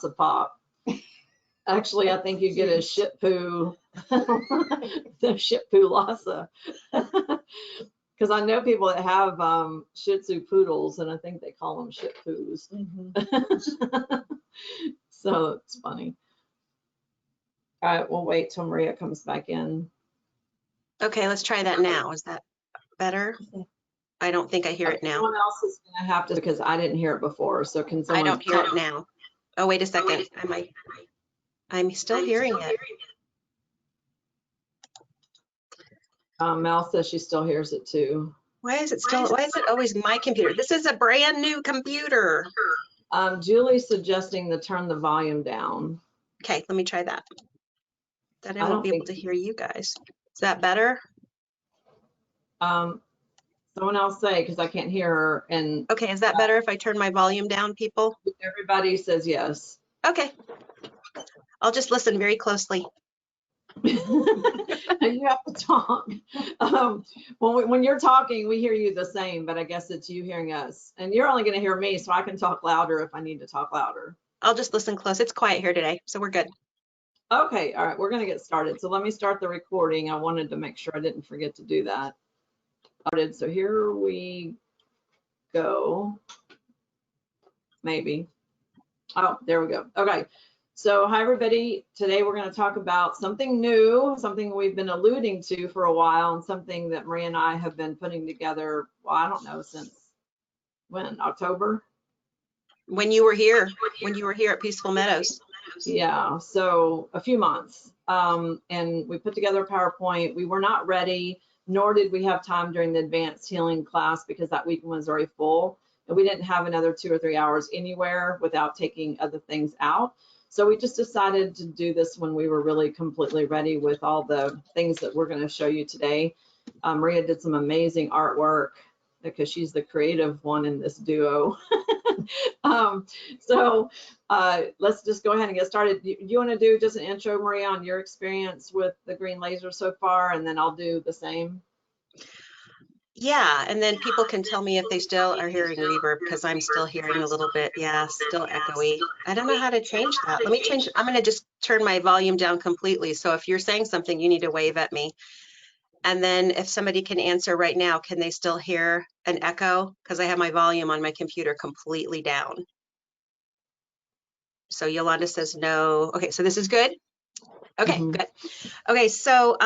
lots of pop. Actually, I think you get a Shih Tzu, the Shih Tzu Lhasa. Because I know people that have Shih Tzu poodles, and I think they call them Shih Tzus. So it's funny. All right, we'll wait till Maria comes back in. Okay, let's try that now. Is that better? I don't think I hear it now. Someone else is going to have to, because I didn't hear it before. So can someone? I don't hear it now. Oh, wait a second. I'm still hearing it. Mel says she still hears it too. Why is it always my computer? This is a brand new computer. Julie's suggesting to turn the volume down. Okay, let me try that. Then I won't be able to hear you guys. Is that better? Someone else say, because I can't hear her. And okay, is that better if I turn my volume down, people? Everybody says yes. Okay. I'll just listen very closely. And you have to talk. When you're talking, we hear you the same, but I guess it's you hearing us. And you're only going to hear me, so I can talk louder if I need to talk louder. I'll just listen close. It's quiet here today, so we're good. Okay, all right, we're going to get started. So let me start the recording. I wanted to make sure I didn't forget to do that. So here we go. Maybe. Oh, there we go. Okay. So hi, everybody. Today we're going to talk about something new, something we've been alluding to for a while, and something that Maria and I have been putting together, well, I don't know, since when? October? When you were here at Peaceful Meadows. Yeah, so a few months. And we put together a PowerPoint. We were not ready, nor did we have time during the advanced healing class because that weekend was already full. And we didn't have another 2 or 3 hours anywhere without taking other things out. So we just decided to do this when we were really completely ready with all the things that we're going to show you today. Maria did some amazing artwork because she's the creative one in this duo. Let's just go ahead and get started. Do you want to do just an intro, Maria, on your experience with the green laser so far, and then I'll do the same? Yeah, and then people can tell me if they still are hearing reverb, because I'm still hearing a little bit. Yeah, still echoey. I don't know how to change that. Let me change. I'm going to just turn my volume down completely. So if you're saying something, you need to wave at me. And then if somebody can answer right now, can they still hear an echo? Because I have my volume on my computer completely down. So Yolanda says no. Okay, so this is good. Okay, good. Okay, so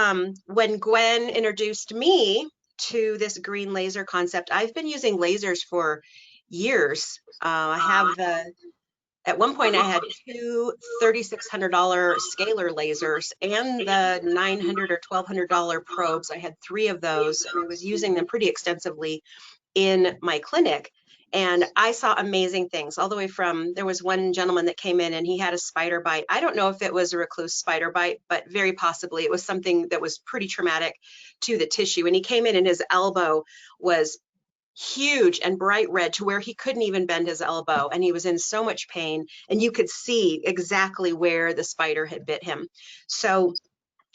when Gwen introduced me to this green laser concept, I've been using lasers for years. At one point I had 2 $3,600 scalar lasers and the $900 or $1,200 probes. I had 3 of those, and I was using them pretty extensively in my clinic. And I saw amazing things all the way from, there was one gentleman that came in and he had a spider bite. I don't know if it was a recluse spider bite, but very possibly it was something that was pretty traumatic to the tissue. And he came in and his elbow was huge and bright red to where he couldn't even bend his elbow. And he was in so much pain, and you could see exactly where the spider had bit him. So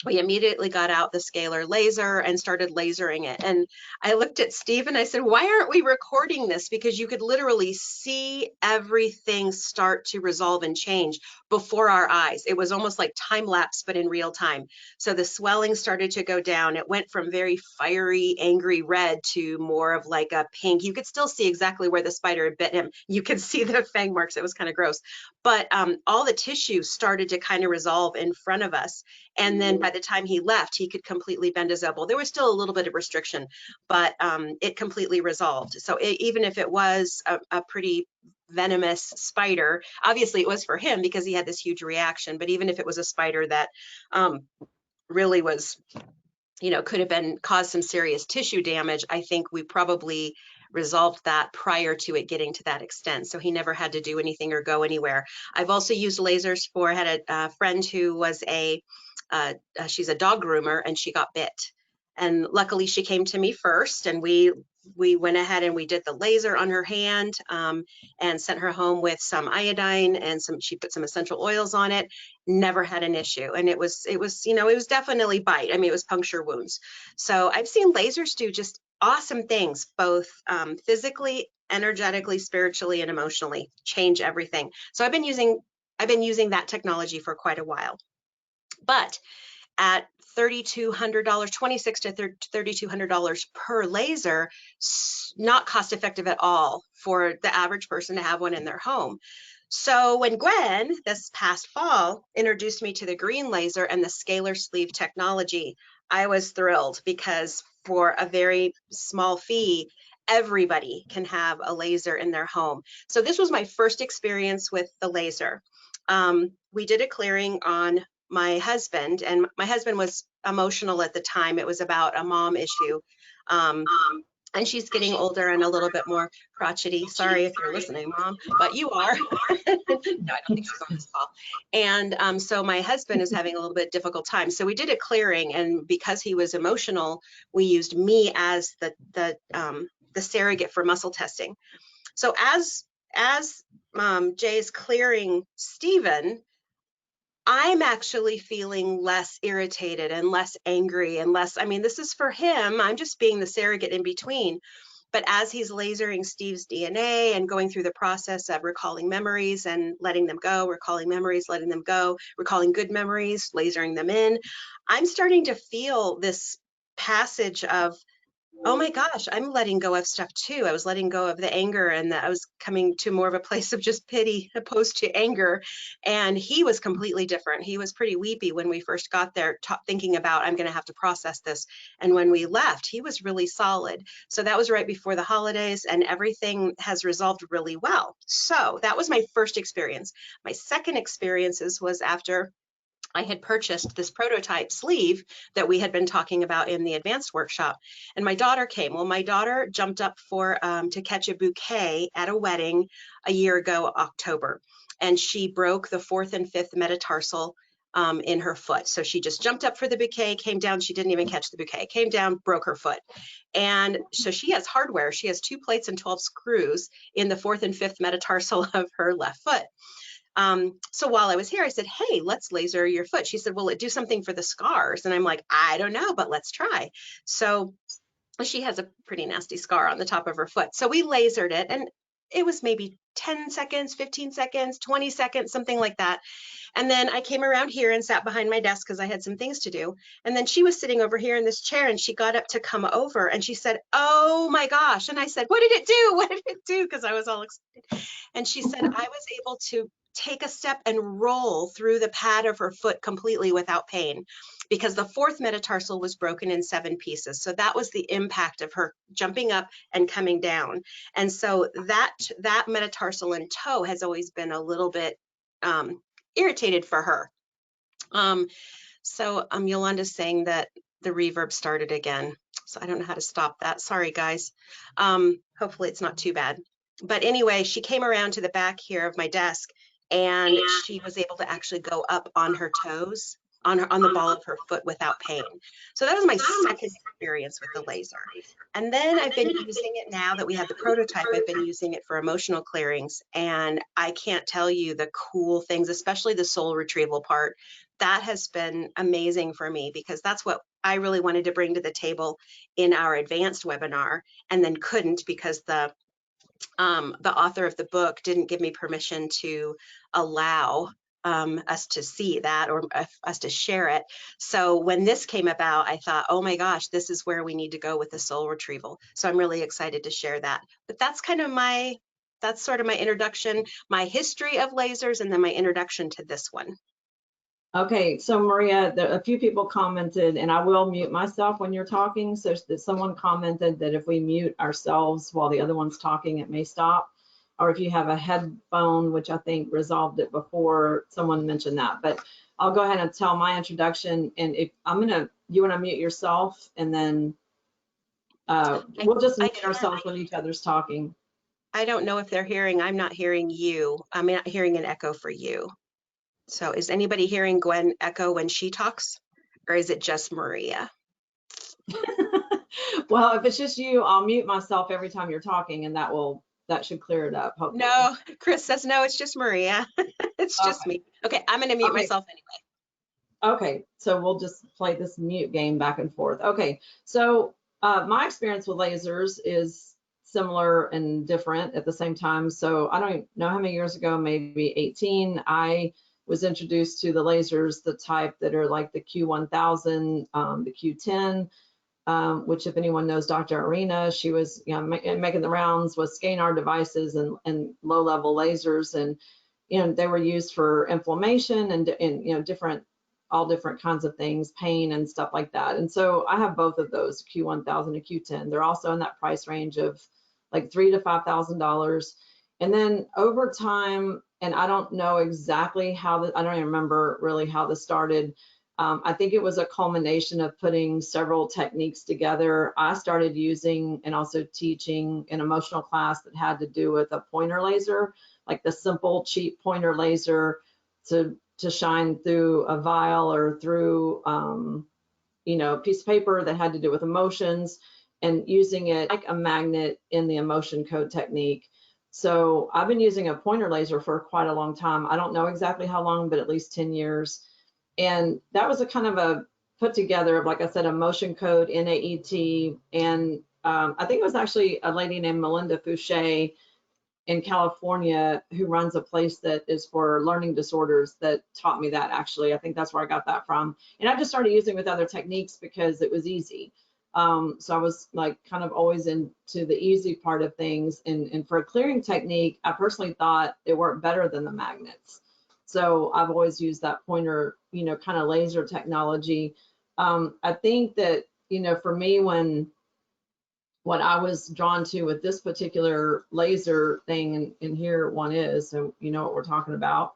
we immediately got out the scalar laser and started lasering it. And I looked at Steve and I said, why aren't we recording this? Because you could literally see everything start to resolve and change before our eyes. It was almost like time lapse, but in real time. So the swelling started to go down. It went from very fiery, angry red to more of like a pink. You could still see exactly where the spider had bit him. You could see the fang marks. It was kind of gross. But all the tissue started to kind of resolve in front of us. And then by the time he left, he could completely bend his elbow. There was still a little bit of restriction, but it completely resolved. So even if it was a pretty venomous spider, obviously it was for him because he had this huge reaction. But even if it was a spider that really was, could have caused some serious tissue damage, I think we probably resolved that prior to it getting to that extent. So he never had to do anything or go anywhere. I've also used lasers I had a friend who was she's a dog groomer, and she got bit. And luckily she came to me first, and we went ahead and we did the laser on her hand and sent her home with some iodine and she put some essential oils on it. Never had an issue. And it was definitely bite. I mean, it was puncture wounds. So I've seen lasers do just awesome things, both physically, energetically, spiritually, and emotionally, change everything. So I've been using I've been using that technology for quite a while. But at $3,200, $2,600 to $3,200 per laser, not cost effective at all for the average person to have one in their home. So when Gwen, this past fall, introduced me to the green laser and the scalar sleeve technology, I was thrilled because for a very small fee, everybody can have a laser in their home. So this was my first experience with the laser. We did a clearing on my husband, and my husband was emotional at the time. It was about a mom issue. And she's getting older and a little bit more crotchety. Sorry if you're listening, Mom, but you are. No, I don't think she's on this call. And so my husband is having a little bit difficult time. So we did a clearing, and because he was emotional, we used me as the surrogate for muscle testing. So as Jay's clearing Stephen, I'm actually feeling less irritated and less angry and less, I mean, this is for him. I'm just being the surrogate in between. But as he's lasering Steve's DNA and going through the process of recalling memories and letting them go, recalling memories, letting them go, recalling good memories, lasering them in, I'm starting to feel this passage of, oh my gosh, I'm letting go of stuff too. I was letting go of the anger, and I was coming to more of a place of just pity opposed to anger. And he was completely different. He was pretty weepy when we first got there, thinking about, I'm going to have to process this. And when we left, he was really solid. So that was right before the holidays, and everything has resolved really well. So that was my first experience. My second experiences was after I had purchased this prototype sleeve that we had been talking about in the advanced workshop, and my daughter came. Well, my daughter jumped up for to catch a bouquet at a wedding a year ago, October, and she broke the 4th and 5th metatarsal in her foot. So she just jumped up for the bouquet, came down. She didn't even catch the bouquet, came down, broke her foot. And so she has hardware. She has 2 plates and 12 screws in the 4th and 5th metatarsal of her left foot. So while I was here, I said, hey, let's laser your foot. She said, will it do something for the scars? And I'm like, I don't know, but let's try. So she has a pretty nasty scar on the top of her foot. So we lasered it, and it was maybe 10 seconds, 15 seconds, 20 seconds, something like that. And then I came around here and sat behind my desk because I had some things to do. And then she was sitting over here in this chair, and she got up to come over, and she said, oh my gosh. And I said, what did it do? What did it do? Because I was all excited. And she said, I was able to take a step and roll through the pad of her foot completely without pain, because the 4th metatarsal was broken in 7 pieces. So that was the impact of her jumping up and coming down. And so that metatarsal and toe has always been a little bit irritated for her. So Yolanda's saying that the reverb started again. So I don't know how to stop that. Sorry, guys. Hopefully it's not too bad. But anyway, she came around to the back here of my desk, and she was able to actually go up on her toes, on the ball of her foot without pain. So that was my second experience with the laser. And then I've been using it now that we have the prototype. I've been using it for emotional clearings, and I can't tell you the cool things, especially the soul retrieval part. That has been amazing for me, because that's what I really wanted to bring to the table in our advanced webinar, and then couldn't because the author of the book didn't give me permission to allow us to see that, or us to share it. So when this came about, I thought, oh my gosh, this is where we need to go with the soul retrieval. So I'm really excited to share that. But that's kind of that's sort of my introduction, my history of lasers, and then my introduction to this one. Okay, so Maria, a few people commented, and I will mute myself when you're talking. So someone commented that if we mute ourselves while the other one's talking, it may stop. Or if you have a headphone, which I think resolved it before, someone mentioned that. But I'll go ahead and tell my introduction. And if you want to mute yourself, and then we'll just mute ourselves when each other's talking. I don't know if they're hearing. I'm not hearing you. I'm not hearing an echo for you. So is anybody hearing Gwen echo when she talks, or is it just Maria? Well, if it's just you, I'll mute myself every time you're talking, and that should clear it up, hopefully. No, Chris says no, it's just Maria. It's just me. Okay, I'm going to mute myself anyway. Okay, so we'll just play this mute game back and forth. Okay, so my experience with lasers is similar and different at the same time. So I don't know how many years ago, maybe 18, I was introduced to the lasers, the type that are like the Q1000, the Q10, which if anyone knows Dr. Arena, she was making the rounds with scanner devices and low-level lasers, and they were used for inflammation and different, all different kinds of things, pain and stuff like that. And so I have both of those, Q1000 and Q10. They're also in that price range of like $3,000 to $5,000. And then over time, and I don't know exactly how, I don't even remember really how this started. I think it was a culmination of putting several techniques together. I started using and also teaching an emotional class that had to do with a pointer laser, like the simple, cheap pointer laser to shine through a vial or through, a piece of paper that had to do with emotions, and using it like a magnet in the emotion code technique. So I've been using a pointer laser for quite a long time. I don't know exactly how long, but at least 10 years. And that was a kind of a put together of, like I said, a motion code, NAET. And I think it was actually a lady named Melinda Fouché in California who runs a place that is for learning disorders that taught me that, actually. I think that's where I got that from. And I just started using it with other techniques because it was easy. So I was like kind of always into the easy part of things. And for a clearing technique, I personally thought it worked better than the magnets. So I've always used that pointer, kind of laser technology. I think that, for me, what I was drawn to with this particular laser thing, and here one is, so you know what we're talking about,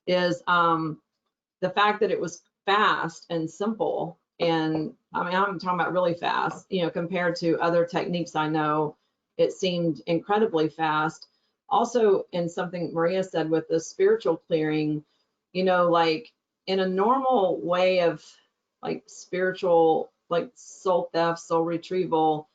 is the fact that it was fast and simple. And I mean, I'm talking about really fast, compared to other techniques I know, it seemed incredibly fast. Also, in something Maria said with the spiritual clearing, like in a normal way of like spiritual, like soul theft, soul retrieval,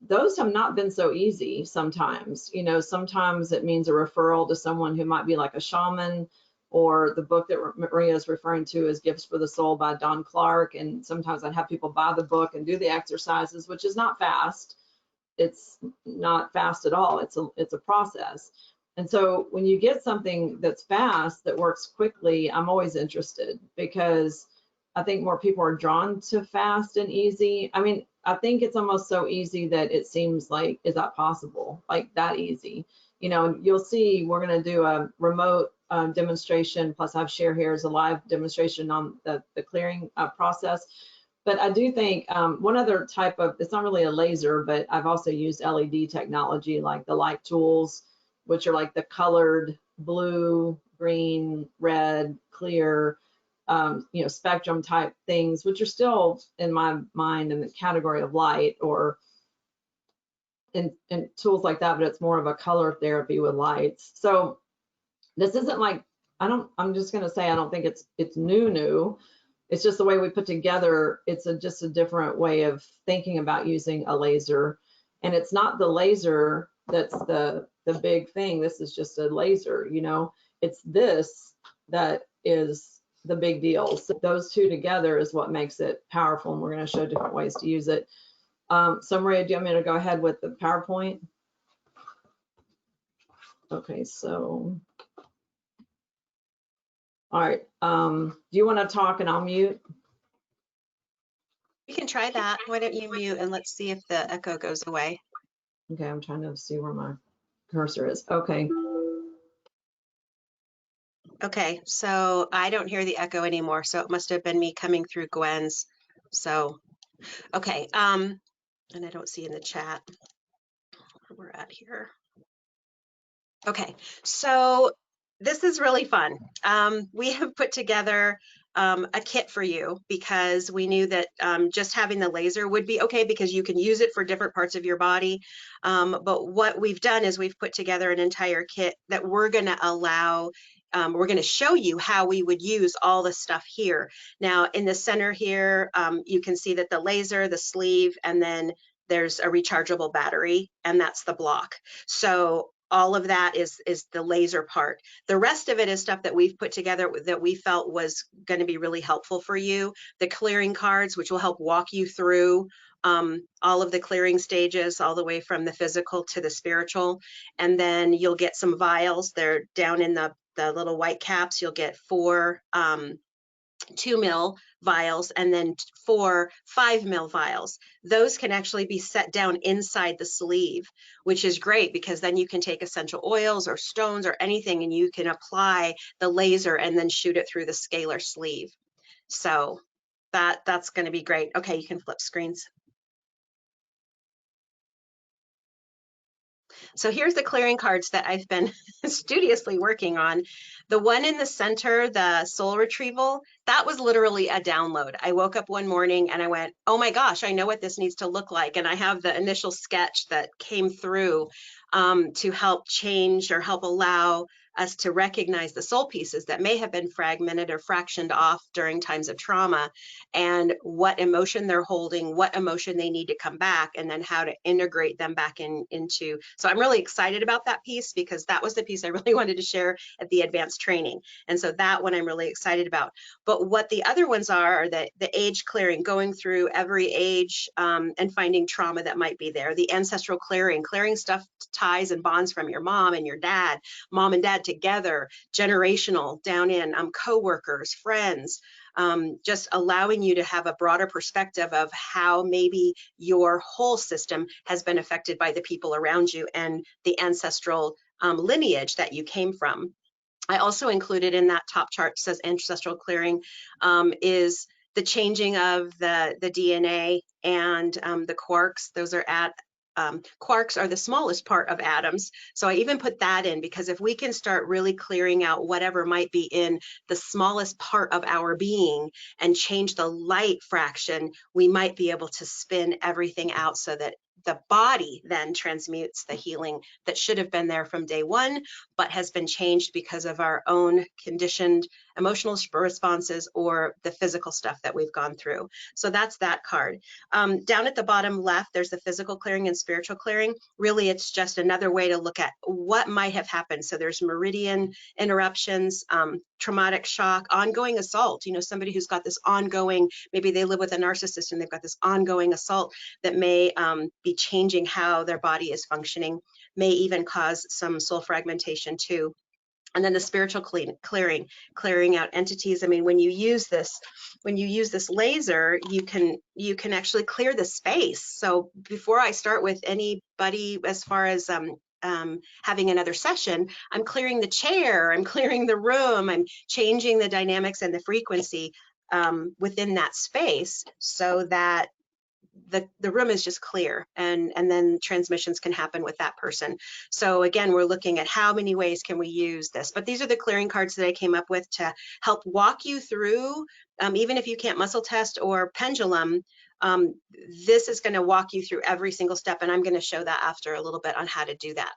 those have not been so easy sometimes. Sometimes it means a referral to someone who might be like a shaman, or the book that Maria is referring to is Gifts for the Soul by Don Clark. And sometimes I'd have people buy the book and do the exercises, which is not fast. It's not fast at all. It's a process. And so when you get something that's fast, that works quickly, I'm always interested, because I think more people are drawn to fast and easy. I mean, I think it's almost so easy that it seems like, is that possible? Like that easy? You'll see we're going to do a remote demonstration, plus I've shared here as a live demonstration on the clearing process. But I do think one other type of, it's not really a laser, but I've also used LED technology, like the light tools, which are like the colored blue, green, red, clear, spectrum type things, which are still in my mind in the category of light, or in tools like that, but it's more of a color therapy with lights. So this isn't like, I'm just going to say, I don't think it's new. It's just the way we put together. It's just a different way of thinking about using a laser. And it's not the laser that's the big thing. This is just a laser, it's this that is the big deal. So those two together is what makes it powerful. And we're going to show different ways to use it. So Maria, do you want me to go ahead with the PowerPoint? Okay, so, all right. Do you want to talk and I'll mute? You can try that. Why don't you mute and let's see if the echo goes away. Okay, I'm trying to see where my cursor is. Okay. Okay, so I don't hear the echo anymore, so it must have been me coming through Gwen's. So, okay, and I don't see in the chat where we're at here. Okay, so this is really fun. We have put together a kit for you because we knew that just having the laser would be okay, because you can use it for different parts of your body. But what we've done is we've put together an entire kit that we're going to allow, we're going to show you how we would use all the stuff here. Now, in the center here, you can see that the laser, the sleeve, and then there's a rechargeable battery, and that's the block. So all of that is the laser part. The rest of it is stuff that we've put together that we felt was going to be really helpful for you. The clearing cards, which will help walk you through all of the clearing stages, all the way from the physical to the spiritual. And then you'll get some vials. They're down in the little white caps. You'll get 4 2 ml vials and then 4 5 ml vials. Those can actually be set down inside the sleeve, which is great because then you can take essential oils or stones or anything and you can apply the laser and then shoot it through the scalar sleeve. So that's going to be great. Okay, you can flip screens. So here's the clearing cards that I've been studiously working on. The one in the center, the soul retrieval, that was literally a download. I woke up one morning and I went, oh my gosh, I know what this needs to look like. And I have the initial sketch that came through to help change or help allow us to recognize the soul pieces that may have been fragmented or fractioned off during times of trauma, and what emotion they're holding, what emotion they need to come back, and then how to integrate them back into. So I'm really excited about that piece because that was the piece I really wanted to share at the advanced training. And so that one I'm really excited about. But what the other ones are the age clearing, going through every age and finding trauma that might be there. The ancestral clearing, clearing stuff, ties and bonds from your mom and your dad, mom and dad together, generational, down in co-workers, friends, just allowing you to have a broader perspective of how maybe your whole system has been affected by the people around you and the ancestral lineage that you came from. I also included in that top chart, says ancestral clearing, is the changing of the DNA and the quarks. Those are quarks are the smallest part of atoms. So I even put that in because if we can start really clearing out whatever might be in the smallest part of our being and change the light fraction, we might be able to spin everything out so that the body then transmutes the healing that should have been there from day one, but has been changed because of our own conditioned emotional responses or the physical stuff that we've gone through. So that's that card. Down at the bottom left, there's the physical clearing and spiritual clearing. Really, it's just another way to look at what might have happened. So there's meridian interruptions, traumatic shock, ongoing assault. You know, somebody who's got this ongoing, maybe they live with a narcissist and they've got this ongoing assault that may be changing how their body is functioning, may even cause some soul fragmentation too. And then the spiritual clearing out entities. I mean, when you use this laser, you can actually clear the space. So before I start with anybody, as far as having another session, I'm clearing the chair, I'm clearing the room, I'm changing the dynamics and the frequency within that space so that the room is just clear, and then transmissions can happen with that person. So again, we're looking at how many ways can we use this, but these are the clearing cards that I came up with to help walk you through, even if you can't muscle test or pendulum, this is going to walk you through every single step, and I'm going to show that after a little bit on how to do that.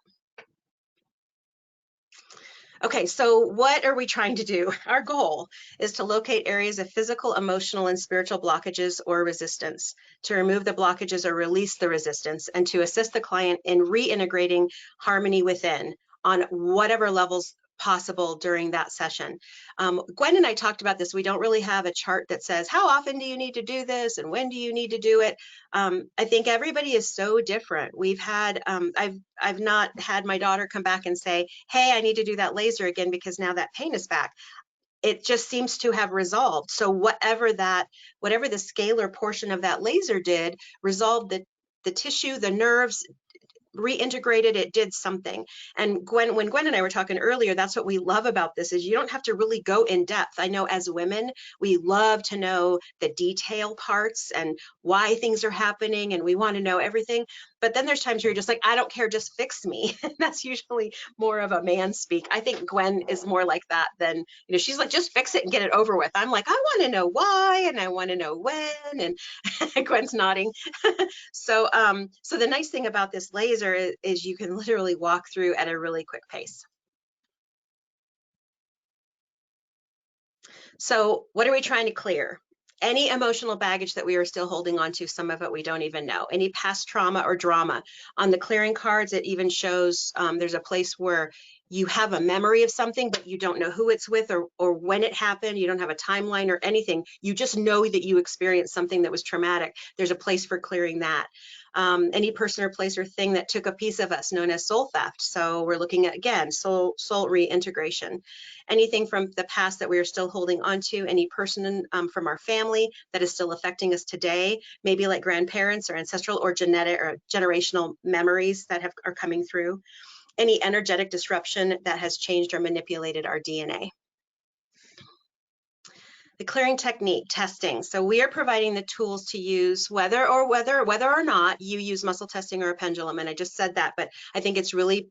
Okay, so what are we trying to do? Our goal is to locate areas of physical, emotional, and spiritual blockages or resistance, to remove the blockages or release the resistance, and to assist the client in reintegrating harmony within on whatever levels possible during that session. Gwen and I talked about this. We don't really have a chart that says, how often do you need to do this and when do you need to do it? I think everybody is so different. We've had, I've not had my daughter come back and say, hey, I need to do that laser again because now that pain is back. It just seems to have resolved. So whatever the scalar portion of that laser did, resolved the tissue, the nerves, reintegrated it, did something. And when Gwen and I were talking earlier, that's what we love about this, is you don't have to really go in depth. I know as women, we love to know the detail parts and why things are happening, and we want to know everything. But then there's times where you're just like, I don't care, just fix me. And that's usually more of a man speak. I think Gwen is more like that than, you know, she's like, just fix it and get it over with. I'm like, I want to know why, and I want to know when, and Gwen's nodding. So the nice thing about this laser is you can literally walk through at a really quick pace. So what are we trying to clear? Any emotional baggage that we are still holding on to, some of it we don't even know. Any past trauma or drama. On the clearing cards, it even shows there's a place where you have a memory of something, but you don't know who it's with or when it happened. You don't have a timeline or anything. You just know that you experienced something that was traumatic. There's a place for clearing that. Any person or place or thing that took a piece of us, known as soul theft. So we're looking at, again, soul reintegration. Anything from the past that we are still holding on to, any person from our family that is still affecting us today, maybe like grandparents or ancestral or genetic or generational memories that are coming through. Any energetic disruption that has changed or manipulated our DNA. The clearing technique testing. So we are providing the tools to use whether or not you use muscle testing or a pendulum. And I just said that, but I think it's really,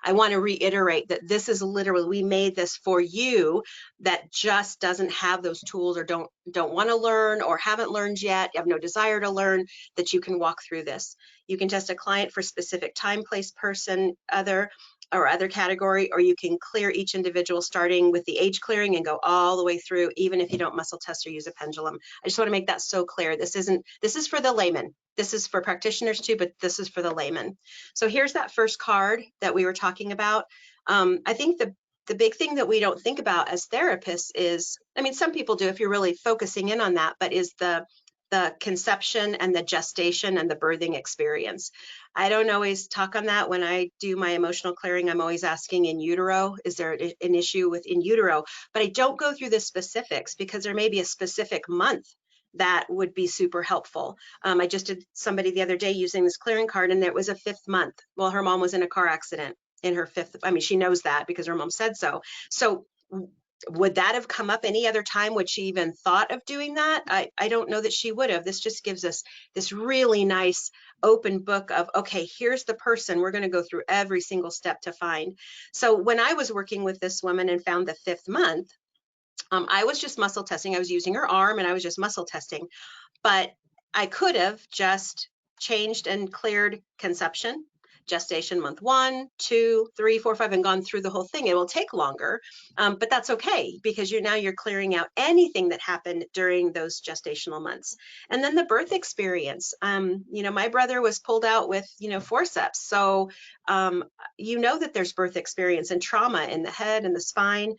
I want to reiterate that this is literally, we made this for you that just doesn't have those tools or don't want to learn or haven't learned yet, you have no desire to learn, that you can walk through this. You can test a client for specific time, place, person, other category, or you can clear each individual starting with the age clearing and go all the way through, even if you don't muscle test or use a pendulum. I just want to make that so clear. This is for the layman. This is for practitioners too, but this is for the layman. So here's that first card that we were talking about. I think the big thing that we don't think about as therapists is, I mean, some people do if you're really focusing in on that, but is the conception and the gestation and the birthing experience. I don't always talk on that. When I do my emotional clearing, I'm always asking in utero, is there an issue with in utero? But I don't go through the specifics because there may be a specific month that would be super helpful. I just did somebody the other day using this clearing card, and there was a 5th month. Well, her mom was in a car accident in her 5th. I mean, she knows that because her mom said so. So would that have come up any other time? Would she even thought of doing that? I don't know that she would have. This just gives us this really nice open book of, okay, here's the person. We're going to go through every single step to find. So when I was working with this woman and found the 5th month, I was just muscle testing. I was using her arm and I was just muscle testing, but I could have just changed and cleared conception, gestation month 1, 2, 3, 4, 5, and gone through the whole thing. It will take longer, but that's okay because you're clearing out anything that happened during those gestational months. And then the birth experience. My brother was pulled out with, forceps. So, that there's birth experience and trauma in the head and the spine,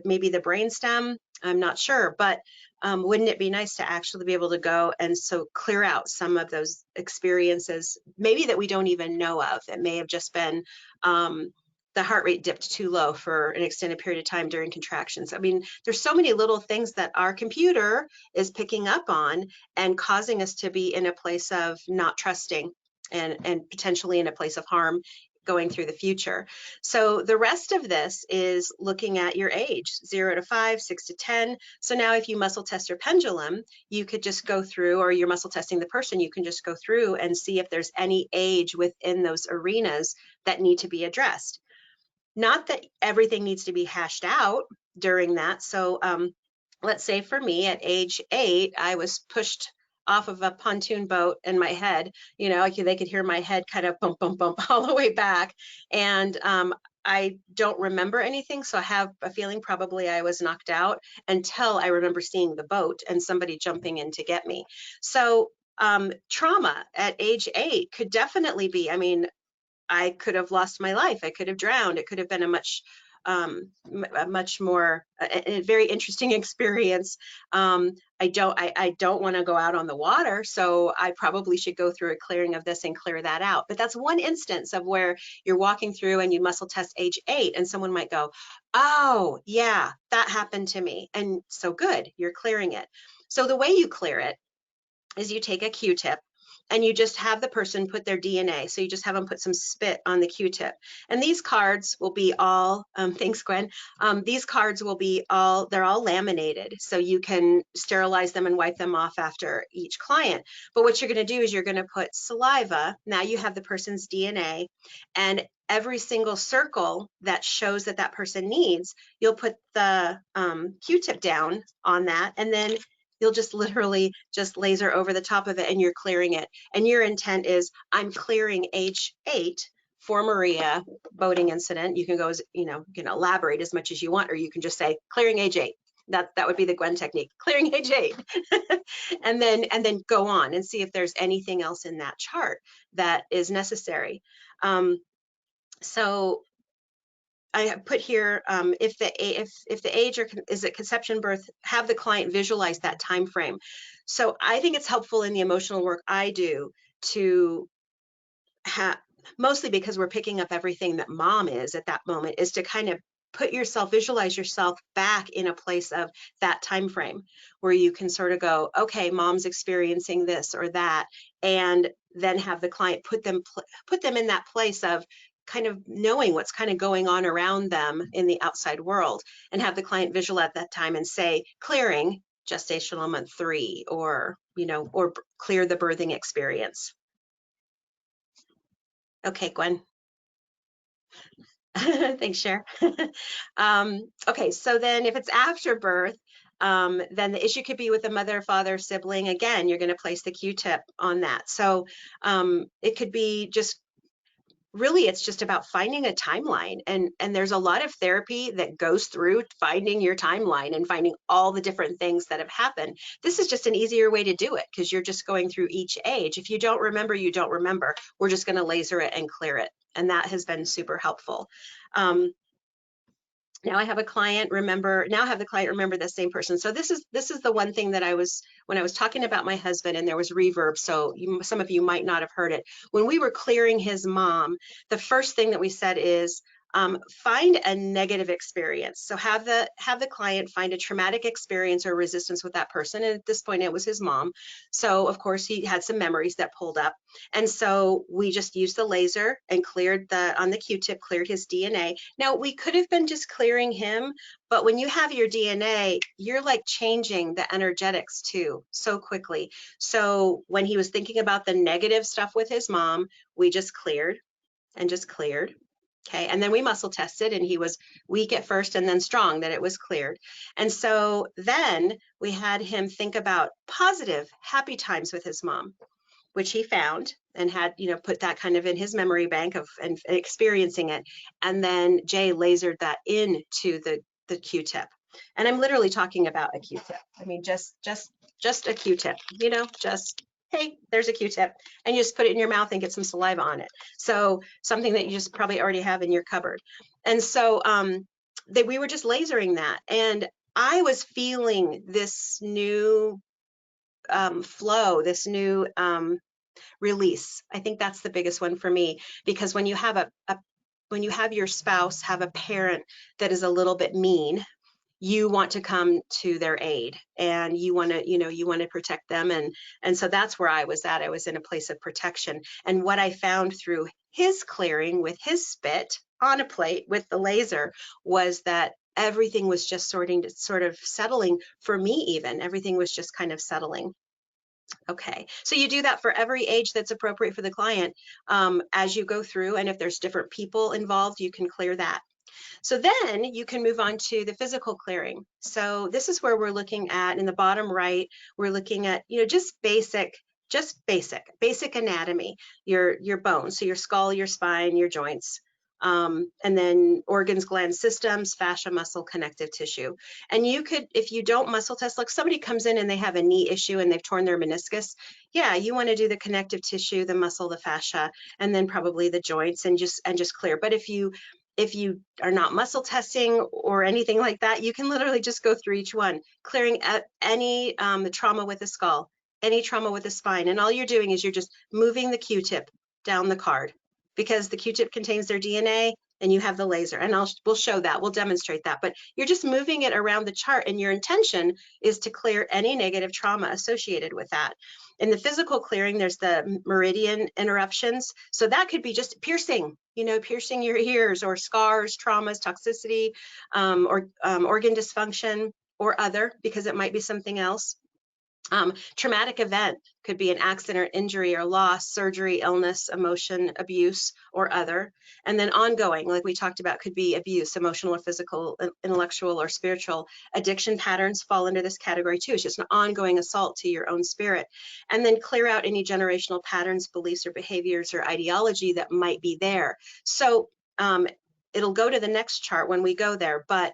maybe the brainstem. I'm not sure, but wouldn't it be nice to actually be able to go and so clear out some of those experiences, maybe that we don't even know of. It may have just been the heart rate dipped too low for an extended period of time during contractions. I mean, there's so many little things that our computer is picking up on and causing us to be in a place of not trusting and potentially in a place of harm going through the future. So the rest of this is looking at your age, 0 to 5, 6 to 10. So now if you muscle test your pendulum, you could just go through, or you're muscle testing the person, you can just go through and see if there's any age within those arenas that need to be addressed. Not that everything needs to be hashed out during that. So let's say for me at age 8, I was pushed off of a pontoon boat in my head, they could hear my head kind of bump, bump, bump all the way back. And I don't remember anything. So I have a feeling probably I was knocked out until I remember seeing the boat and somebody jumping in to get me. So trauma at age 8 could definitely be, I could have lost my life. I could have drowned. It could have been a much more a very interesting experience. I don't want to go out on the water, so I probably should go through a clearing of this and clear that out. But that's one instance of where you're walking through and you muscle test age 8, and someone might go, "Oh, yeah, that happened to me," and so good, you're clearing it. So the way you clear it is you take a Q-tip and you just have the person put their DNA. So you just have them put some spit on the Q-tip. And these cards will be all, thanks Gwen, these cards will be they're all laminated. So you can sterilize them and wipe them off after each client. But what you're gonna do is you're gonna put saliva, now you have the person's DNA, and every single circle that shows that that person needs, you'll put the Q-tip down on that, and then you'll just literally just laser over the top of it and you're clearing it. And your intent is, I'm clearing age 8 for Maria boating incident. You can go, you can elaborate as much as you want, or you can just say clearing age 8. That would be the Gwen technique, clearing age 8. and then go on and see if there's anything else in that chart that is necessary. So I have put here, if the age is at conception birth, have the client visualize that time frame. So I think it's helpful in the emotional work I do to mostly because we're picking up everything that mom is at that moment, is to kind of visualize yourself back in a place of that time frame where you can sort of go, okay, mom's experiencing this or that, and then have the client put them in that place of kind of knowing what's kind of going on around them in the outside world, and have the client visual at that time and say, clearing gestational month 3, or or clear the birthing experience. Okay, Gwen. Thanks, Cher. Okay, so then if it's after birth, then the issue could be with the mother, father, sibling. Again, you're going to place the Q-tip on that. So it could be just, really, it's just about finding a timeline. And there's a lot of therapy that goes through finding your timeline and finding all the different things that have happened. This is just an easier way to do it because you're just going through each age. If you don't remember, you don't remember. We're just going to laser it and clear it. And that has been super helpful. Now I have a client remember the same person. So this is the one thing that when I was talking about my husband and there was reverb, so some of you might not have heard it. When we were clearing his mom, the first thing that we said is, find a negative experience. So have the client find a traumatic experience or resistance with that person. And at this point, it was his mom. So of course, he had some memories that pulled up. And so we just used the laser and cleared on the Q-tip, cleared his DNA. Now we could have been just clearing him, but when you have your DNA, you're like changing the energetics too so quickly. So when he was thinking about the negative stuff with his mom, we just cleared and just cleared. Okay, and then we muscle tested and he was weak at first and then strong, that it was cleared. And so then we had him think about positive, happy times with his mom, which he found and had, put that kind of in his memory bank and experiencing it. And then Jay lasered that into the Q-tip. And I'm literally talking about a Q-tip. I mean, just a Q-tip, just, hey, there's a Q-tip, and you just put it in your mouth and get some saliva on it. So something that you just probably already have in your cupboard. And so we were just lasering that. And I was feeling this new flow, this new release. I think that's the biggest one for me, because when you have when you have your spouse have a parent that is a little bit mean, you want to come to their aid and you want to protect them. And so that's where I was at. I was in a place of protection. And what I found through his clearing with his spit on a plate with the laser was that everything was just sort of settling for me. Even everything was just kind of settling. Okay, so you do that for every age that's appropriate for the client as you go through. And if there's different people involved, you can clear that. So then you can move on to the physical clearing. So this is where we're looking at, in the bottom right, we're looking at, just basic anatomy, your bones, so your skull, your spine, your joints, and then organs, glands, systems, fascia, muscle, connective tissue. And you could, if you don't muscle test, like somebody comes in and they have a knee issue and they've torn their meniscus, yeah, you want to do the connective tissue, the muscle, the fascia, and then probably the joints, and just clear. But if you are not muscle testing or anything like that, you can literally just go through each one, clearing any trauma with the skull, any trauma with the spine. And all you're doing is you're just moving the Q-tip down the card, because the Q-tip contains their DNA and you have the laser. And we'll show that, we'll demonstrate that. But you're just moving it around the chart, and your intention is to clear any negative trauma associated with that. In the physical clearing, there's the meridian interruptions. So that could be just piercing, piercing your ears, or scars, traumas, toxicity, or organ dysfunction, or other, because it might be something else. Traumatic event could be an accident, injury, or loss, surgery, illness, emotion, abuse, or other. And then ongoing, like we talked about, could be abuse, emotional or physical, intellectual or spiritual. Addiction patterns fall into this category too. It's just an ongoing assault to your own spirit. And then clear out any generational patterns, beliefs, or behaviors, or ideology that might be there. So it'll go to the next chart when we go there, but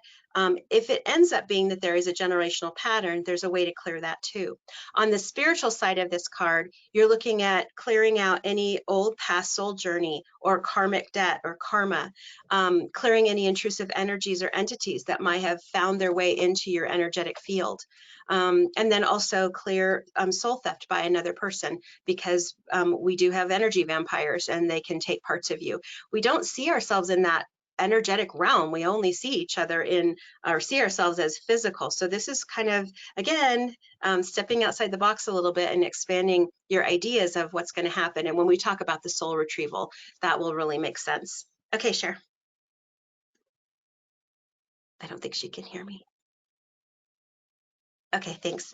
If it ends up being that there is a generational pattern, there's a way to clear that too. On the spiritual side of this card, you're looking at clearing out any old past soul journey or karmic debt or karma, clearing any intrusive energies or entities that might have found their way into your energetic field. And then also clear soul theft by another person, because we do have energy vampires and they can take parts of you. We don't see ourselves in that energetic realm. We only see each other in, or see ourselves as physical. So this is kind of, again, stepping outside the box a little bit and expanding your ideas of what's going to happen. And when we talk about the soul retrieval, that will really make sense. Okay, Cher. I don't think she can hear me. Okay, thanks.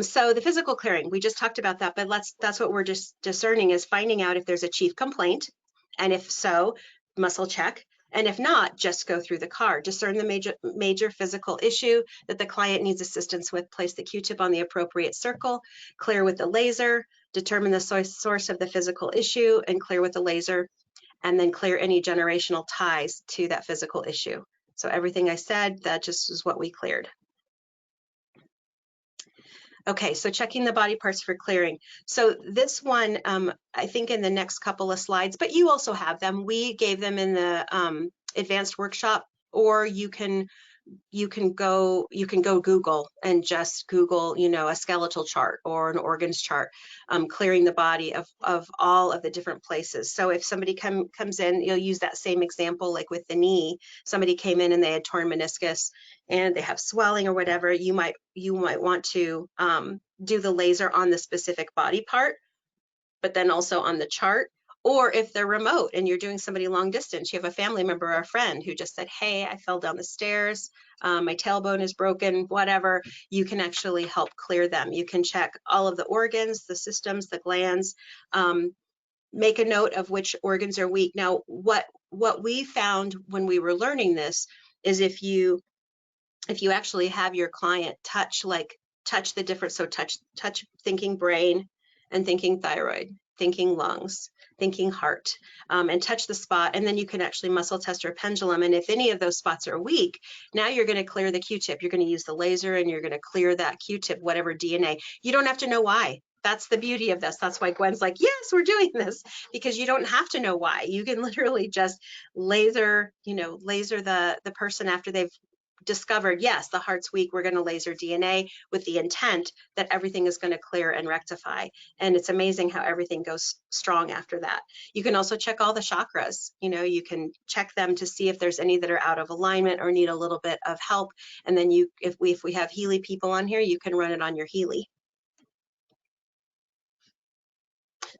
So the physical clearing, we just talked about that, but that's what we're just discerning, is finding out if there's a chief complaint. And if so, muscle check. And if not, just go through the card. Discern the major physical issue that the client needs assistance with. Place the Q-tip on the appropriate circle, clear with the laser, determine the source of the physical issue and clear with the laser, and then clear any generational ties to that physical issue. So everything I said, that just is what we cleared. Okay, so checking the body parts for clearing. So this one, I think in the next couple of slides, but you also have them. We gave them in the advanced workshop, or you can go Google and just Google, a skeletal chart or an organs chart, clearing the body of all of the different places. So if somebody comes in, you'll use that same example, like with the knee. Somebody came in and they had torn meniscus and they have swelling or whatever. You might want to do the laser on the specific body part, but then also on the chart. Or if they're remote and you're doing somebody long distance, you have a family member or a friend who just said, hey, I fell down the stairs, my tailbone is broken, whatever, you can actually help clear them. You can check all of the organs, the systems, the glands, make a note of which organs are weak. Now, what we found when we were learning this is if you actually have your client touch the different, so touch thinking brain and thinking thyroid, thinking lungs, thinking heart, and touch the spot, and then you can actually muscle test or pendulum, and if any of those spots are weak, now you're going to clear the Q-tip. You're going to use the laser and you're going to clear that Q-tip, whatever DNA. You don't have to know why. That's the beauty of this. That's why Gwen's like, yes, we're doing this, because you don't have to know why. You can literally just laser the person after they've discovered, yes, the heart's weak, we're going to laser DNA with the intent that everything is going to clear and rectify. And it's amazing how everything goes strong after that. You can also check all the chakras. You can check them to see if there's any that are out of alignment or need a little bit of help. And then if we have Healy people on here, you can run it on your Healy.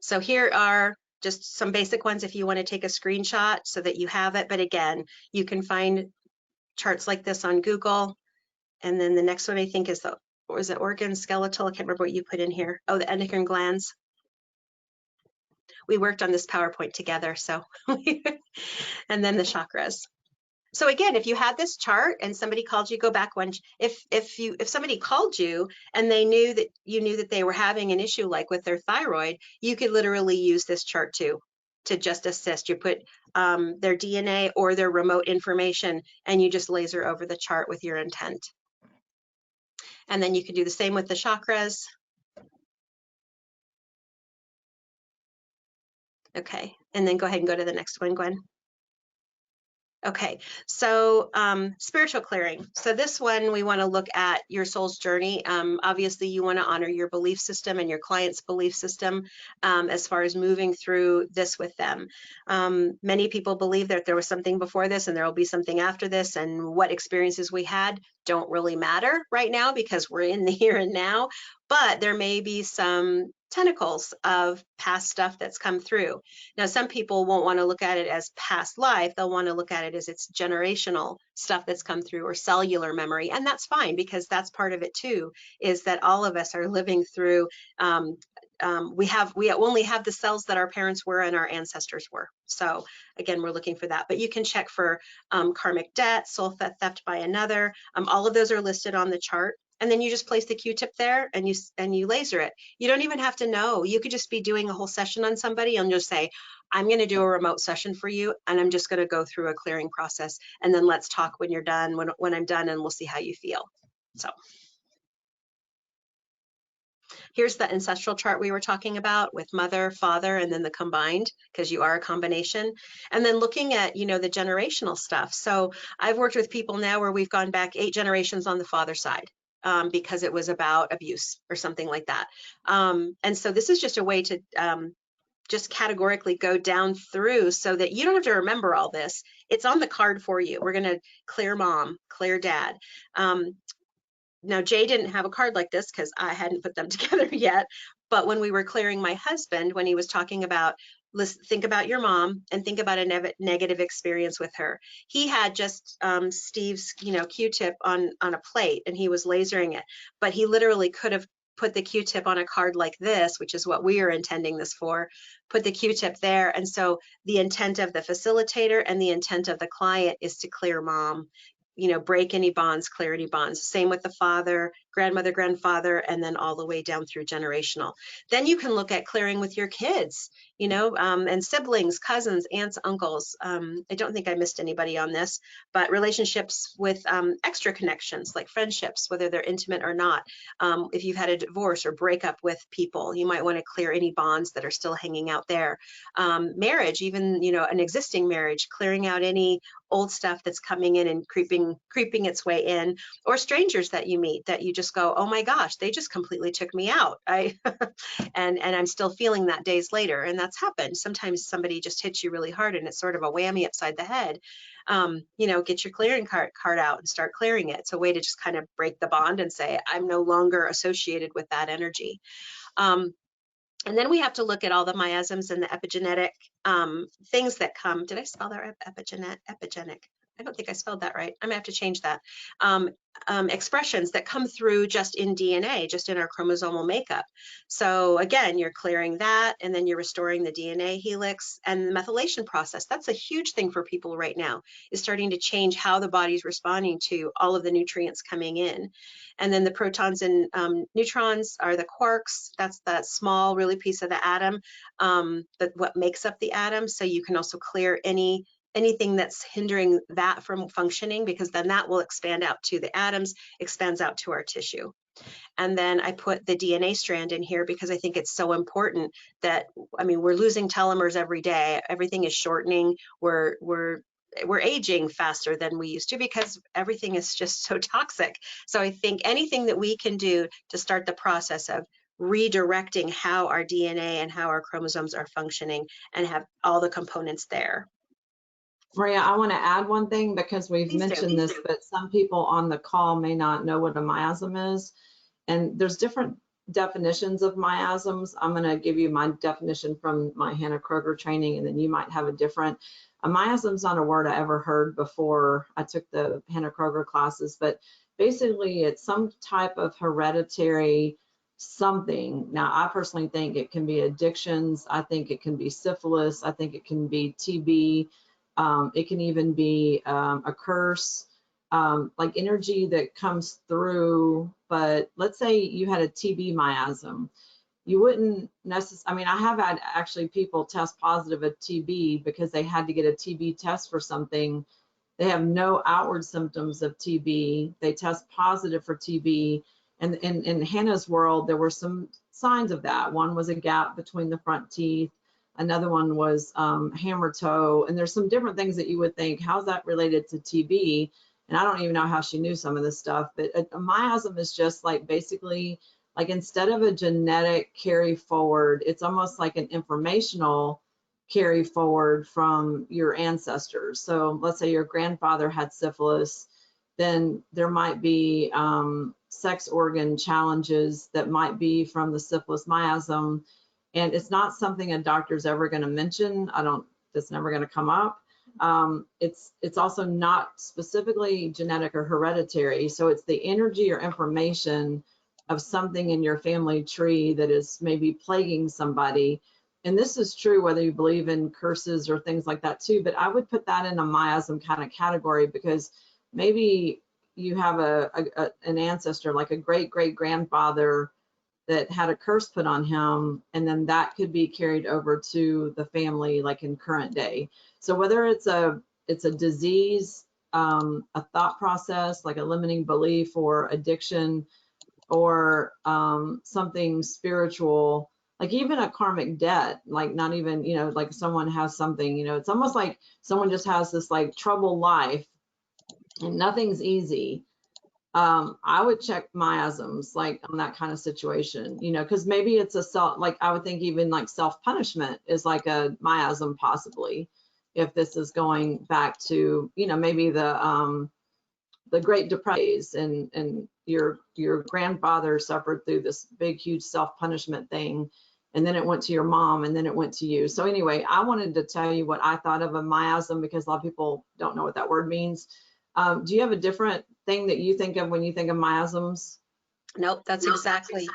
So here are just some basic ones if you want to take a screenshot so that you have it. But again, you can find charts like this on Google. And then the next one I think is the organ skeletal. I can't remember what you put in here. Oh, the endocrine glands. We worked on this PowerPoint together, so and then the chakras. So again, if you had this chart and somebody called you, go back one. If somebody called you and they knew that they were having an issue like with their thyroid, you could literally use this chart too to just assist. You put their DNA or their remote information and you just laser over the chart with your intent. And then you can do the same with the chakras. Okay, and then go ahead and go to the next one, Gwen. Okay, so spiritual clearing. So this one, we want to look at your soul's journey. Obviously, you want to honor your belief system and your client's belief system as far as moving through this with them. Many people believe that there was something before this and there will be something after this, and what experiences we had don't really matter right now because we're in the here and now, but there may be some tentacles of past stuff that's come through. Now, some people won't want to look at it as past life. They'll want to look at it as it's generational stuff that's come through or cellular memory. And that's fine because that's part of it too, is that all of us are living through, we only have the cells that our parents were and our ancestors were. So again, we're looking for that. But you can check for karmic debt, soul theft by another. All of those are listed on the chart. and then you just place the Q-tip there and you laser it. You don't even have to know. You could just be doing a whole session on somebody and just say, I'm going to do a remote session for you, and I'm just going to go through a clearing process, and then let's talk when you're done, when I'm done, and we'll see how you feel. So here's the ancestral chart we were talking about with mother, father, and then the combined, because you are a combination. And then looking at, you know, the generational stuff. So I've worked with people now where we've gone back 8 generations on the father side. Because it was about abuse or something like that. And so this is just a way to just categorically go down through so that you don't have to remember all this. It's on the card for you. We're going to clear mom, clear dad. Now, Jay didn't have a card like this because I hadn't put them together yet. But when we were clearing my husband, when he was talking about, think about your mom and think about a negative experience with her. He had just Steve's, you know, Q-tip on a plate, and he was lasering it. But he literally could have put the Q-tip on a card like this, which is what we are intending this for, put the Q-tip there. And so the intent of the facilitator and the intent of the client is to clear mom, you know, break any bonds, clear any bonds. Same with the father, grandmother, grandfather, and then all the way down through generational. Then you can look at clearing with your kids, you know, and siblings, cousins, aunts, uncles. I don't think I missed anybody on this, but relationships with extra connections like friendships, whether they're intimate or not. If you've had a divorce or breakup with people, you might want to clear any bonds that are still hanging out there. Marriage, even, you know, an existing marriage, clearing out any old stuff that's coming in and creeping its way in, or strangers that you meet that you just go, oh my gosh, they just completely took me out. And I'm still feeling that days later. And that's happened. Sometimes somebody just hits you really hard and it's sort of a whammy upside the head. You know, get your clearing card out and start clearing it. It's a way to just kind of break the bond and say, I'm no longer associated with that energy. And then we have to look at all the miasms and the epigenetic things that come. Did I spell that right? Epigenic. I don't think I spelled that right. I'm gonna have to change that. Expressions that come through just in DNA, just in our chromosomal makeup. So again, you're clearing that, and then you're restoring the DNA helix and the methylation process. That's a huge thing for people right now, is starting to change how the body's responding to all of the nutrients coming in. And then the protons and neutrons are the quarks. That's that small, really piece of the atom, but what makes up the atom. So you can also clear anything that's hindering that from functioning, because then that will expand out to the atoms, expands out to our tissue. And then I put the DNA strand in here because I think it's so important that, I mean, we're losing telomeres every day. Everything is shortening. We're aging faster than we used to because everything is just so toxic. So I think anything that we can do to start the process of redirecting how our DNA and how our chromosomes are functioning and have all the components there. Maria, I want to add one thing because we've mentioned this, but some people on the call may not know what a miasm is. And there's different definitions of miasms. I'm going to give you my definition from my Hannah Kroger training, and then you might have a different. A miasm's not a word I ever heard before I took the Hannah Kroger classes, but basically it's some type of hereditary something. Now, I personally think it can be addictions. I think it can be syphilis. I think it can be TB. It can even be a curse, like energy that comes through. But let's say you had a TB miasm. You wouldn't necessarily, I mean, I have had actually people test positive of TB because they had to get a TB test for something. They have no outward symptoms of TB. They test positive for TB. And in Hannah's world, there were some signs of that. One was a gap between the front teeth. Another one was hammer toe. And there's some different things that you would think, how's that related to TB? And I don't even know how she knew some of this stuff, but a miasm is just like basically like instead of a genetic carry forward, it's almost like an informational carry forward from your ancestors. So let's say your grandfather had syphilis, then there might be sex organ challenges that might be from the syphilis miasm. And it's not something a doctor's ever going to mention. It's never going to come up. It's also not specifically genetic or hereditary. So it's the energy or information of something in your family tree that is maybe plaguing somebody. And this is true whether you believe in curses or things like that too, but I would put that in a miasm kind of category because maybe you have an ancestor, like a great-great-grandfather that had a curse put on him, and then that could be carried over to the family, like in current day. So whether it's a disease, a thought process, like a limiting belief or addiction, or something spiritual, like even a karmic debt, like not even, you know, like someone has something, you know, it's almost like someone just has this like troubled life and nothing's easy. I would check miasms like on that kind of situation, you know, because maybe it's a self, like I would think even like self-punishment is like a miasm possibly, if this is going back to, you know, maybe the Great Depression, and your grandfather suffered through this big, huge self-punishment thing, and then it went to your mom, and then it went to you. So anyway, I wanted to tell you what I thought of a miasm, because a lot of people don't know what that word means. Do you have a different thing that you think of when you think of miasms? Nope, that's exactly.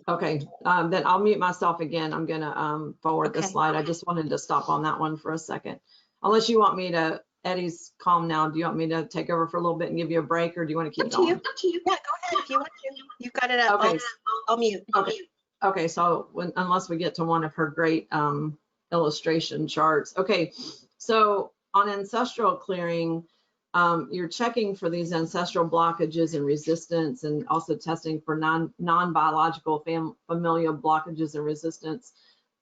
Okay, then I'll mute myself again. I'm gonna forward the Okay. slide. I just wanted to stop on that one for a second. Unless you want me to, Eddie's calm now. Do you want me to take over for a little bit and give you a break, or do you want to keep going? Up to you. Yeah, go ahead if you want to. You've got it up. Okay. I'll mute. Okay, so unless we get to one of her great illustration charts. Okay, so on ancestral clearing, you're checking for these ancestral blockages and resistance, and also testing for non-biological familial blockages and resistance.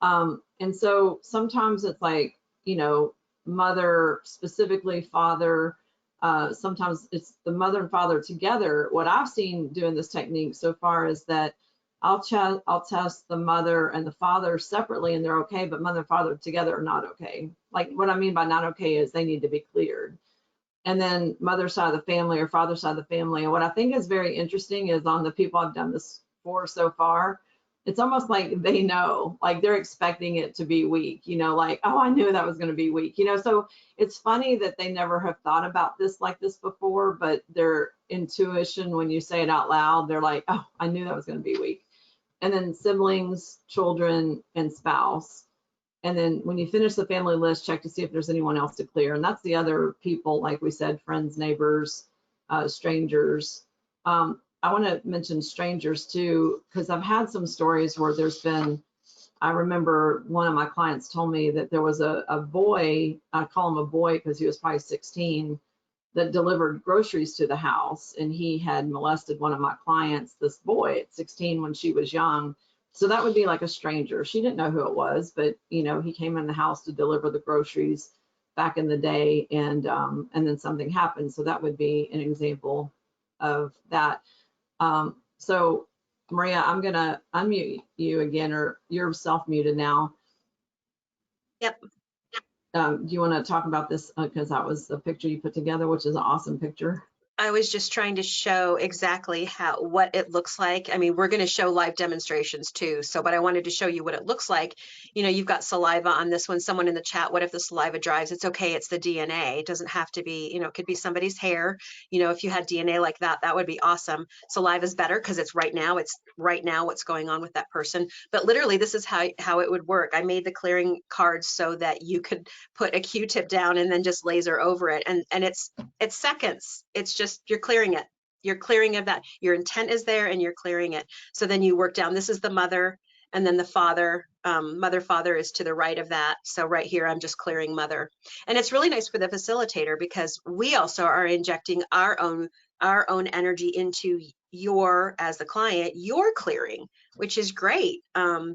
And so sometimes it's like, you know, mother, specifically father, sometimes it's the mother and father together. What I've seen doing this technique so far is that I'll test the mother and the father separately, and they're okay, but mother and father together are not okay. Like what I mean by not okay is they need to be cleared. And then mother side of the family or father side of the family. And what I think is very interesting is on the people I've done this for so far, it's almost like they know, like they're expecting it to be weak, you know, like, oh, I knew that was going to be weak, you know. So it's funny that they never have thought about this like this before, but their intuition, when you say it out loud, they're like, oh, I knew that was going to be weak. And then siblings, children, and spouse. And then when you finish the family list, check to see if there's anyone else to clear. And that's the other people, like we said, friends, neighbors, strangers. I want to mention strangers too, because I've had some stories where there's been, I remember one of my clients told me that there was a boy, I call him a boy because he was probably 16, that delivered groceries to the house, and he had molested one of my clients, this boy at 16 when she was young. So that would be like a stranger. She didn't know who it was, but you know, he came in the house to deliver the groceries back in the day, and then something happened. So that would be an example of that. So Maria, I'm gonna unmute you again, or you're self-muted now. Yep. Do you want to talk about this, because that was the picture you put together, which is an awesome picture. I was just trying to show exactly what it looks like. I mean, we're going to show live demonstrations too. So, but I wanted to show you what it looks like. You know, you've got saliva on this one. Someone in the chat, what if the saliva dries? It's okay. It's the DNA. It doesn't have to be, you know, it could be somebody's hair. You know, if you had DNA like that, that would be awesome. Saliva is better because it's right now what's going on with that person. But literally, this is how it would work. I made the clearing cards so that you could put a Q-tip down and then just laser over it. And it's seconds. It's just, you're clearing it. You're clearing of that. Your intent is there and you're clearing it. So then you work down. This is the mother, and then the father. Mother, father is to the right of that. So right here, I'm just clearing mother. And it's really nice for the facilitator because we also are injecting our own energy into as the client, you're clearing, which is great.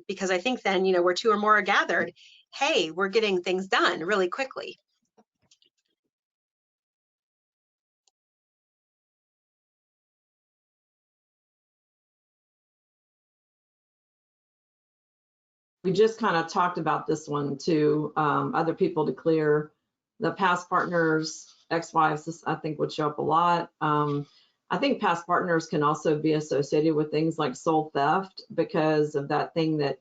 Because I think then, you know, where two or more are gathered, hey, we're getting things done really quickly. We just kind of talked about this one too. Other people to clear. The past partners, ex-wives, this I think would show up a lot. I think past partners can also be associated with things like soul theft because of that thing that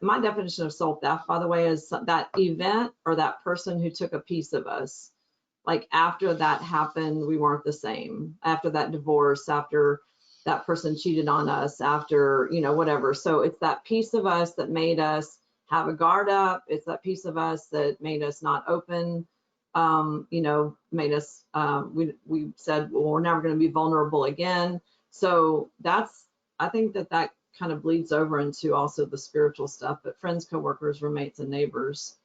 my definition of soul theft, by the way, is that event or that person who took a piece of us. Like after that happened, we weren't the same. After that divorce, after that person cheated on us, after, you know, whatever. So it's that piece of us that made us have a guard up. It's that piece of us that made us not open you know, made us, we said, well, we're never going to be vulnerable again. So that's, I think that that kind of bleeds over into also the spiritual stuff, but friends, coworkers, roommates, and neighbors.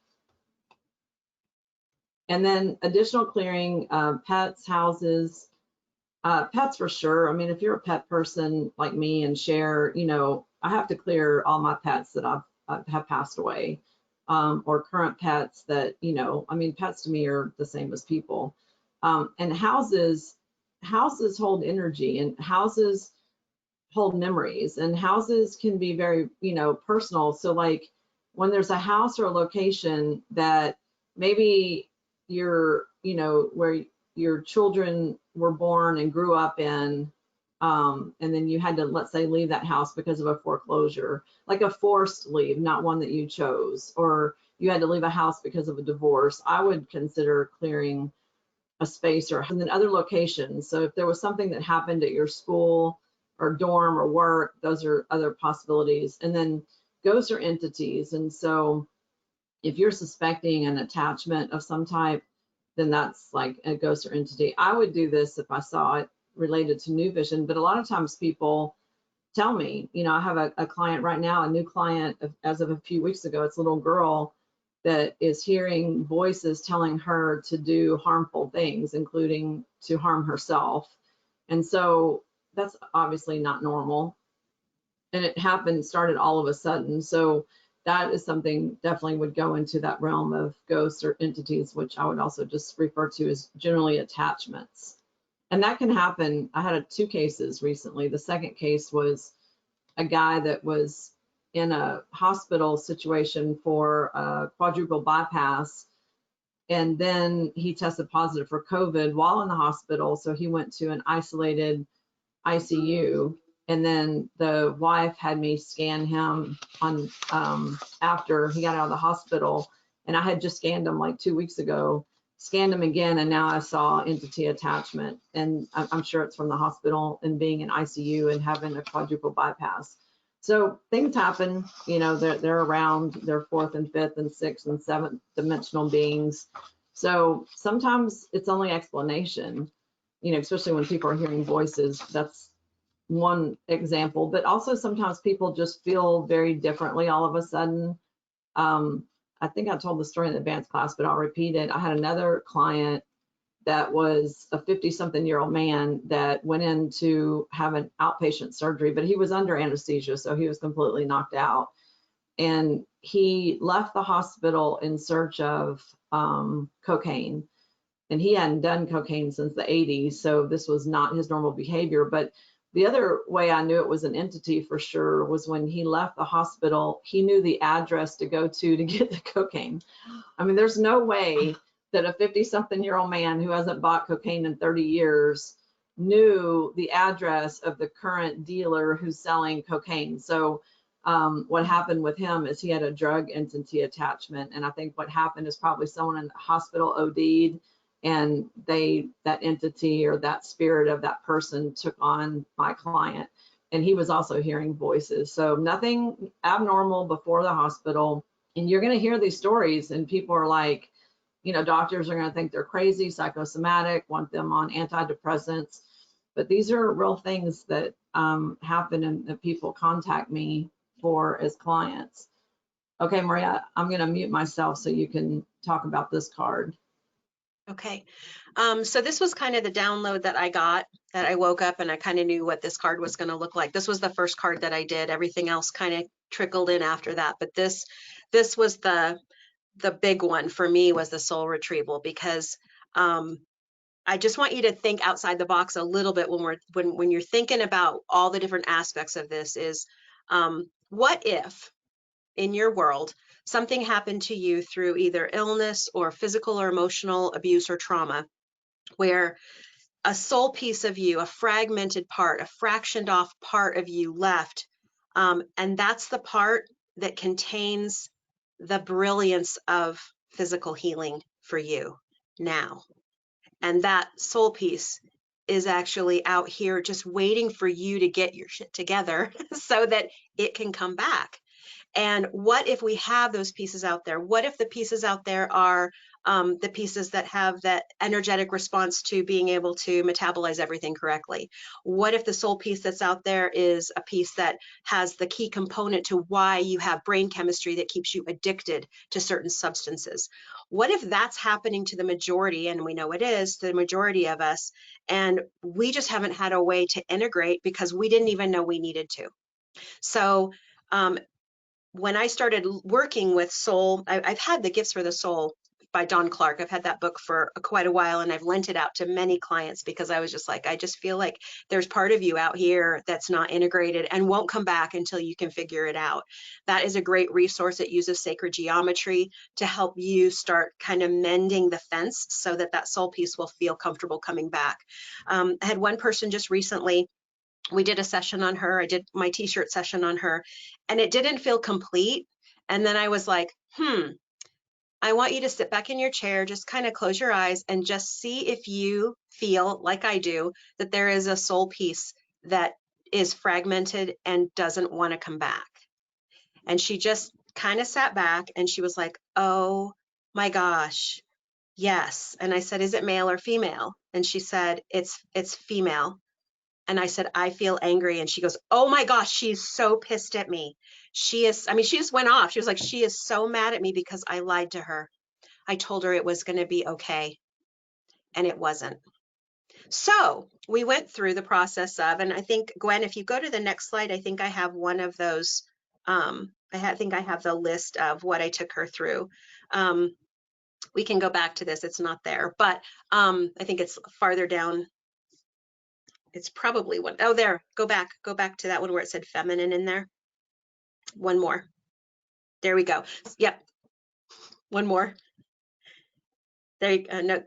And then additional clearing, pets, houses, pets for sure. I mean, if you're a pet person like me and share, you know, I have to clear all my pets that have passed away, or current pets that, you know, I mean, pets to me are the same as people. And houses hold energy, and houses hold memories, and houses can be very, you know, personal. So like when there's a house or a location that maybe you're, you know, where your children were born and grew up in, and then you had to, let's say, leave that house because of a foreclosure, like a forced leave, not one that you chose, or you had to leave a house because of a divorce, I would consider clearing a space. Or and then other locations. So if there was something that happened at your school or dorm or work, those are other possibilities. And then ghosts are entities. And so if you're suspecting an attachment of some type, then that's like a ghost or entity. I would do this if I saw it related to new vision, but a lot of times people tell me, you know, I have a client right now, a new client as of a few weeks ago. It's a little girl that is hearing voices telling her to do harmful things, including to harm herself. And so that's obviously not normal. And it started all of a sudden. So that is something definitely would go into that realm of ghosts or entities, which I would also just refer to as generally attachments. And that can happen. I had two cases recently. The second case was a guy that was in a hospital situation for a quadruple bypass. And then he tested positive for COVID while in the hospital. So he went to an isolated ICU. And then the wife had me scan him on after he got out of the hospital. And I had just scanned him like 2 weeks ago, scanned him again, and now I saw entity attachment. And I'm sure it's from the hospital and being in ICU and having a quadruple bypass. So things happen, you know, they're around, they're fourth and fifth and sixth and seventh dimensional beings. So sometimes it's only explanation, you know, especially when people are hearing voices. That's one example, but also sometimes people just feel very differently all of a sudden. I think I told the story in the advanced class, but I'll repeat it. I had another client that was a 50-something-year-old man that went in to have an outpatient surgery, but he was under anesthesia, so he was completely knocked out. And he left the hospital in search of cocaine. And he hadn't done cocaine since the 80s, so this was not his normal behavior. But the other way I knew it was an entity for sure was when he left the hospital, he knew the address to go to get the cocaine. I mean, there's no way that a 50-something-year-old man who hasn't bought cocaine in 30 years knew the address of the current dealer who's selling cocaine. So what happened with him is he had a drug entity attachment. And I think what happened is probably someone in the hospital OD'd, and that entity or that spirit of that person took on my client. And he was also hearing voices. So nothing abnormal before the hospital. And you're going to hear these stories and people are like, you know, doctors are going to think they're crazy, psychosomatic, want them on antidepressants. But these are real things that happen and that people contact me for as clients. Okay, Maria, I'm going to mute myself so you can talk about this card. Okay, so this was kind of the download that I got, that I woke up and I kind of knew what this card was going to look like. This was the first card that I did. Everything else kind of trickled in after that. But this was the big one for me, was the soul retrieval, because I just want you to think outside the box a little bit when you're thinking about all the different aspects of this. Is what if in your world something happened to you through either illness or physical or emotional abuse or trauma, where a soul piece of you, a fragmented part, a fractioned off part of you left, and that's the part that contains the brilliance of physical healing for you now. And that soul piece is actually out here just waiting for you to get your shit together so that it can come back. And what if we have those pieces out there? What if the pieces out there are the pieces that have that energetic response to being able to metabolize everything correctly? What if the soul piece that's out there is a piece that has the key component to why you have brain chemistry that keeps you addicted to certain substances? What if that's happening to the majority, and we know it is, the majority of us, and we just haven't had a way to integrate because we didn't even know we needed to? So when I started working with soul, I've had the Gifts for the Soul by Don Clark. I've had that book for quite a while, and I've lent it out to many clients because I was just like, I just feel like there's part of you out here that's not integrated and won't come back until you can figure it out. That is a great resource. It uses sacred geometry to help you start kind of mending the fence so that that soul piece will feel comfortable coming back. I had one person just recently, we did a session on her. I did my t-shirt session on her, and it didn't feel complete. And then I was like, I want you to sit back in your chair, just kind of close your eyes and just see if you feel like I do, that there is a soul piece that is fragmented and doesn't want to come back. And she just kind of sat back and she was like, oh my gosh, yes. And I said, is it male or female? And she said, it's female. And I said, I feel angry. And she goes, oh my gosh, she's so pissed at me. She is, I mean, she just went off. She was like, she is so mad at me because I lied to her. I told her it was going to be okay. And it wasn't. So we went through the process of, and I think, Gwen, if you go to the next slide, I think I have one of those. I think I have the list of what I took her through. We can go back to this. It's not there, but I think it's farther down. It's probably one. Oh, there, go back to that one where it said feminine in there. One more. There we go. Yep. One more. There you go. No,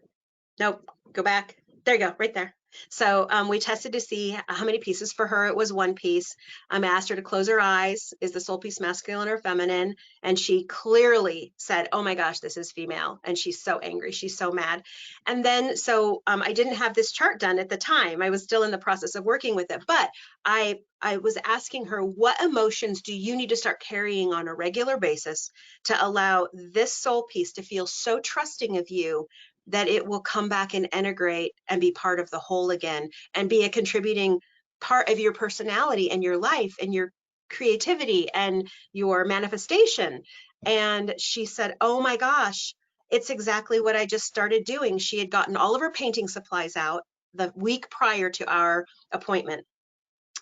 nope. Go back. There you go. Right there. So we tested to see how many pieces. For her, it was one piece. I asked her to close her eyes. Is the soul piece masculine or feminine? And she clearly said, oh my gosh, this is female. And she's so angry. She's so mad. And then, so I didn't have this chart done at the time. I was still in the process of working with it. But I was asking her, what emotions do you need to start carrying on a regular basis to allow this soul piece to feel so trusting of you that it will come back and integrate and be part of the whole again and be a contributing part of your personality and your life and your creativity and your manifestation? And she said, oh my gosh, it's exactly what I just started doing. She had gotten all of her painting supplies out the week prior to our appointment.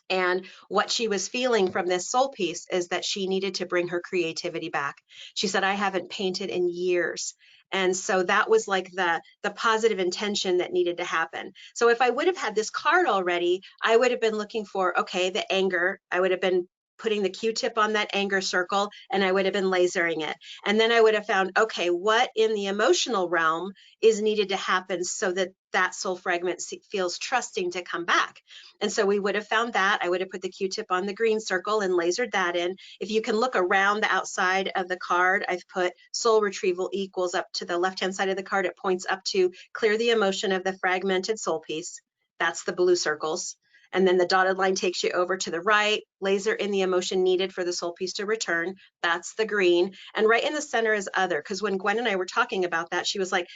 And what she was feeling from this soul piece is that she needed to bring her creativity back. She said, I haven't painted in years. And so that was like the positive intention that needed to happen. So if I would have had this card already, I would have been looking for, okay, the anger. I would have been putting the Q-tip on that anger circle, and I would have been lasering it. And then I would have found, okay, what in the emotional realm is needed to happen so that that soul fragment feels trusting to come back. And so we would have found that. I would have put the Q-tip on the green circle and lasered that in. If you can look around the outside of the card, I've put soul retrieval equals up to the left-hand side of the card. It points up to clear the emotion of the fragmented soul piece. That's the blue circles. And then the dotted line takes you over to the right, laser in the emotion needed for the soul piece to return. That's the green. And right in the center is other, because when Gwen and I were talking about that, she was like,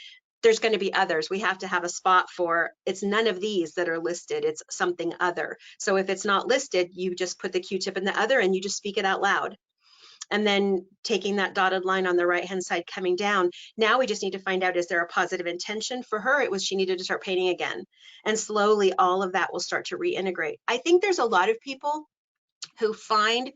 there's going to be others. We have to have a spot for, it's none of these that are listed. It's something other. So if it's not listed, you just put the Q-tip in the other and you just speak it out loud. And then taking that dotted line on the right-hand side coming down, now we just need to find out, is there a positive intention? For her, it was she needed to start painting again. And slowly all of that will start to reintegrate. I think there's a lot of people who find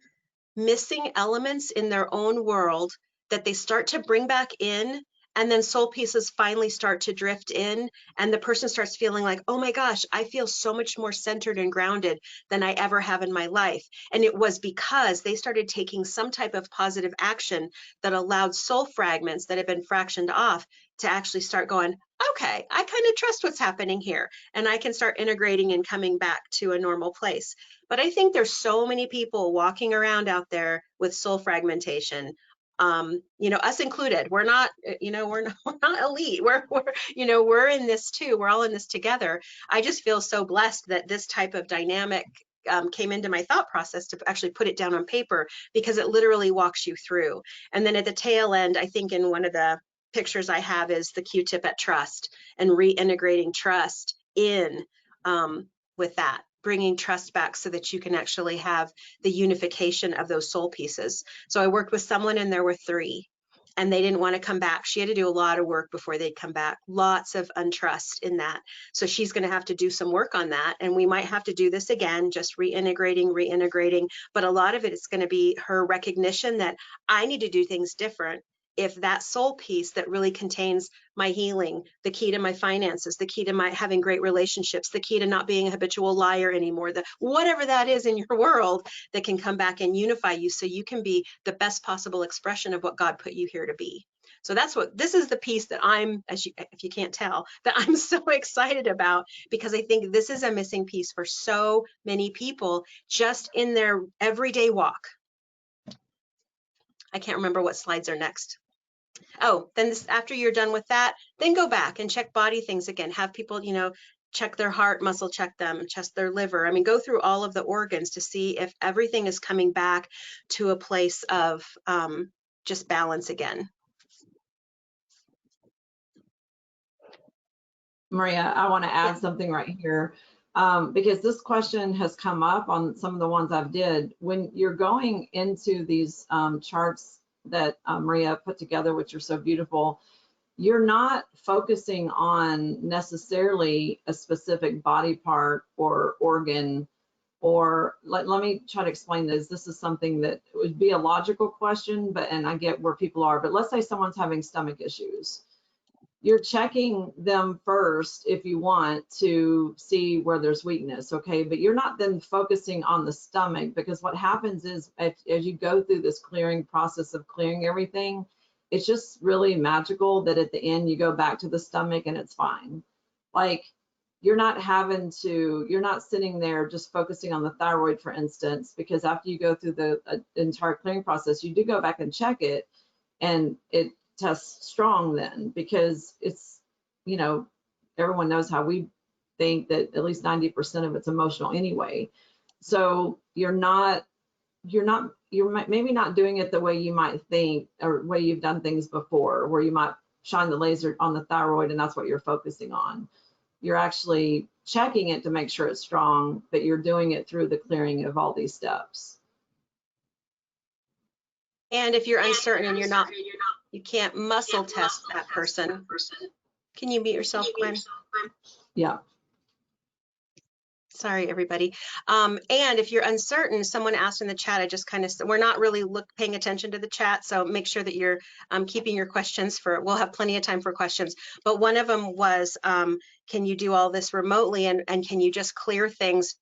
missing elements in their own world that they start to bring back in, and then soul pieces finally start to drift in, and the person starts feeling like, oh my gosh, I feel so much more centered and grounded than I ever have in my life. And it was because they started taking some type of positive action that allowed soul fragments that had been fractioned off to actually start going, okay, I kind of trust what's happening here, and I can start integrating and coming back to a normal place. But I think there's so many people walking around out there with soul fragmentation, you know, us included. We're not, you know, we're not elite. You know, we're in this too. We're all in this together. I just feel so blessed that this type of dynamic came into my thought process to actually put it down on paper, because it literally walks you through. And then at the tail end, I think in one of the pictures I have is the Q-tip at trust and reintegrating trust in with that, bringing trust back so that you can actually have the unification of those soul pieces. So I worked with someone and there were 3. And they didn't want to come back. She had to do a lot of work before they'd come back. Lots of untrust in that. So she's going to have to do some work on that. And we might have to do this again, just reintegrating. But a lot of it is going to be her recognition that I need to do things different. If that soul piece that really contains my healing, the key to my finances, the key to my having great relationships, the key to not being a habitual liar anymore, the whatever that is in your world that can come back and unify you so you can be the best possible expression of what God put you here to be. So this is the piece that I'm, if you can't tell, that I'm so excited about, because I think this is a missing piece for so many people just in their everyday walk. I can't remember what slides are next. Oh, then after you're done with that, then go back and check body things again. Have people, check their heart, muscle check them, check their liver. I mean, go through all of the organs to see if everything is coming back to a place of just balance again. Maria, I want to add something right here, because this question has come up on some of the ones I've did. When you're going into these charts that Maria put together, which are so beautiful, you're not focusing on necessarily a specific body part or organ, or let me try to explain this. This is something that would be a logical question, and I get where people are, but let's say someone's having stomach issues. You're checking them first if you want to see where there's weakness, okay? But you're not then focusing on the stomach, because what happens is as you go through this clearing process of clearing everything, it's just really magical that at the end you go back to the stomach and it's fine. Like, you're not sitting there just focusing on the thyroid, for instance, because after you go through the entire clearing process, you do go back and check it, and it tests strong then, because it's, everyone knows how we think that at least 90% of it's emotional anyway. So you're maybe not doing it the way you might think, or way you've done things before, where you might shine the laser on the thyroid and that's what you're focusing on. You're actually checking it to make sure it's strong, but you're doing it through the clearing of all these steps. And if you're uncertain and you can't muscle test that person. Can you mute yourself, Gwen? Yeah. Sorry, everybody. And if you're uncertain, someone asked in the chat, we're not really paying attention to the chat, so make sure that you're keeping your questions we'll have plenty of time for questions. But one of them was, can you do all this remotely, and can you just clear things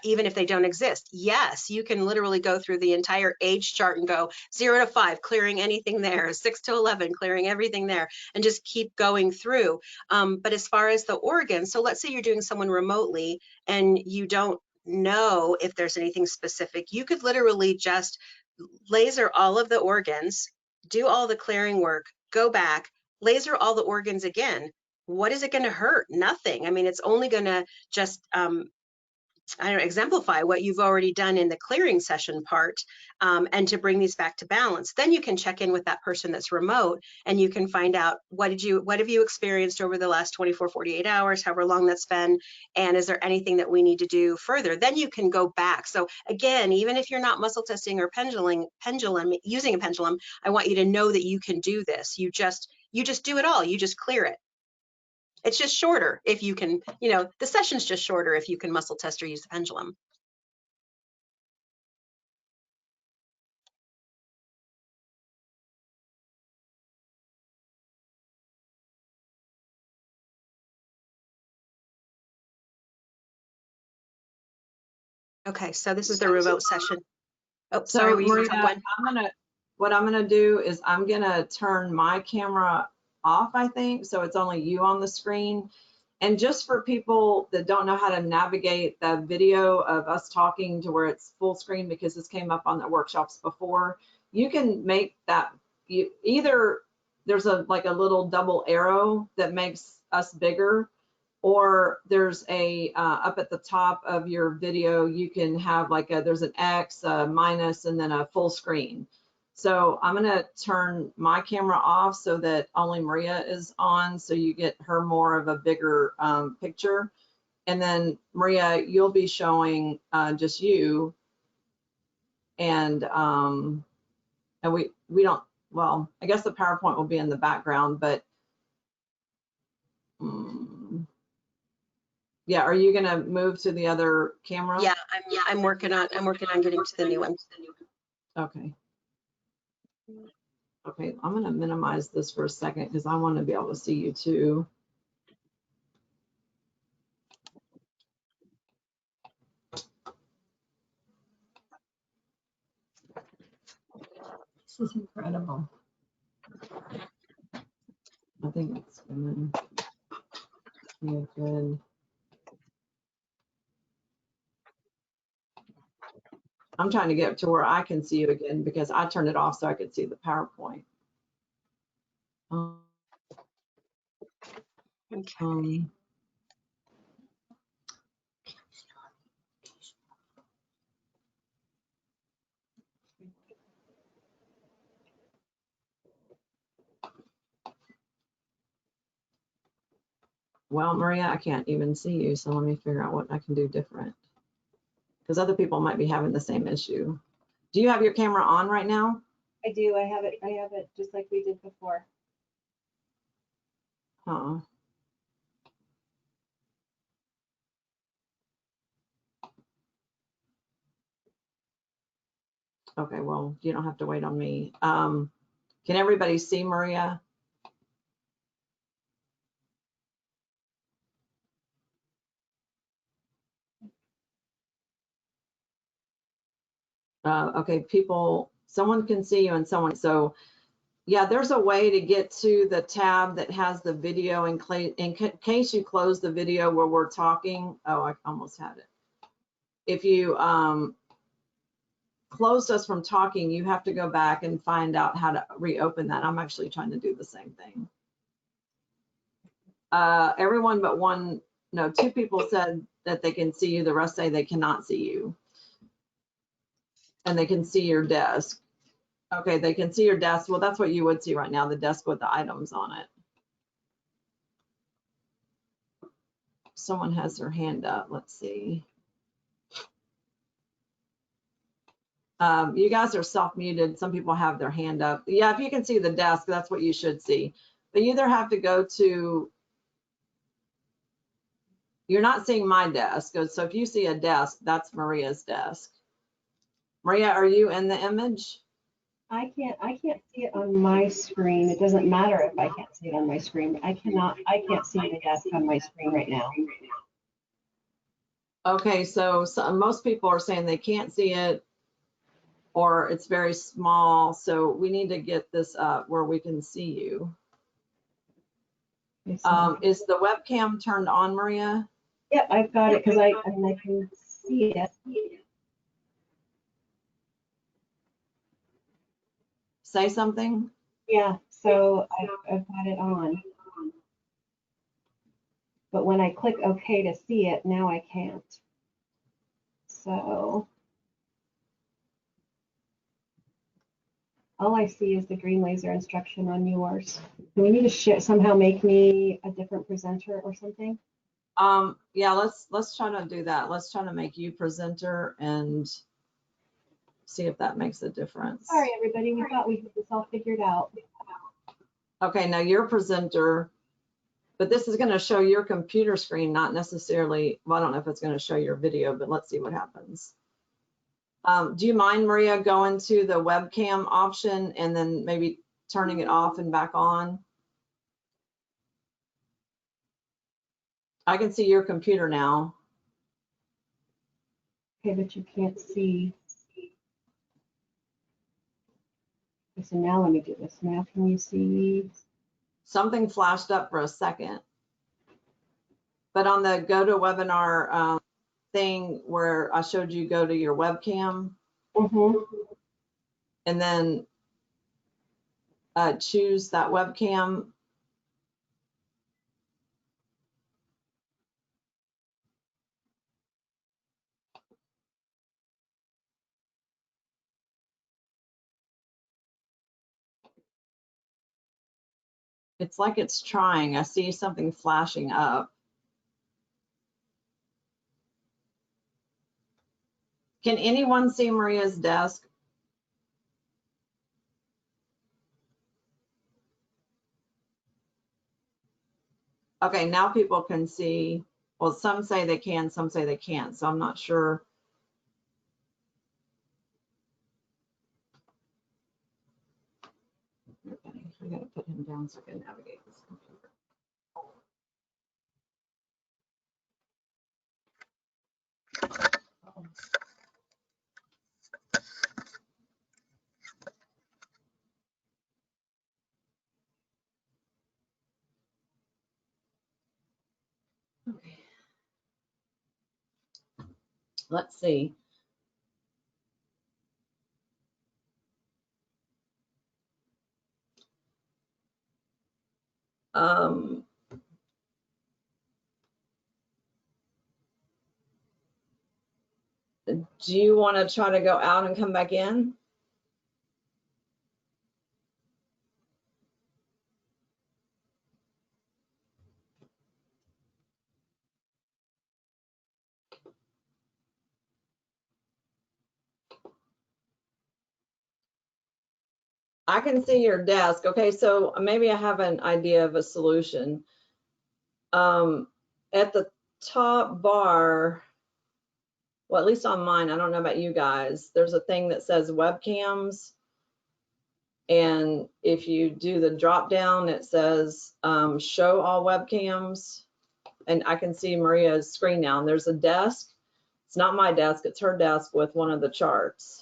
even if they don't exist? Yes, you can literally go through the entire age chart and go 0 to 5, clearing anything there, 6 to 11, clearing everything there, and just keep going through. But as far as the organs, so let's say you're doing someone remotely and you don't know if there's anything specific, you could literally just laser all of the organs, do all the clearing work, go back, laser all the organs again. What is it going to hurt? Nothing. I mean, it's only going to just exemplify what you've already done in the clearing session part, and to bring these back to balance. Then you can check in with that person that's remote, and you can find out what have you experienced over the last 24, 48 hours, however long that's been, and is there anything that we need to do further? Then you can go back. So again, even if you're not muscle testing or using a pendulum, I want you to know that you can do this. You just do it all. You just clear it. It's just shorter if you can, the session's just shorter if you can muscle test or use the pendulum. Okay, so this is the remote session. Oh, sorry, So Maria, what I'm gonna do is I'm gonna turn my camera off, I think, so it's only you on the screen. And just for people that don't know how to navigate the video of us talking to where it's full screen, because this came up on the workshops before, you can make that, either there's like a little double arrow that makes us bigger, or there's a, up at the top of your video, you can have like there's an X, a minus, and then a full screen. So I'm gonna turn my camera off so that only Maria is on, so you get her more of a bigger picture. And then Maria, you'll be showing just you, and we don't, well, I guess the PowerPoint will be in the background, but yeah, are you gonna move to the other camera? Yeah, I'm working on getting to the new one. Okay. Okay, I'm gonna minimize this for a second because I want to be able to see you too. This is incredible. I think it's gonna be a good. I'm trying to get to where I can see you again because I turned it off so I could see the PowerPoint. Okay. Well, Maria, I can't even see you, so let me figure out what I can do different. Because other people might be having the same issue. Do you have your camera on right now? I do. I have it just like we did before. Huh. Okay, well, you don't have to wait on me. Can everybody see Maria? Okay, people, someone can see you and someone, so yeah, there's a way to get to the tab that has the video in case you close the video where we're talking. Oh, I almost had it. If you closed us from talking, you have to go back and find out how to reopen that. I'm actually trying to do the same thing. Everyone but one, no, two people said that they can see you. The rest say they cannot see you. And they can see your desk. Okay, they can see your desk. Well, that's what you would see right now, the desk with the items on it. Someone has their hand up. Let's see. You guys are self-muted. Some people have their hand up. Yeah, if you can see the desk, that's what you should see. But you either have to go to, you're not seeing my desk. So if you see a desk, that's Maria's desk. Maria, are you in the image? I can't see it on my screen. It doesn't matter if I can't see it on my screen. I can't see the desk on my screen right now. Okay, so most people are saying they can't see it or it's very small. So we need to get this up where we can see you. Is the webcam turned on, Maria? Yep, I've got it because I can see it. Say something. Yeah, so I've got it on. But when I click OK to see it, now I can't. So all I see is the green laser instruction on yours. Do we need to somehow make me a different presenter or something? Yeah, let's try to do that. Let's try to make you presenter and see if that makes a difference. Sorry, everybody. We thought we had this all figured out. Okay, now you're presenter, but this is going to show your computer screen, not necessarily, well, I don't know if it's going to show your video, but let's see what happens. Do you mind, Maria, going to the webcam option and then maybe turning it off and back on? I can see your computer now. Okay, but you can't see. Okay, so now let me do this. Now can you see? Something flashed up for a second. But on the go to webinar thing where I showed you go to your webcam, and then choose that webcam. It's like it's trying. I see something flashing up. Can anyone see Maria's desk? Okay, now people can see. Well, some say they can, some say they can't, so I'm not sure. Okay, I gotta put him down so I can navigate this computer. Okay. Let's see. Do you want to try to go out and come back in? I can see your desk. Okay, so maybe I have an idea of a solution. At the top bar, well, at least on mine, I don't know about you guys, there's a thing that says webcams. And if you do the drop down, it says show all webcams. And I can see Maria's screen now. And there's a desk. It's not my desk, it's her desk with one of the charts.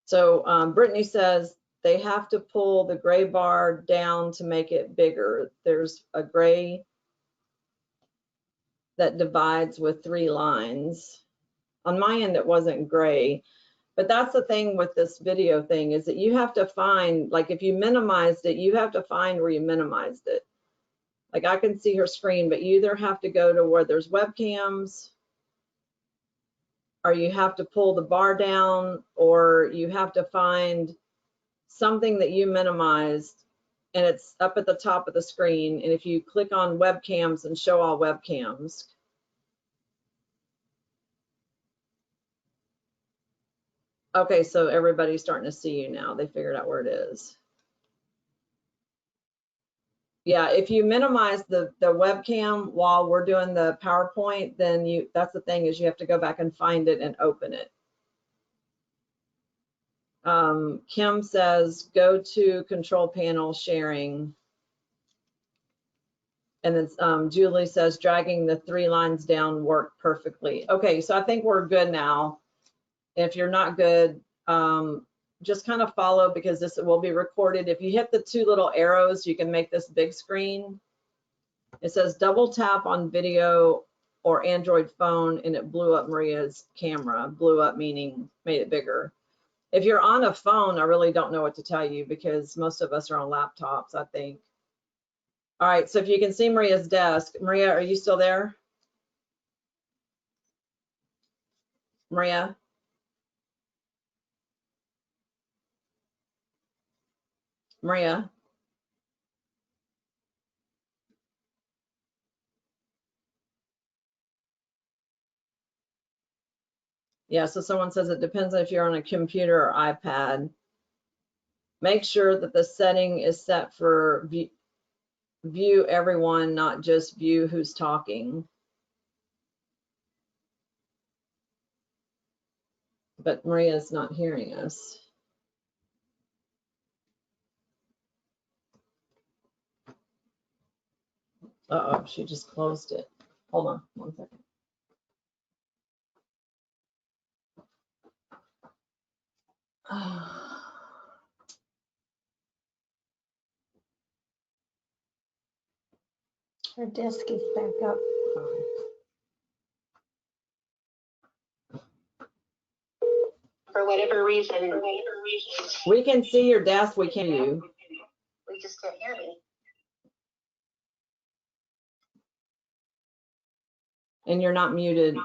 So Brittany says they have to pull the gray bar down to make it bigger. There's a gray that divides with 3 lines. On my end, it wasn't gray, but that's the thing with this video thing is that you have to find, like if you minimized it, you have to find where you minimized it. Like I can see her screen, but you either have to go to where there's webcams, or you have to pull the bar down, or you have to find something that you minimized and it's up at the top of the screen. And if you click on webcams and show all webcams, okay, so everybody's starting to see you now. They figured out where it is. Yeah, if you minimize the webcam while we're doing the PowerPoint, then that's the thing is you have to go back and find it and open it. Kim says, go to control panel sharing. And then Julie says, dragging the 3 lines down worked perfectly. Okay, so I think we're good now. If you're not good, just kind of follow because this will be recorded. If you hit the 2 little arrows, you can make this big screen. It says double tap on video or Android phone and it blew up Maria's camera. Blew up meaning made it bigger. If you're on a phone, I really don't know what to tell you because most of us are on laptops, I think. All right, so if you can see Maria's desk. Maria, are you still there? Maria? Maria? Yeah, so someone says it depends on if you're on a computer or iPad. Make sure that the setting is set for view everyone, not just view who's talking. But Maria's not hearing us. Uh-oh, she just closed it. Hold on 1 second. Her desk is back up. For whatever reason. We can see your desk, we can't hear you. We just can't hear me. And you're not muted.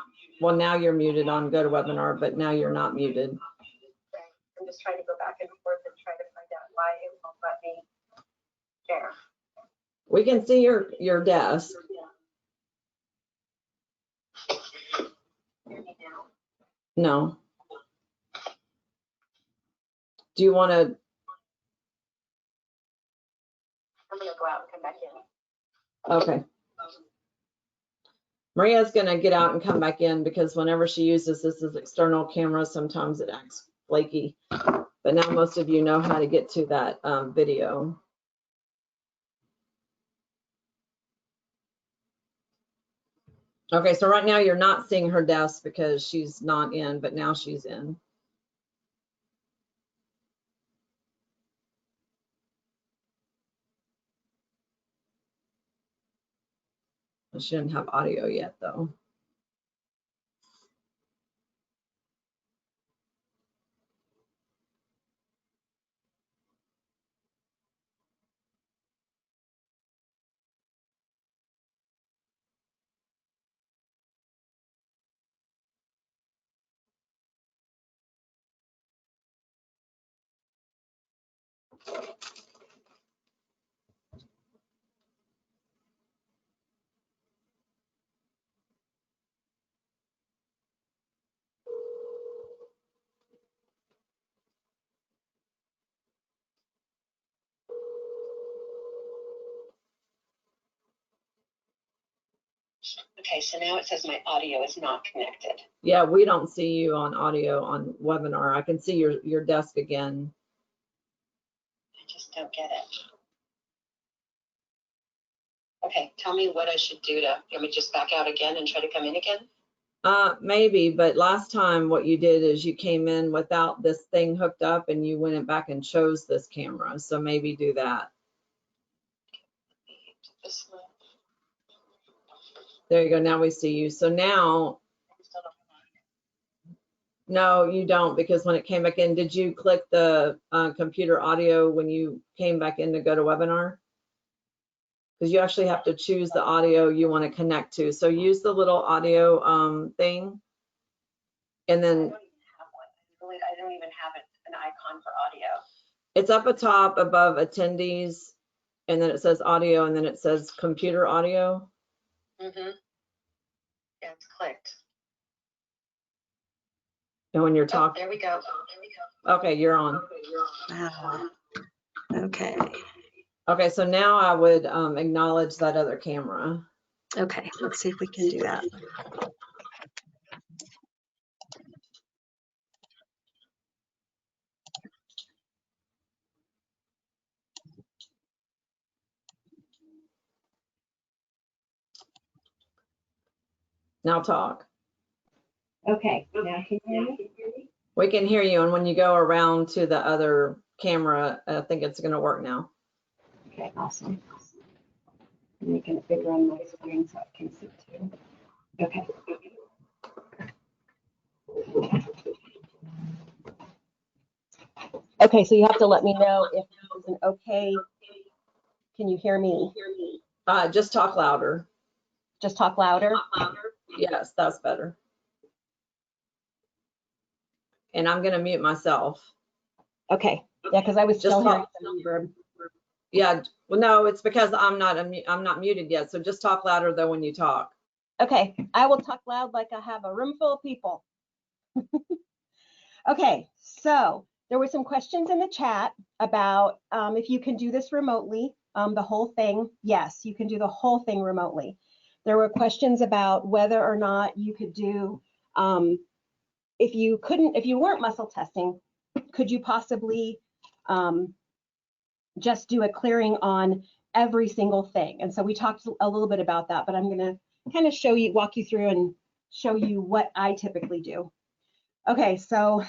Well, now you're muted on GoToWebinar, but now you're not muted. I'm just trying to go back and forth and try to find out why it won't let me share. We can see your desk. Hear me now? No. Do you want to? I'm gonna go out and come back in. Okay. Maria's going to get out and come back in because whenever she uses this as external camera, sometimes it acts flaky. But now most of you know how to get to that video. Okay, so right now you're not seeing her desk because she's not in, but now she's in. She didn't have audio yet, though. Okay, so now it says my audio is not connected. Yeah, we don't see you on audio on webinar. I can see your desk again. I just don't get it. Okay, tell me what I should do to, let me just back out again and try to come in again? Maybe, but last time what you did is you came in without this thing hooked up and you went back and chose this camera. So maybe do that. This one. There you go. Now we see you. So now, no, you don't, because when it came back in, did you click the computer audio when you came back in to go to webinar? Because you actually have to choose the audio you want to connect to. So use the little audio thing. And then I don't even have one. I don't even have an icon for audio. it's up atop above attendees, and then it says audio, and then it says computer audio. Mm-hmm. Yeah, it's clicked. And when you're Oh, talking, there we go. okay, you're on. Wow. Okay. Okay, so now I would acknowledge that other camera. Okay, let's see if we can do that. Now talk. Okay, now can you hear me? We can hear you, and when you go around to the other camera, I think it's going to work now. Okay, awesome. I'm making it bigger on my screen so I can see too. Okay. Okay, so you have to let me know if this is an okay. Can you hear me? Just talk louder. Just talk louder. Yes, that's better. And I'm going to mute myself. Okay. Yeah, because I was Just still hearing talk. some reverb. Yeah, well, no, it's because I'm not muted yet. So just talk louder though when you talk. Okay, I will talk loud like I have a room full of people. Okay, so there were some questions in the chat about if you can do this remotely, the whole thing. Yes, you can do the whole thing remotely. There were questions about whether or not you could do, if you weren't muscle testing, could you possibly just do a clearing on every single thing? And so we talked a little bit about that, but I'm gonna kind of walk you through and show you what I typically do. Okay, so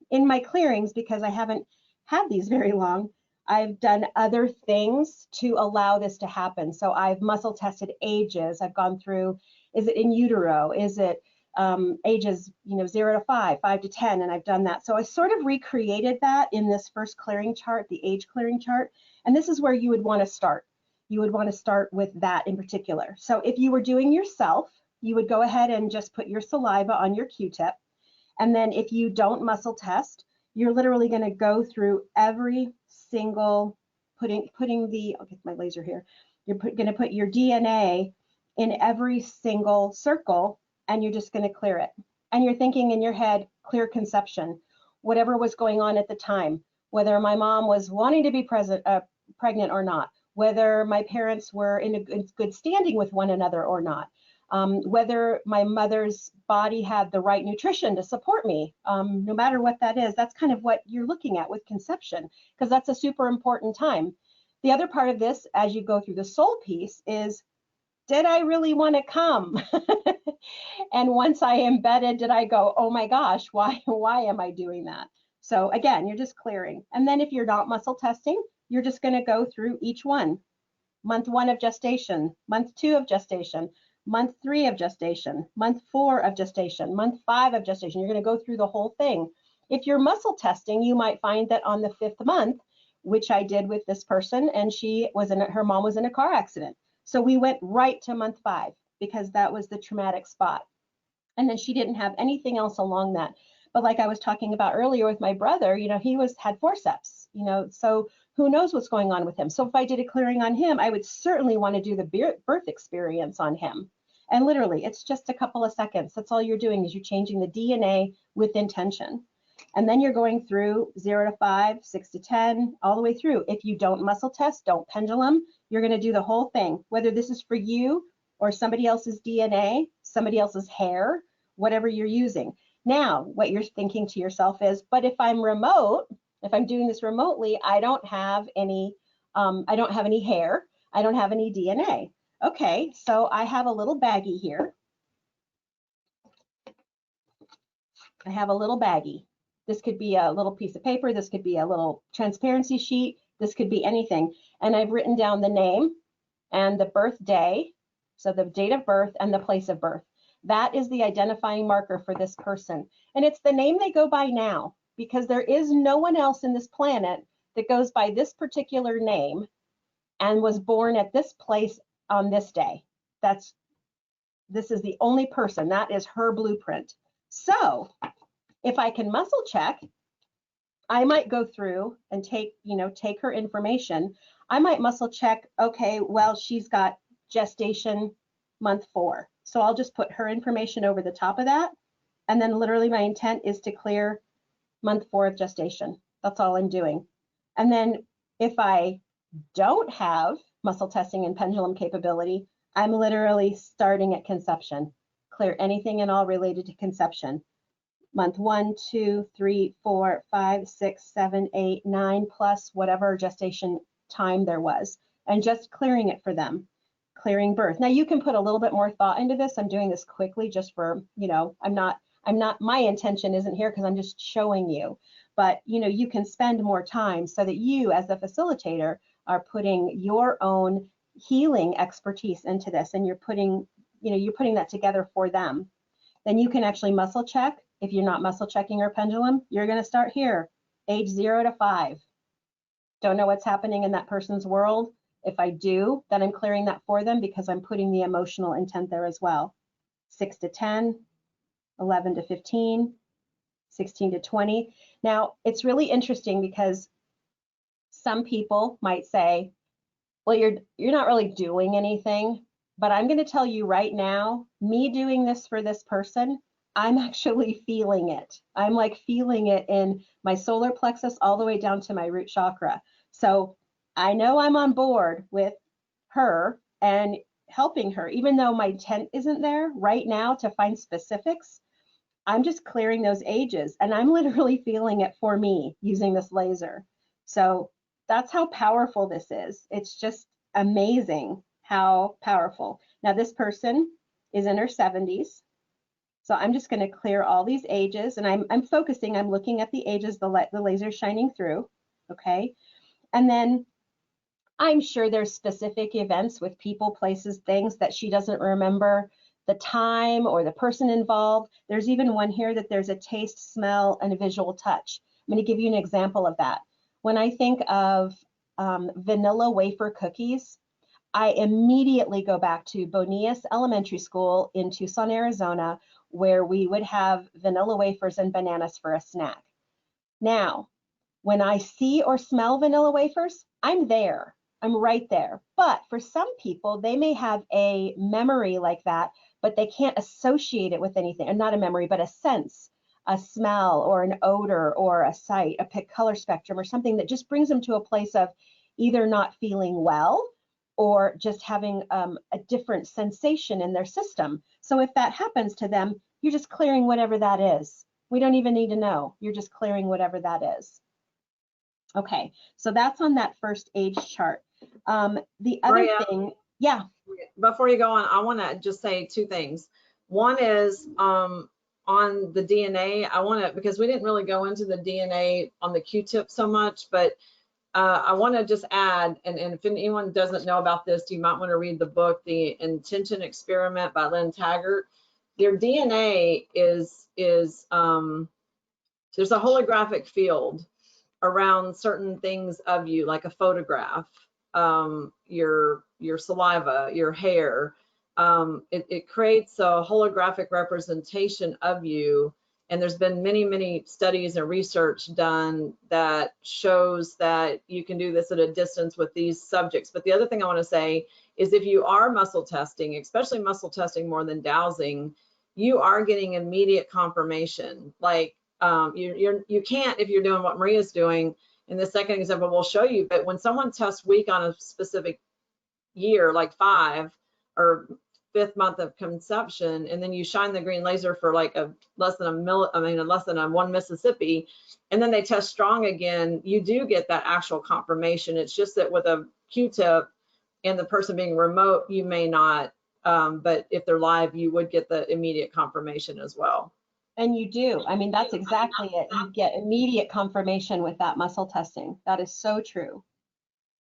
in my clearings, because I haven't had these very long, I've done other things to allow this to happen. So I've muscle tested ages. I've gone through, is it in utero? Is it ages 0 to 5, 5 to 10, and I've done that. So I sort of recreated that in this first clearing chart, the age clearing chart, and this is where you would want to start. You would want to start with that in particular. So if you were doing yourself, you would go ahead and just put your saliva on your Q-tip. And then if you don't muscle test, you're literally going to go through every single, I'll get my laser here. You're going to put your DNA in every single circle, and you're just going to clear it. And you're thinking in your head, clear conception, whatever was going on at the time, whether my mom was wanting to be pregnant or not, whether my parents were in a good standing with one another or not, whether my mother's body had the right nutrition to support me, no matter what that is. That's kind of what you're looking at with conception, because that's a super important time. The other part of this, as you go through the soul piece, is, did I really want to come? And once I embedded, did I go, oh my gosh, why am I doing that? So again, you're just clearing. And then if you're not muscle testing, you're just going to go through each one. Month 1 of gestation, month 2 of gestation, month 3 of gestation, month 4 of gestation, month 5 of gestation. You're going to go through the whole thing. If you're muscle testing, you might find that on the 5th month, which I did with this person, and her mom was in a car accident. So we went right to month 5 because that was the traumatic spot. And then she didn't have anything else along that. But like I was talking about earlier with my brother, he had forceps, so who knows what's going on with him. So if I did a clearing on him, I would certainly want to do the birth experience on him. And literally, it's just a couple of seconds. That's all you're doing, is you're changing the DNA with intention. And then you're going through 0 to 5, 6 to 10, all the way through. If you don't muscle test, don't pendulum, you're going to do the whole thing, whether this is for you or somebody else's DNA, somebody else's hair, whatever you're using. Now, what you're thinking to yourself is, but if I'm remote, if I'm doing this remotely, I don't have any hair, I don't have any DNA. Okay, so I have a little baggie here. I have a little baggie. This could be a little piece of paper. This could be a little transparency sheet. This could be anything. And I've written down the name and the birthday, so the date of birth and the place of birth. That is the identifying marker for this person. And it's the name they go by now, because there is no one else in this planet that goes by this particular name and was born at this place on this day. This is the only person. That is her blueprint. So if I can muscle check, I might go through and take her information. I might muscle check, okay, well, she's got gestation month 4. So I'll just put her information over the top of that. And then literally my intent is to clear month 4 of gestation. That's all I'm doing. And then if I don't have muscle testing and pendulum capability, I'm literally starting at conception. Clear anything and all related to conception. Month 1, 2, 3, 4, 5, 6, 7, 8, 9, plus whatever gestation time there was, and just clearing it for them. Clearing birth. Now you can put a little bit more thought into this. I'm doing this quickly just for, my intention isn't here because I'm just showing you, but you can spend more time so that you as the facilitator are putting your own healing expertise into this, and you're putting that together for them. Then you can actually muscle check. If you're not muscle checking or pendulum, you're going to start here, age 0 to 5. Don't know what's happening in that person's world. If I do, then I'm clearing that for them because I'm putting the emotional intent there as well. 6 to 10, 11 to 15, 16 to 20. Now, it's really interesting because some people might say, well, you're not really doing anything, but I'm going to tell you right now, me doing this for this person, I'm actually feeling it. I'm like feeling it in my solar plexus all the way down to my root chakra. So I know I'm on board with her and helping her, even though my intent isn't there right now to find specifics. I'm just clearing those ages, and I'm literally feeling it for me using this laser. So that's how powerful this is. It's just amazing how powerful. Now this person is in her 70s. So I'm just going to clear all these ages, and I'm looking at the ages the laser shining through, okay? And then I'm sure there's specific events with people, places, things that she doesn't remember the time or the person involved. There's even one here that there's a taste, smell, and a visual touch. I'm going to give you an example of that. When I think of vanilla wafer cookies, I immediately go back to Bonias Elementary School in Tucson, Arizona, where we would have vanilla wafers and bananas for a snack. Now, when I see or smell vanilla wafers, I'm there. I'm right there. But for some people, they may have a memory like that, but they can't associate it with anything. And not a memory, but a sense, a smell or an odor or a sight, a pick color spectrum or something that just brings them to a place of either not feeling well or just having a different sensation in their system. So if that happens to them, you're just clearing whatever that is. We don't even need to know. You're just clearing whatever that is. Okay, so that's on that first age chart. The other Maria, thing, yeah. Before you go on, I want to just say two things. One is on the DNA, I want to, because we didn't really go into the DNA on the Q-tip so much, but I want to just add, and if anyone doesn't know about this, you might want to read the book, The Intention Experiment by Lynn Taggart. Your DNA is there's a holographic field around certain things of you, like a photograph, your saliva, your hair. It creates a holographic representation of you. And there's been many, many studies and research done that shows that you can do this at a distance with these subjects. But the other thing I want to say is if you are muscle testing, especially muscle testing more than dowsing, you are getting immediate confirmation. Like you can't, if you're doing what Maria's doing, in the second example we'll show you, but when someone tests weak on a specific year, like 5 or 5th month of conception, and then you shine the green laser for like less than a 1 Mississippi, and then they test strong again, you do get that actual confirmation. It's just that with a Q-tip and the person being remote, you may not, but if they're live, you would get the immediate confirmation as well. And you do. I mean, that's exactly it. You get immediate confirmation with that muscle testing. That is so true.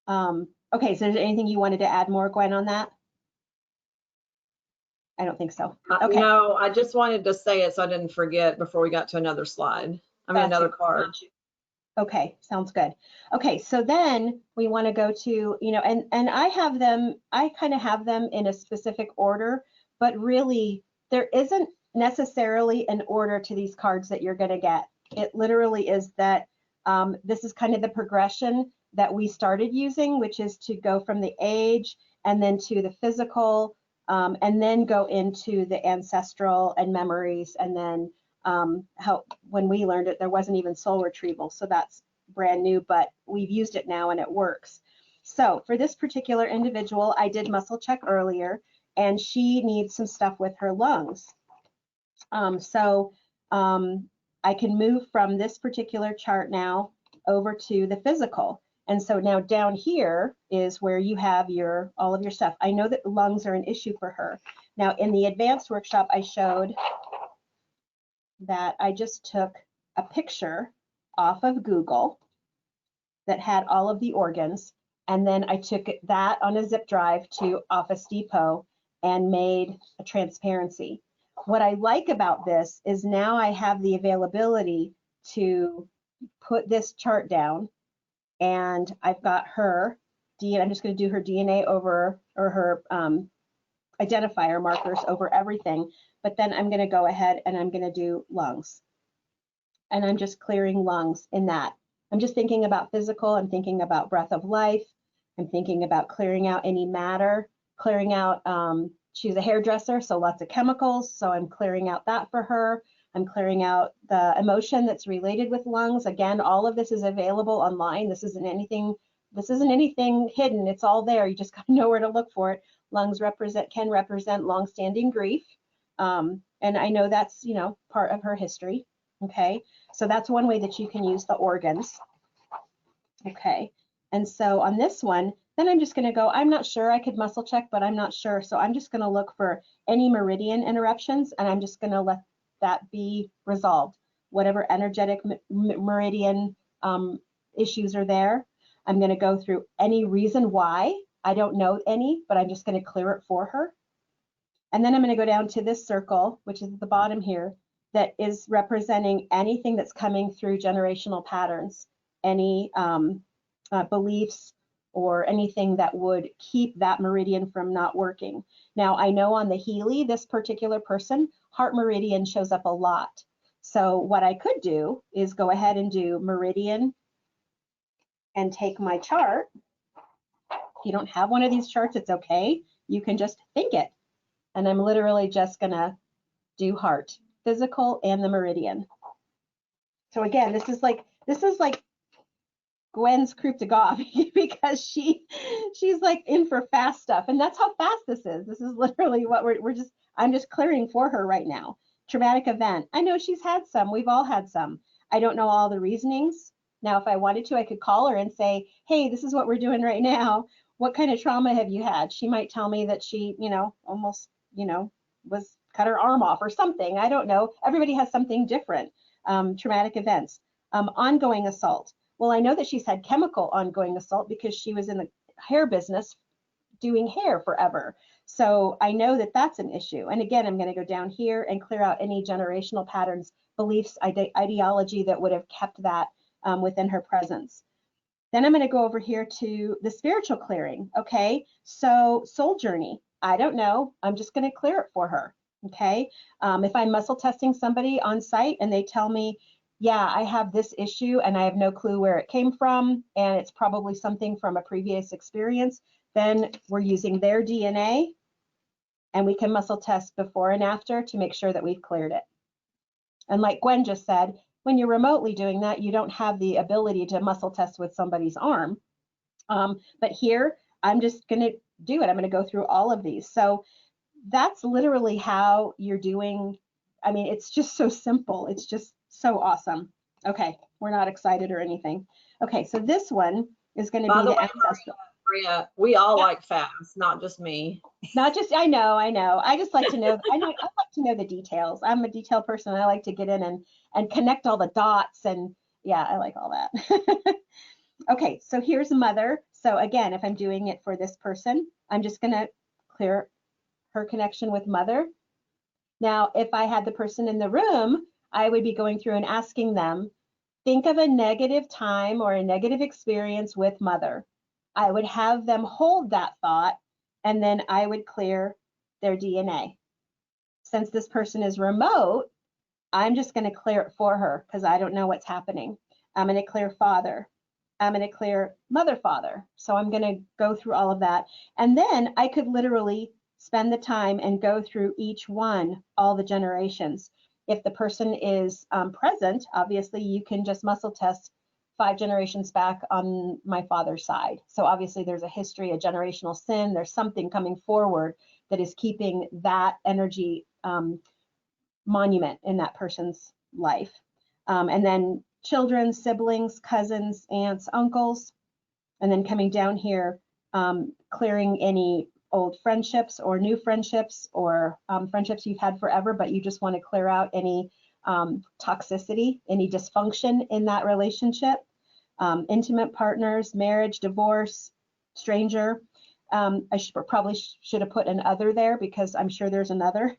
Okay, so is there anything you wanted to add more, Gwen, on that? I don't think so. Okay. No, I just wanted to say it so I didn't forget before we got to another slide. Another card. Okay, sounds good. Okay, so then we want to go to, and I have them, I kind of have them in a specific order, but really there isn't necessarily an order to these cards that you're going to get. It literally is that this is kind of the progression that we started using, which is to go from the age and then to the physical, and then go into the ancestral and memories, and then how when we learned it, there wasn't even soul retrieval, so that's brand new, but we've used it now and it works. So for this particular individual, I did muscle check earlier, and she needs some stuff with her lungs. I can move from this particular chart now over to the physical. And so now down here is where you have all of your stuff. I know that lungs are an issue for her. Now in the advanced workshop, I showed that I just took a picture off of Google that had all of the organs, and then I took that on a zip drive to Office Depot and made a transparency. What I like about this is now I have the availability to put this chart down, and I've got her DNA. I'm just going to do her DNA over, or her identifier markers over everything, but then I'm going to go ahead and I'm going to do lungs. And I'm just clearing lungs in that. I'm just thinking about physical, I'm thinking about breath of life, I'm thinking about clearing out any matter, clearing out, she's a hairdresser, so lots of chemicals, so I'm clearing out that for her. I'm clearing out the emotion that's related with lungs. Again, all of this is available online. This isn't anything hidden. It's all there. You just got to know where to look for it. Lungs can represent long-standing grief. And I know that's, part of her history. Okay, so that's one way that you can use the organs. Okay, and so on this one, then I'm just going to go, I'm not sure, I could muscle check, but I'm not sure. So I'm just going to look for any meridian interruptions, and I'm just going to let that be resolved. Whatever energetic meridian issues are there, I'm going to go through any reason why. I don't know any, but I'm just going to clear it for her. And then I'm going to go down to this circle, which is at the bottom here, that is representing anything that's coming through generational patterns, any beliefs or anything that would keep that meridian from not working. Now, I know on the Healy, this particular person, heart meridian shows up a lot. So what I could do is go ahead and do meridian and take my chart. If you don't have one of these charts, it's okay. You can just think it. And I'm literally just gonna do heart, physical and the meridian. So again, this is like Gwen's cryptography because she's like in for fast stuff, and that's how fast this is. This is literally what I'm just clearing for her right now. Traumatic event. I know she's had some. We've all had some. I don't know all the reasonings. Now, if I wanted to, I could call her and say, hey, this is what we're doing right now. What kind of trauma have you had? She might tell me that she, almost, was cut her arm off or something. I don't know. Everybody has something different. Traumatic events. Ongoing assault. Well, I know that she's had chemical ongoing assault because she was in the hair business doing hair forever. So I know that that's an issue. And again, I'm going to go down here and clear out any generational patterns, beliefs, ideology that would have kept that within her presence. Then I'm going to go over here to the spiritual clearing. Okay, so soul journey. I don't know. I'm just going to clear it for her. Okay, if I'm muscle testing somebody on site and they tell me, yeah, I have this issue and I have no clue where it came from, and it's probably something from a previous experience, then we're using their DNA and we can muscle test before and after to make sure that we've cleared it. And like Gwen just said, when you're remotely doing that, you don't have the ability to muscle test with somebody's arm. But here, I'm just going to do it. I'm going to go through all of these. So that's literally how you're doing. I mean, it's just so simple. It's just so awesome. Okay, we're not excited or anything. Okay, so this one is going to be the ancestral. Maria, we all like fast, not just me. Not just, I know. I just like to know, I like to know the details. I'm a detail person. I like to get in and connect all the dots, and yeah, I like all that. Okay, so here's mother. So again, if I'm doing it for this person, I'm just gonna clear her connection with mother. Now, if I had the person in the room, I would be going through and asking them, think of a negative time or a negative experience with mother. I would have them hold that thought, and then I would clear their DNA. Since this person is remote, I'm just going to clear it for her because I don't know what's happening. I'm going to clear father. I'm going to clear mother, father. So I'm going to go through all of that. And then I could literally spend the time and go through each one, all the generations. If the person is present, obviously you can just muscle test 5 generations back on my father's side. So obviously there's a history, a generational sin, there's something coming forward that is keeping that energy monument in that person's life. And then children, siblings, cousins, aunts, uncles, and then coming down here, clearing any old friendships or new friendships or friendships you've had forever, but you just want to clear out any toxicity, any dysfunction in that relationship, intimate partners, marriage, divorce, stranger. I probably should have put an other there because I'm sure there's another.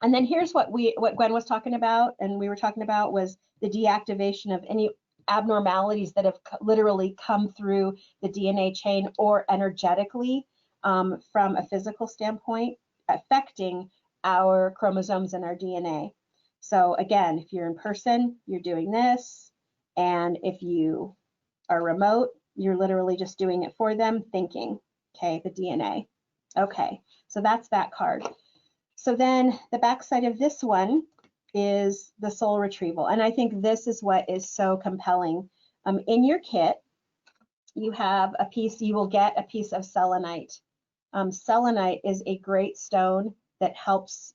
And then here's what Gwen was talking about, and we were talking about, was the deactivation of any abnormalities that have literally come through the DNA chain or energetically from a physical standpoint, affecting our chromosomes and our DNA. So again, if you're in person, you're doing this. And if you are remote, you're literally just doing it for them, thinking, okay, the DNA. Okay, so that's that card. So then the backside of this one is the soul retrieval. And I think this is what is so compelling. In your kit, you have a piece, you will get a piece of selenite. Selenite is a great stone that helps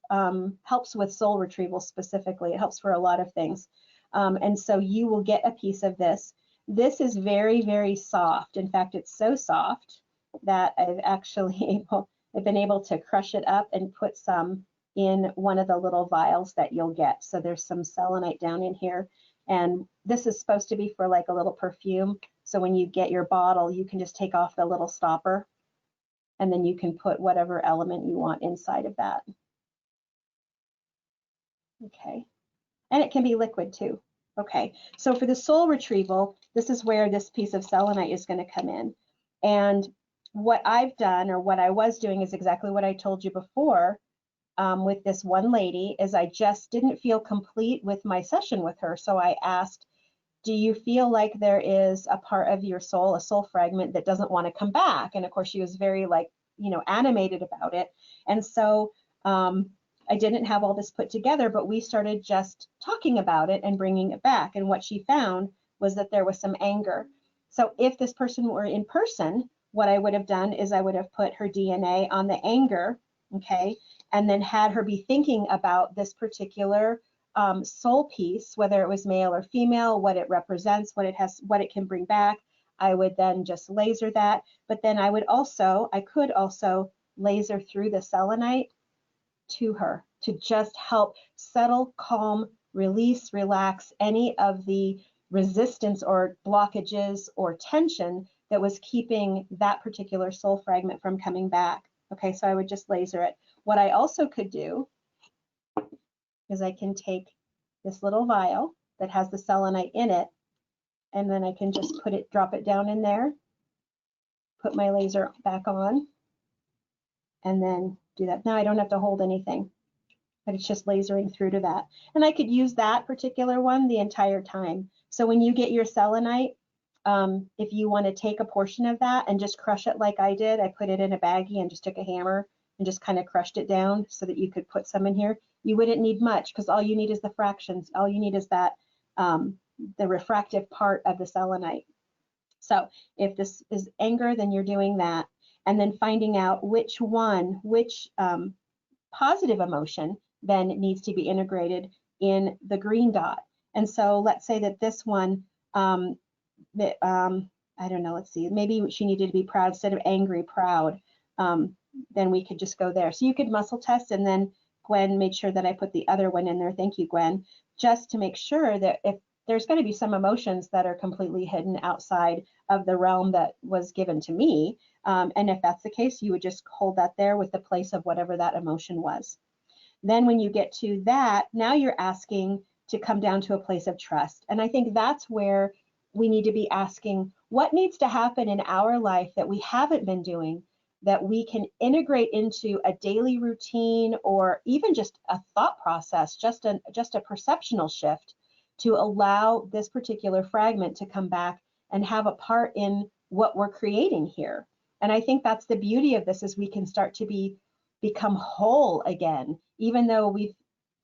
with soul retrieval specifically. It helps for a lot of things. And so you will get a piece of this. This is very, very soft. In fact, it's so soft that I've actually been able to crush it up and put some in one of the little vials that you'll get. So there's some selenite down in here. And this is supposed to be for like a little perfume. So when you get your bottle, you can just take off the little stopper and then you can put whatever element you want inside of that. Okay. And it can be liquid too. Okay. So for the soul retrieval, this is where this piece of selenite is going to come in. And what I've done, or what I was doing, is exactly what I told you before. With this one lady, is I just didn't feel complete with my session with her. So I asked, do you feel like there is a part of your soul, a soul fragment, that doesn't want to come back? And of course, she was very, like, animated about it. And so I didn't have all this put together, but we started just talking about it and bringing it back. And what she found was that there was some anger. So if this person were in person, what I would have done is I would have put her DNA on the anger, okay, and then had her be thinking about this particular soul piece, whether it was male or female, what it represents, what it has, what it can bring back. I would then just laser that, but then I could also laser through the selenite to her to just help settle, calm, release, relax any of the resistance or blockages or tension that was keeping that particular soul fragment from coming back. Okay, so I would just laser it. What I also could do is I can take this little vial that has the selenite in it, and then I can just drop it down in there, put my laser back on, and then do that. Now I don't have to hold anything, but it's just lasering through to that. And I could use that particular one the entire time. So when you get your selenite, if you want to take a portion of that and just crush it like I did, I put it in a baggie and just took a hammer and just kind of crushed it down so that you could put some in here. You wouldn't need much, because all you need is the fractions. All you need is that the refractive part of the selenite. So if this is anger, then you're doing that, and then finding out which positive emotion then needs to be integrated in the green dot. And so let's say that this one, I don't know, let's see, maybe she needed to be proud instead of angry, proud. Then we could just go there. So you could muscle test, and then Gwen made sure that I put the other one in there. Thank you, Gwen. Just to make sure that if there's going to be some emotions that are completely hidden outside of the realm that was given to me. And if that's the case, you would just hold that there with the place of whatever that emotion was. Then when you get to that, now you're asking to come down to a place of trust. And I think that's where we need to be asking, what needs to happen in our life that we haven't been doing, that we can integrate into a daily routine, or even just a thought process, just a perceptual shift, to allow this particular fragment to come back and have a part in what we're creating here. And I think that's the beauty of this, is we can start to become whole again, even though we've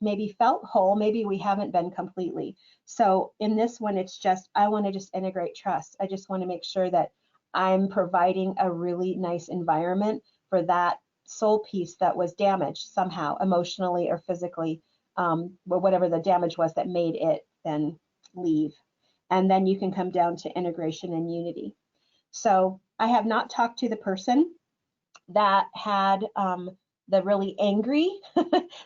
maybe felt whole, maybe we haven't been completely. So in this one, it's just, I want to just integrate trust. I just want to make sure that I'm providing a really nice environment for that soul piece that was damaged somehow, emotionally or physically, or whatever the damage was that made it then leave. And then you can come down to integration and unity. So I have not talked to the person that had the really angry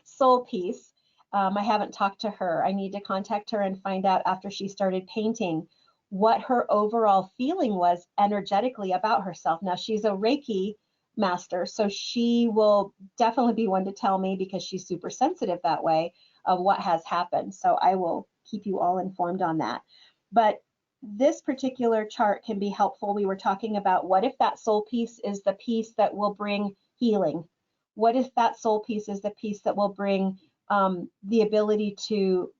soul piece. I haven't talked to her. I need to contact her and find out, after she started painting, what her overall feeling was energetically about herself. Now, she's a Reiki master, so she will definitely be one to tell me, because she's super sensitive that way, of what has happened. So I will keep you all informed on that. But this particular chart can be helpful. We were talking about, what if that soul piece is the piece that will bring healing? What if that soul piece is the piece that will bring the ability to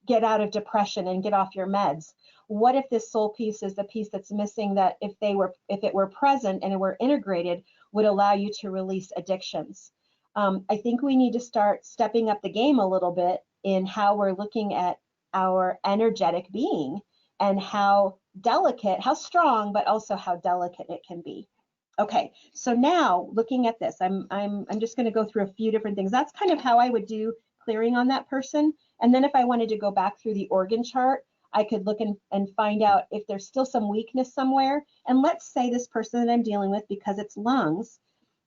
get out of depression and get off your meds? What if this soul piece is the piece that's missing, that if it were present and it were integrated, would allow you to release addictions? I think we need to start stepping up the game a little bit in how we're looking at our energetic being, and how delicate, how strong, but also how delicate it can be. Okay, so now looking at this, I'm just going to go through a few different things. That's kind of how I would do clearing on that person. And then if I wanted to go back through the organ chart, I could look and find out if there's still some weakness somewhere. And let's say this person that I'm dealing with, because it's lungs,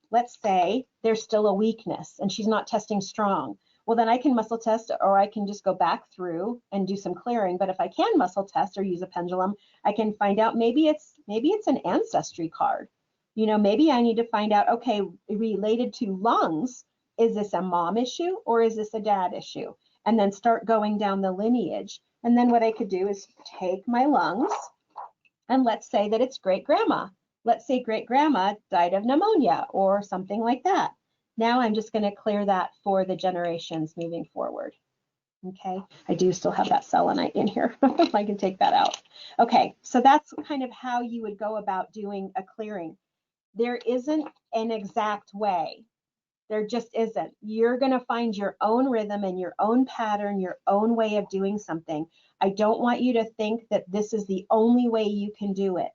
let's say there's still a weakness and she's not testing strong. Well, then I can muscle test, or I can just go back through and do some clearing. But if I can muscle test or use a pendulum, I can find out, maybe it's an ancestry card. You know, maybe I need to find out, okay, related to lungs, is this a mom issue or is this a dad issue? And then start going down the lineage. And then what I could do is take my lungs, and let's say that it's great grandma. Let's say great grandma died of pneumonia or something like that. Now I'm just going to clear that for the generations moving forward. Okay, I do still have that selenite in here. I can take that out. Okay, so that's kind of how you would go about doing a clearing. There isn't an exact way. There just isn't. You're going to find your own rhythm and your own pattern, your own way of doing something. I don't want you to think that this is the only way you can do it.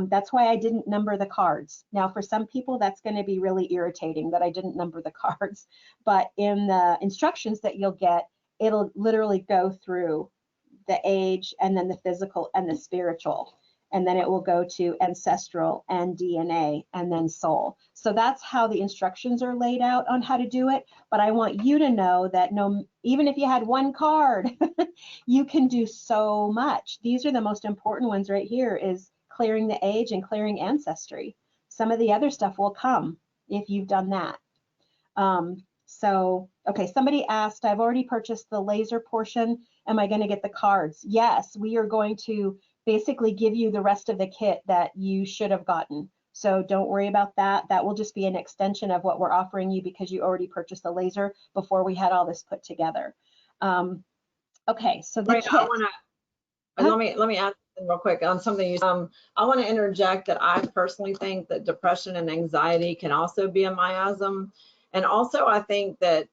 That's why I didn't number the cards. Now, for some people, that's going to be really irritating that I didn't number the cards. But in the instructions that you'll get, it'll literally go through the age and then the physical and the spiritual. And then it will go to ancestral and DNA and then soul. So that's how the instructions are laid out on how to do it. But I want you to know that even if you had one card, you can do so much. These are the most important ones right here, is clearing the age and clearing ancestry. Some of the other stuff will come if you've done that. Okay, somebody asked, I've already purchased the laser portion. Am I going to get the cards? Yes, we are going to basically give you the rest of the kit that you should have gotten. So don't worry about that. That will just be an extension of what we're offering you because you already purchased the laser before we had all this put together. Okay, so the kit. I want to, let me add something real quick on something you I want to interject that I personally think that depression and anxiety can also be a miasm. And also, I think that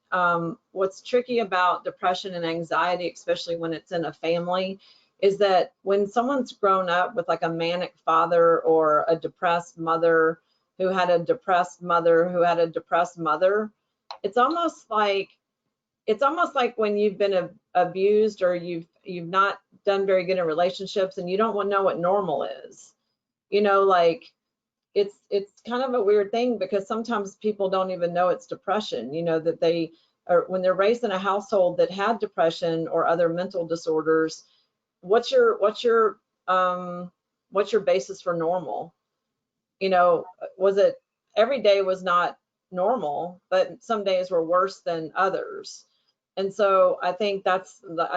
what's tricky about depression and anxiety, especially when it's in a family, is that when someone's grown up with like a manic father or a depressed mother who had a depressed mother who had a depressed mother, it's almost like when you've been abused or you've not done very good in relationships and you don't want to know what normal is. You know, like it's kind of a weird thing because sometimes people don't even know it's depression, you know, that they are, when they're raised in a household that had depression or other mental disorders, what's your basis for normal? You know, was it every day was not normal, but some days were worse than others. And so I think I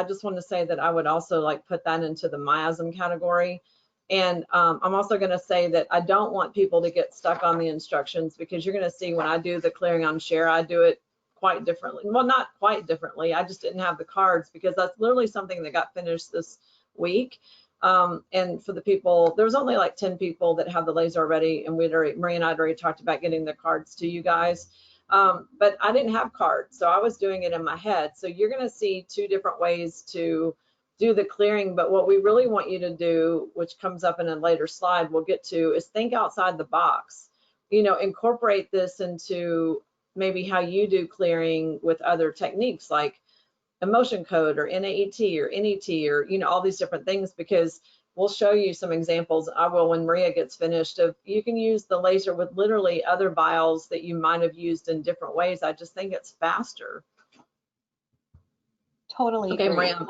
just want to say that I would also like put that into the miasm category. And I'm also going to say that I don't want people to get stuck on the instructions, because you're going to see when I do the clearing on share, I do it quite differently. Well, not quite differently. I just didn't have the cards because that's literally something that got finished this week. And for the people, there's only like 10 people that have the laser already, and Marie and I had already talked about getting the cards to you guys. But I didn't have cards, so I was doing it in my head. So you're going to see two different ways to do the clearing. But what we really want you to do, which comes up in a later slide we'll get to, is think outside the box. You know, incorporate this into maybe how you do clearing with other techniques like emotion code or NAET or NET or, you know, all these different things, because we'll show you some examples. I will when Maria gets finished of you can use the laser with literally other vials that you might have used in different ways. I just think it's faster. Totally okay, agree. Maria.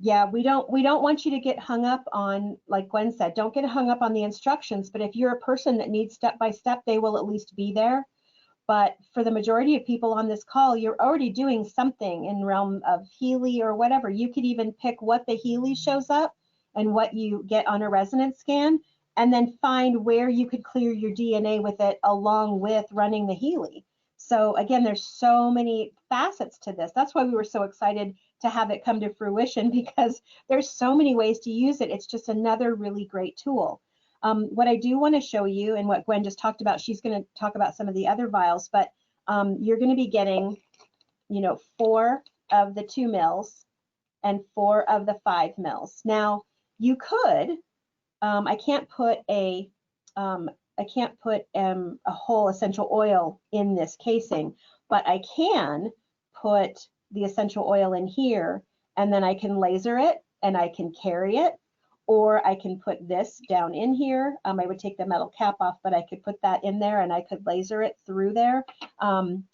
Yeah, we don't want you to get hung up on, like Gwen said, don't get hung up on the instructions, but if you're a person that needs step by step, they will at least be there. But for the majority of people on this call, you're already doing something in realm of Healy or whatever. You could even pick what the Healy shows up and what you get on a resonance scan, and then find where you could clear your DNA with it along with running the Healy. So again, there's so many facets to this. That's why we were so excited to have it come to fruition, because there's so many ways to use it. It's just another really great tool. What I do want to show you, and what Gwen just talked about, she's going to talk about some of the other vials, but you're going to be getting, you know, 4 of the 2 mils and 4 of the 5 mils. Now, you could, I can't put a whole essential oil in this casing, but I can put the essential oil in here, and then I can laser it and I can carry it, or I can put this down in here. I would take the metal cap off, but I could put that in there and I could laser it through there.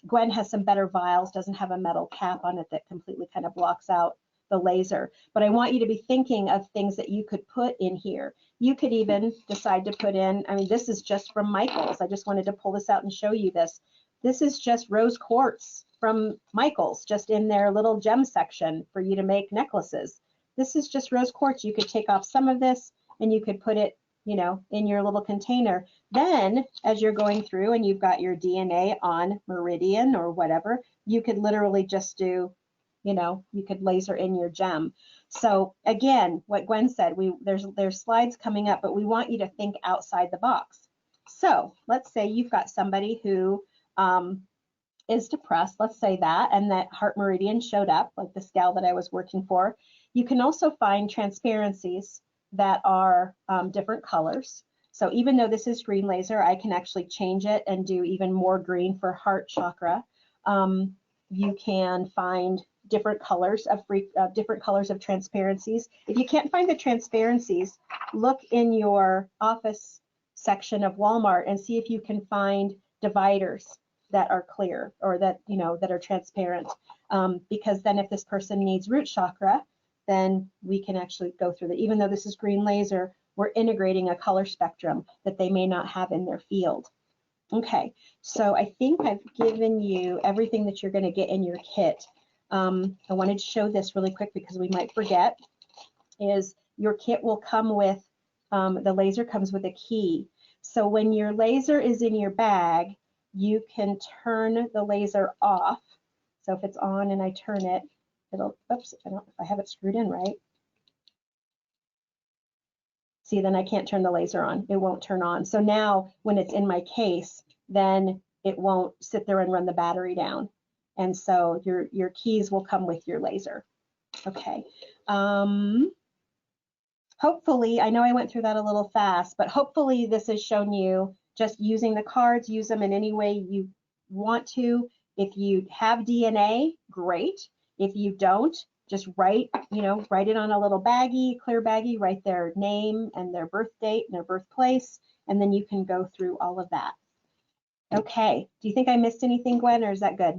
Gwen has some better vials, doesn't have a metal cap on it that completely kind of blocks out the laser. But I want you to be thinking of things that you could put in here. You could even decide to put in, I mean, this is just from Michael's. I just wanted to pull this out and show you this. This is just rose quartz from Michael's, just in their little gem section for you to make necklaces. This is just rose quartz. You could take off some of this and you could put it you know, in your little container. Then as you're going through and you've got your DNA on meridian or whatever, you could literally just do, you know, you could laser in your gem. So again, what Gwen said, there's slides coming up, but we want you to think outside the box. So let's say you've got somebody who is depressed, let's say that, and that heart meridian showed up, like this gal that I was working for. You can also find transparencies that are different colors. So even though this is green laser, I can actually change it and do even more green for heart chakra. You can find different colors of transparencies. If you can't find the transparencies, look in your office section of Walmart and see if you can find dividers that are clear or that, you know, that are transparent. Because then if this person needs root chakra, then we can actually go through that. Even though this is green laser, we're integrating a color spectrum that they may not have in their field. Okay, so I think I've given you everything that you're going to get in your kit. I wanted to show this really quick because we might forget, is your kit will come with, the laser comes with a key. So when your laser is in your bag, you can turn the laser off. So if it's on and I turn it, it'll, oops, I don't know if I have it screwed in right. See, then I can't turn the laser on. It won't turn on. So now when it's in my case, then it won't sit there and run the battery down. And so your keys will come with your laser. Okay. Hopefully, I know I went through that a little fast, but hopefully this has shown you just using the cards, use them in any way you want to. If you have DNA, great. If you don't, just write, you know, write it on a little baggie, clear baggie, write their name and their birth date and their birthplace, and then you can go through all of that. Okay, do you think I missed anything, Gwen, or is that good?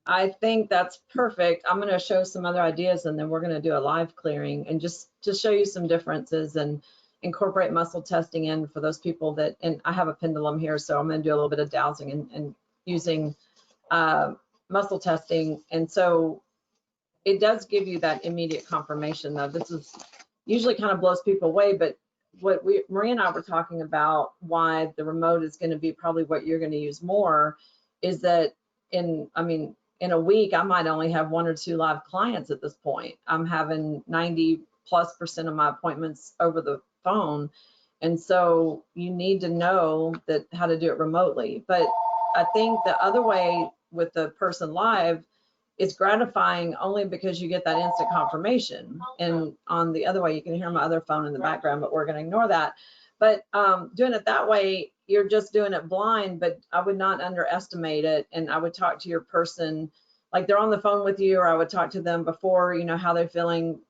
I think that's perfect. I'm going to show some other ideas and then we're going to do a live clearing and just to show you some differences and incorporate muscle testing in for those people that, and I have a pendulum here, so I'm going to do a little bit of dowsing and using muscle testing. And so it does give you that immediate confirmation though. This is usually kind of blows people away, but what Maria and I were talking about, why the remote is going to be probably what you're going to use more, is that in a week, I might only have 1 or 2 live clients at this point. I'm having 90+% of my appointments over the phone. And so you need to know that how to do it remotely. But I think the other way with the person live, it's gratifying only because you get that instant confirmation. And on the other way, you can hear my other phone in the background, but we're going to ignore that. But doing it that way, you're just doing it blind, but I would not underestimate it. And I would talk to your person, like they're on the phone with you, or I would talk to them before, you know, how they're feeling,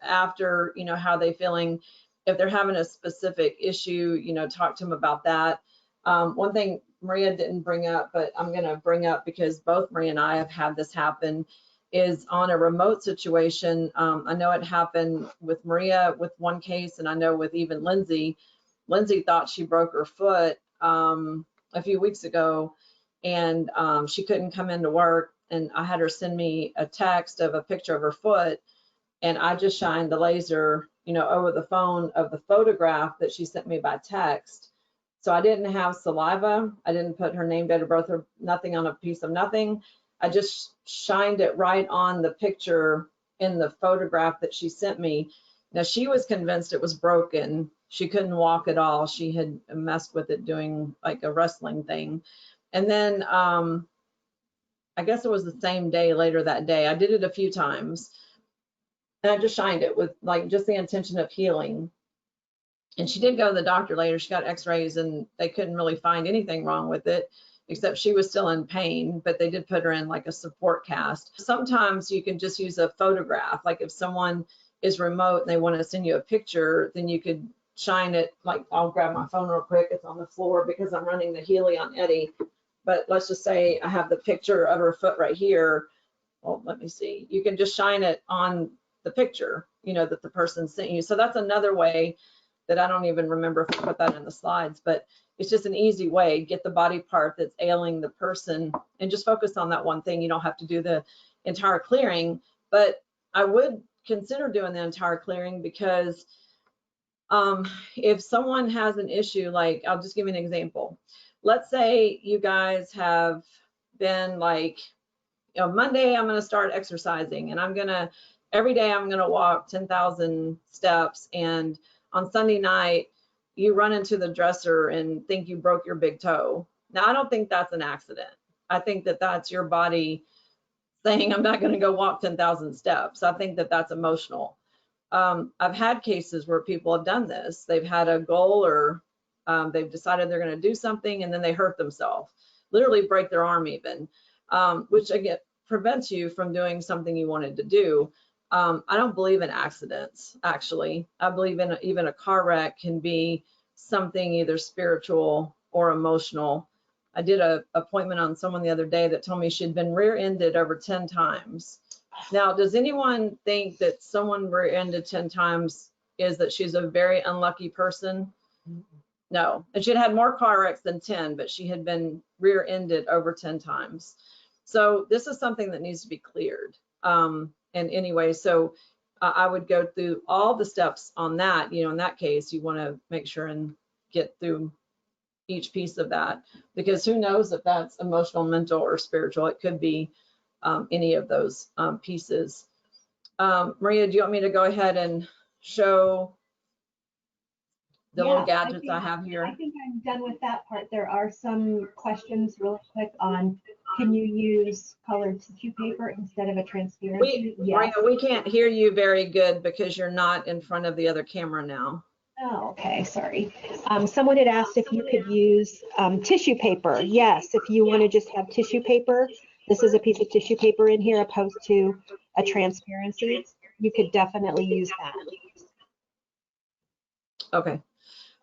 after, you know, how they're feeling. If they're having a specific issue, you know, talk to them about that. One thing Maria didn't bring up, but I'm going to bring up because both Maria and I have had this happen, is on a remote situation. I know it happened with Maria with one case, and I know with even Lindsay. Lindsay thought she broke her foot a few weeks ago, and she couldn't come into work. And I had her send me a text of a picture of her foot, and I just shined the laser, you know, over the phone of the photograph that she sent me by text. So I didn't have saliva. I didn't put her name, date of birth, or nothing on a piece of nothing. I just shined it right on the picture in the photograph that she sent me. Now, she was convinced it was broken. She couldn't walk at all. She had messed with it doing like a wrestling thing. And then I guess it was the same day, later that day. I did it a few times. And I just shined it with like just the intention of healing. And she did go to the doctor later. She got x-rays and they couldn't really find anything wrong with it, except she was still in pain, but they did put her in like a support cast. Sometimes you can just use a photograph. Like if someone is remote and they want to send you a picture, then you could shine it. Like I'll grab my phone real quick. It's on the floor because I'm running the Healy on Eddie. But let's just say I have the picture of her foot right here. Well, let me see. You can just shine it on the picture, you know, that the person sent you. So that's another way that I don't even remember if I put that in the slides, but it's just an easy way. Get the body part that's ailing the person and just focus on that one thing. You don't have to do the entire clearing, but I would consider doing the entire clearing, because if someone has an issue, like, I'll just give you an example. Let's say you guys have been like, Monday I'm going to start exercising, and every day I'm going to walk 10,000 steps, and on Sunday night you run into the dresser and think you broke your big toe. Now, I don't think that's an accident. I think that that's your body saying, I'm not going to go walk 10,000 steps. I think that that's emotional. I've had cases where people have done this. They've had a goal, or they've decided they're going to do something, and then they hurt themselves, literally break their arm even, which again prevents you from doing something you wanted to do. I don't believe in accidents, actually. I believe in even a car wreck can be something either spiritual or emotional. I did an appointment on someone the other day that told me she'd been rear-ended over 10 times. Now, does anyone think that someone rear-ended 10 times is that she's a very unlucky person? No. And she'd had more car wrecks than 10, but she had been rear-ended over 10 times. So this is something that needs to be cleared. And anyway, so I would go through all the steps on that. In that case, you want to make sure and get through each piece of that, because who knows if that's emotional, mental, or spiritual. It could be any of those pieces. Maria, do you want me to go ahead and show the little gadgets I have here? I think I'm done with that part. There are some questions really quick on, can you use colored tissue paper instead of a transparency? Maria, we can't hear you very good because you're not in front of the other camera now. Oh, okay, sorry. Someone had asked if you could use tissue paper. Yes, if you want to just have tissue paper, this is a piece of tissue paper in here opposed to a transparency. You could definitely use that. Okay.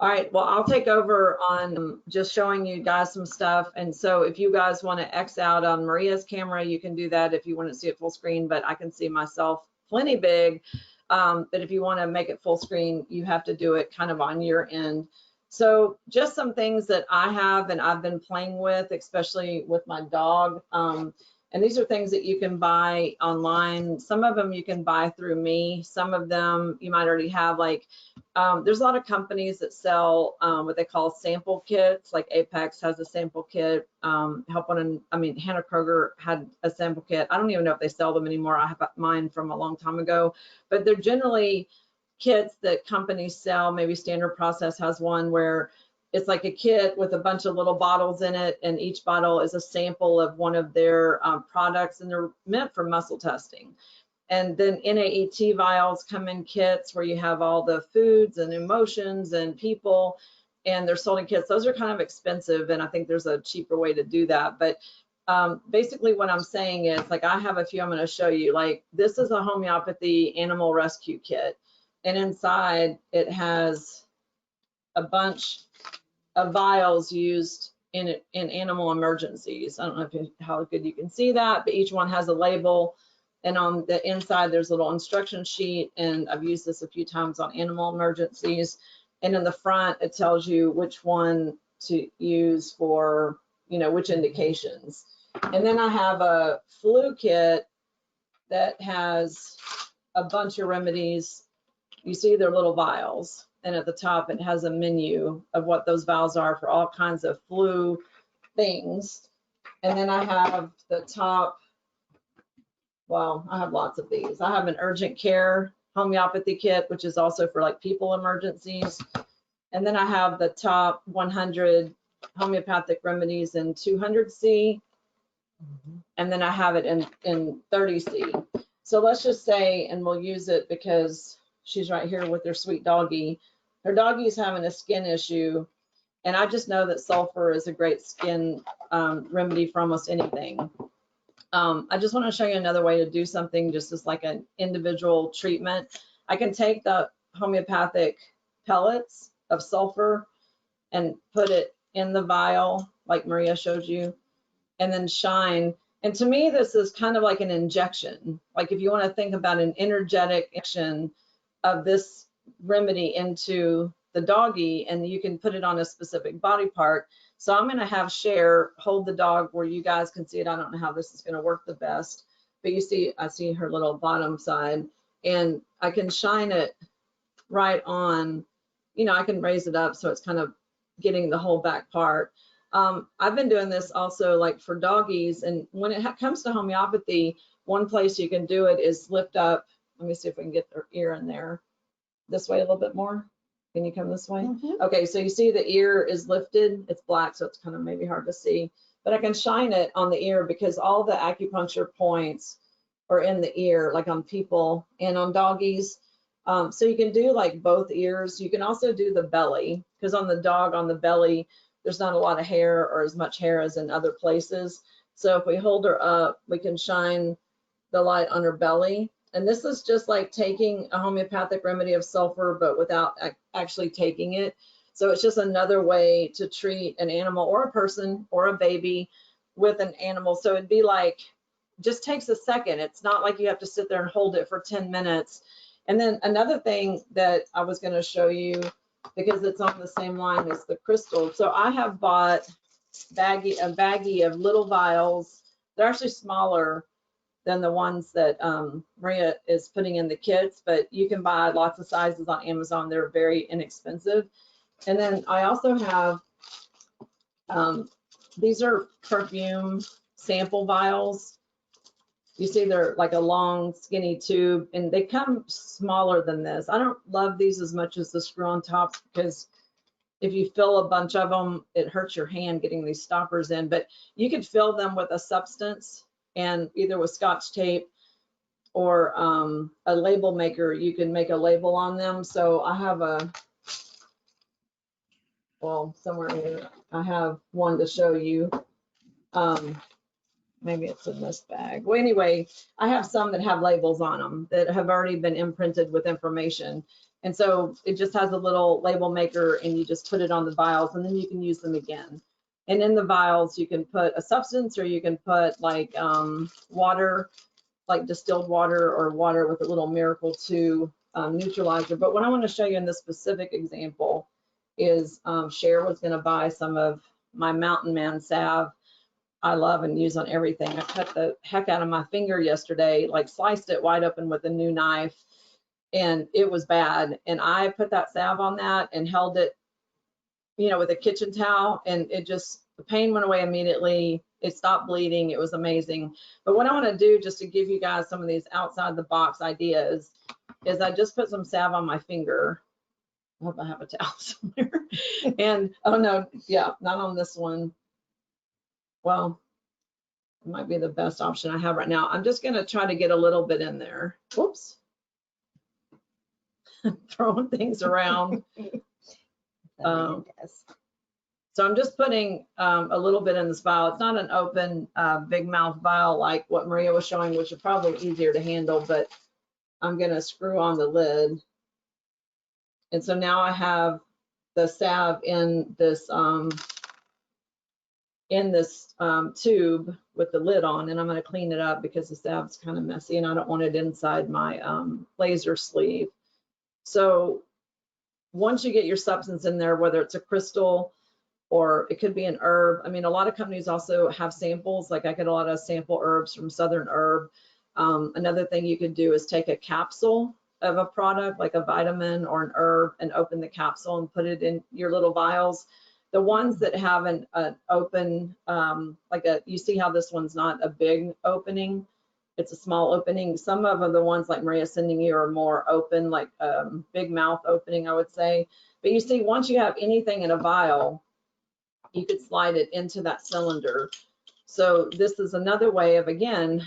All right, well, I'll take over on just showing you guys some stuff. And so if you guys want to X out on Maria's camera, you can do that if you want to see it full screen, but I can see myself plenty big. But if you want to make it full screen, you have to do it kind of on your end. So just some things that I have and I've been playing with, especially with my dog. And these are things that you can buy online. Some of them you can buy through me. Some of them you might already have, like, there's a lot of companies that sell what they call sample kits, like Apex has a sample kit. Hannah Kroger had a sample kit. I don't even know if they sell them anymore. I have mine from a long time ago, but they're generally kits that companies sell. Maybe Standard Process has one where it's like a kit with a bunch of little bottles in it, and each bottle is a sample of one of their products, and they're meant for muscle testing. And then NAET vials come in kits where you have all the foods and emotions and people, and they're sold in kits. Those are kind of expensive, and I think there's a cheaper way to do that. But basically what I'm saying is, like, I have a few I'm going to show you. Like, this is a homeopathy animal rescue kit, and inside it has a bunch of vials used in animal emergencies. I don't know how good you can see that, but each one has a label. And on the inside, there's a little instruction sheet, and I've used this a few times on animal emergencies. And in the front, it tells you which one to use for, which indications. And then I have a flu kit that has a bunch of remedies. You see their little vials, and at the top, it has a menu of what those vials are for all kinds of flu things. And then I have the top, well, I have lots of these. I have an urgent care homeopathy kit, which is also for like people emergencies. And then I have the top 100 homeopathic remedies in 200C. And then I have it in 30C. So let's just say, and we'll use it because she's right here with her sweet doggie. Her doggie's having a skin issue. And I just know that sulfur is a great skin remedy for almost anything. I just want to show you another way to do something just as like an individual treatment. I can take the homeopathic pellets of sulfur and put it in the vial like Maria showed you, and then shine. And to me, this is kind of like an injection. Like if you want to think about an energetic action of this remedy into the doggie, and you can put it on a specific body part. So I'm going to have Cher hold the dog where you guys can see it. I don't know how this is going to work the best, but you see, I see her little bottom side. and I can shine it right on, you know, I can raise it up so it's kind of getting the whole back part. I've been doing this also like for doggies, and when it comes to homeopathy, one place you can do it is lift up. Let me see if we can get their ear in there. This way a little bit more. Can you come this way? Okay, so you see the ear is lifted. It's black, so it's kind of maybe hard to see, but I can shine it on the ear because all the acupuncture points are in the ear, like on people and on doggies. So you can do like both ears. You can also do the belly, because on the dog, on the belly, there's not a lot of hair or as much hair as in other places. So if we hold her up, we can shine the light on her belly. And this is just like taking a homeopathic remedy of sulfur, but without actually taking it. So it's just another way to treat an animal or a person or a baby with an animal. So it'd be like, just takes a second. It's not like you have to sit there and hold it for 10 minutes. And then another thing that I was going to show you, because it's on the same line as the crystal. So I have bought a baggie of little vials. They're actually smaller than the ones that Maria is putting in the kits, but you can buy lots of sizes on Amazon. They're very inexpensive. And then I also have, these are perfume sample vials. You see they're like a long skinny tube, and they come smaller than this. I don't love these as much as the screw-on tops, because if you fill a bunch of them, it hurts your hand getting these stoppers in, but you could fill them with a substance, and either with Scotch tape or a label maker, you can make a label on them. So I have well, somewhere here, I have one to show you. Maybe it's in this bag. Well, anyway, I have some that have labels on them that have already been imprinted with information. And so it just has a little label maker, and you just put it on the vials, and then you can use them again. And in the vials, you can put a substance, or you can put like water, like distilled water, or water with a little Miracle 2 neutralizer. But what I want to show you in this specific example is Cher was going to buy some of my Mountain Man salve. I love and use on everything. I cut the heck out of my finger yesterday, like sliced it wide open with a new knife, and it was bad. And I put that salve on that and held it, you know, with a kitchen towel, and it just, the pain went away immediately. It stopped bleeding. It was amazing. But what I want to do, just to give you guys some of these outside the box ideas, is I just put some salve on my finger. I hope I have a towel somewhere. And oh no, yeah, not on this one. Well, it might be the best option I have right now. I'm just going to try to get a little bit in there. Whoops. Throwing things around. So I'm just putting a little bit in this vial. It's not an open big mouth vial like what Maria was showing, which is probably easier to handle, but I'm going to screw on the lid. And so now I have the salve in this tube with the lid on, and I'm going to clean it up because the salve's kind of messy and I don't want it inside my laser sleeve. So once you get your substance in there, whether it's a crystal or it could be an herb. I mean, a lot of companies also have samples. Like I get a lot of sample herbs from Southern Herb. Another thing you could do is take a capsule of a product, like a vitamin or an herb, and open the capsule and put it in your little vials. The ones that have an open, you see how this one's not a big opening, it's a small opening. Some of them, the ones like Maria's sending you, are more open, like big mouth opening, I would say. But you see, once you have anything in a vial, you could slide it into that cylinder. So this is another way of, again,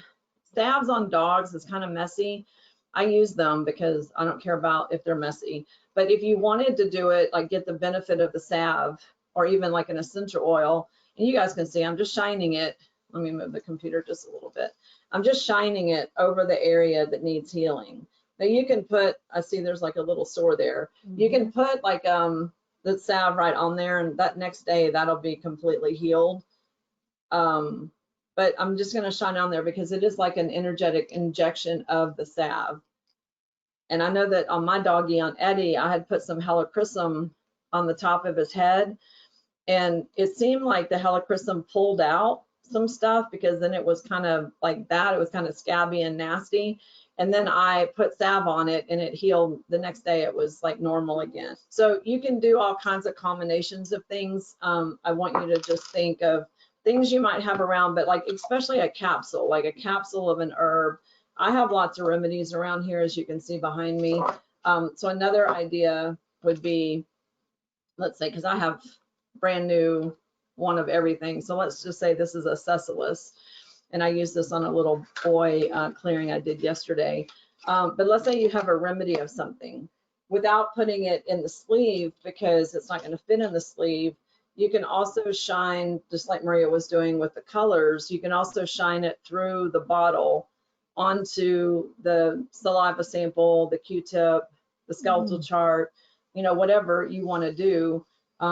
salves on dogs is kind of messy. I use them because I don't care about if they're messy. But if you wanted to do it, like get the benefit of the salve, or even like an essential oil, and you guys can see I'm just shining it. Let me move the computer just a little bit. I'm just shining it over the area that needs healing. Now you can put, I see there's like a little sore there. You can put like the salve right on there, and that next day that'll be completely healed. But I'm just going to shine on there because it is like an energetic injection of the salve. And I know that on my doggy, on Eddie, I had put some helichrysum on the top of his head, and it seemed like the helichrysum pulled out. some stuff because then it was kind of like that. It was kind of scabby and nasty. And then I put salve on it and it healed. The next day it was like normal again. So you can do all kinds of combinations of things. I want you to just think of things you might have around, but like especially a capsule, like a capsule of an herb. I have lots of remedies around here, as you can see behind me. So another idea would be, let's say, because I have brand new one of everything. So let's just say this is a cecilus, and I used this on a little boy clearing I did yesterday. But let's say you have a remedy of something without putting it in the sleeve because it's not going to fit in the sleeve. You can also shine, just like Maria was doing with the colors, you can also shine it through the bottle onto the saliva sample, the Q-tip, the skeletal chart, you know, whatever you want to do.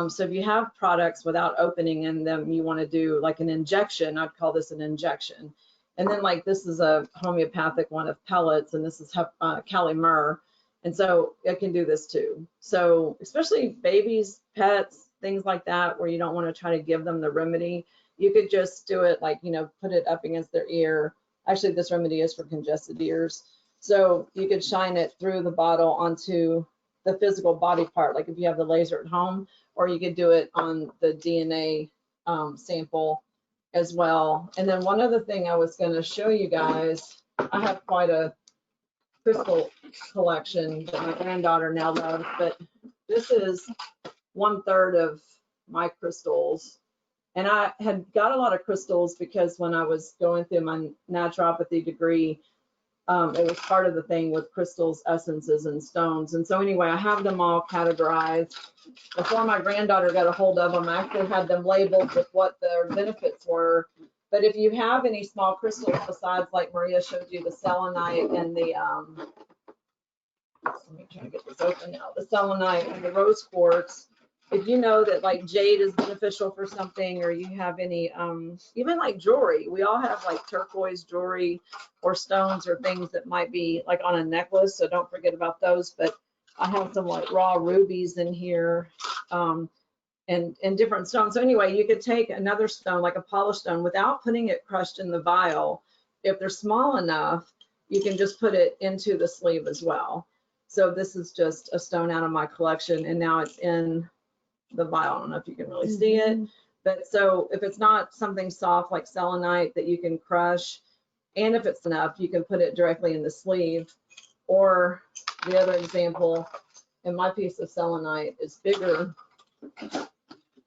So if you have products without opening in them, you want to do like an injection, I'd call this an injection. And then like this is a homeopathic one of pellets, and this is Cali myrrh. And so it can do this too. So especially babies, pets, things like that, where you don't want to try to give them the remedy, you could just do it like, you know, put it up against their ear. Actually, this remedy is for congested ears. So you could shine it through the bottle onto the physical body part, like if you have the laser at home, or you could do it on the DNA sample as well. And then one other thing I was going to show you guys, I have quite a crystal collection that my granddaughter now loves, but this is 1/3 of my crystals. And I had got a lot of crystals because when I was going through my naturopathy degree, it was part of the thing with crystals, essences, and stones. And so anyway, I have them all categorized. Before my granddaughter got a hold of them, I actually had them labeled with what their benefits were. But if you have any small crystals besides, like Maria showed you, the selenite and the, let me try to get this open now, the selenite and the rose quartz, if you know that like jade is beneficial for something, or you have any, even like jewelry, we all have like turquoise jewelry or stones or things that might be like on a necklace, so don't forget about those. But I have some like raw rubies in here, and different stones. So anyway, you could take another stone, like a polished stone, without putting it crushed in the vial. If they're small enough, you can just put it into the sleeve as well. So this is just a stone out of my collection, and now it's in the vial. I don't know if you can really see it, but so if it's not something soft like selenite that you can crush, and if it's enough, you can put it directly in the sleeve. Or the other example, and my piece of selenite is bigger.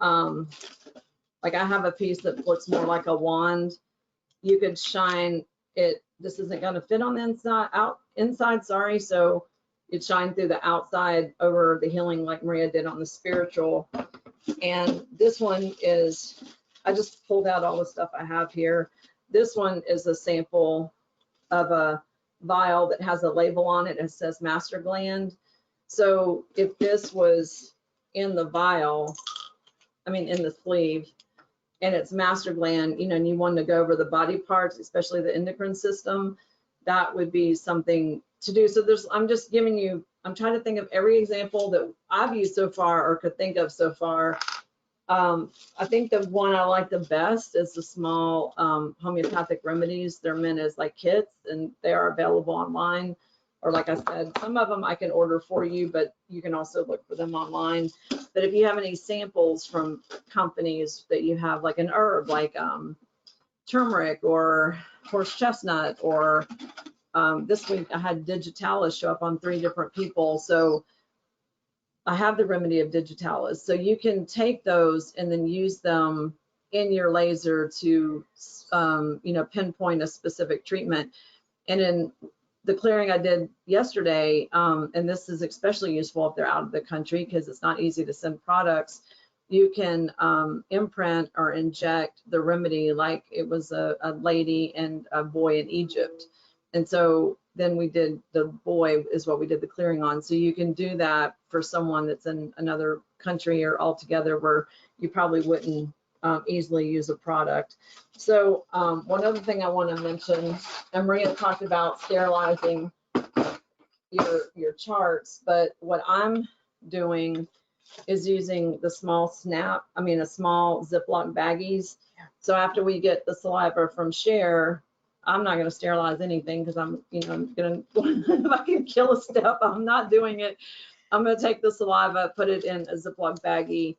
Like I have a piece that looks more like a wand. You could shine it. This isn't going to fit on the inside, sorry. So it shine through the outside over the healing like Maria did on the spiritual. And this one is, I just pulled out all the stuff I have here. This one is a sample of a vial that has a label on it. It says master gland. So if this was in the vial, I mean in the sleeve, and it's master gland, you know, and you want to go over the body parts, especially the endocrine system, that would be something to do. So I'm just giving you, I'm trying to think of every example that I've used so far or could think of so far. I think the one I like the best is the small homeopathic remedies. They're meant as like kits, and they are available online. Or like I said, some of them I can order for you, but you can also look for them online. But if you have any samples from companies that you have, like an herb, like turmeric or horse chestnut, or this week I had digitalis show up on 3 different people. So I have the remedy of digitalis. So you can take those and then use them in your laser to, you know, pinpoint a specific treatment. And in the clearing I did yesterday, and this is especially useful if they're out of the country because it's not easy to send products, you can imprint or inject the remedy like it was a lady and a boy in Egypt. And so then we did, the boy is what we did the clearing on. So you can do that for someone that's in another country or altogether where you probably wouldn't easily use a product. So one other thing I want to mention, and Maria talked about sterilizing your charts, but what I'm doing is using the small a small Ziploc baggies. So after we get the saliva from Share, I'm not gonna sterilize anything because I'm gonna, if I can kill a step, I'm not doing it. I'm gonna take the saliva, put it in a Ziploc baggie,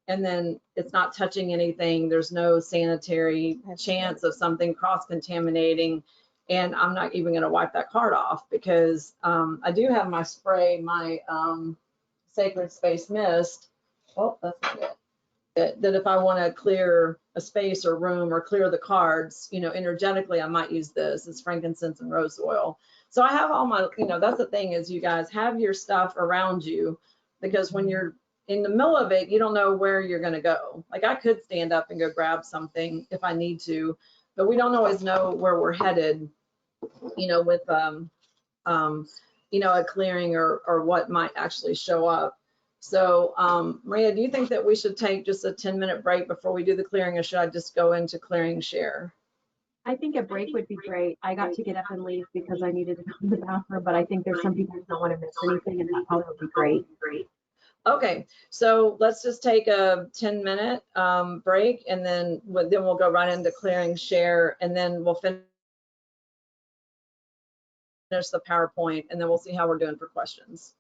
and then it's not touching anything. There's no sanitary chance of something cross-contaminating. And I'm not even gonna wipe that card off because I do have my spray, my Sacred Space Mist. Oh, that's not it. That if I wanna clear a space or room or clear the cards, energetically, I might use this. It's frankincense and rose oil. So I have all my, that's the thing is you guys have your stuff around you, because when you're in the middle of it, you don't know where you're going to go. Like I could stand up and go grab something if I need to, but we don't always know where we're headed, with, a clearing or what might actually show up. So Maria, do you think that we should take just a 10-minute break before we do the clearing, or should I just go into clearing Share? I think a break would be great. I got to get up and leave because I needed to go to the bathroom, but I think there's some people who don't want to miss anything, and that probably would be great. Okay, so let's just take a 10-minute break, and then we'll go right into clearing Share, and then we'll finish the PowerPoint, and then we'll see how we're doing for questions.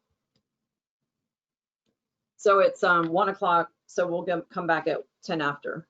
So it's 1 o'clock, so we'll come back at 10 after.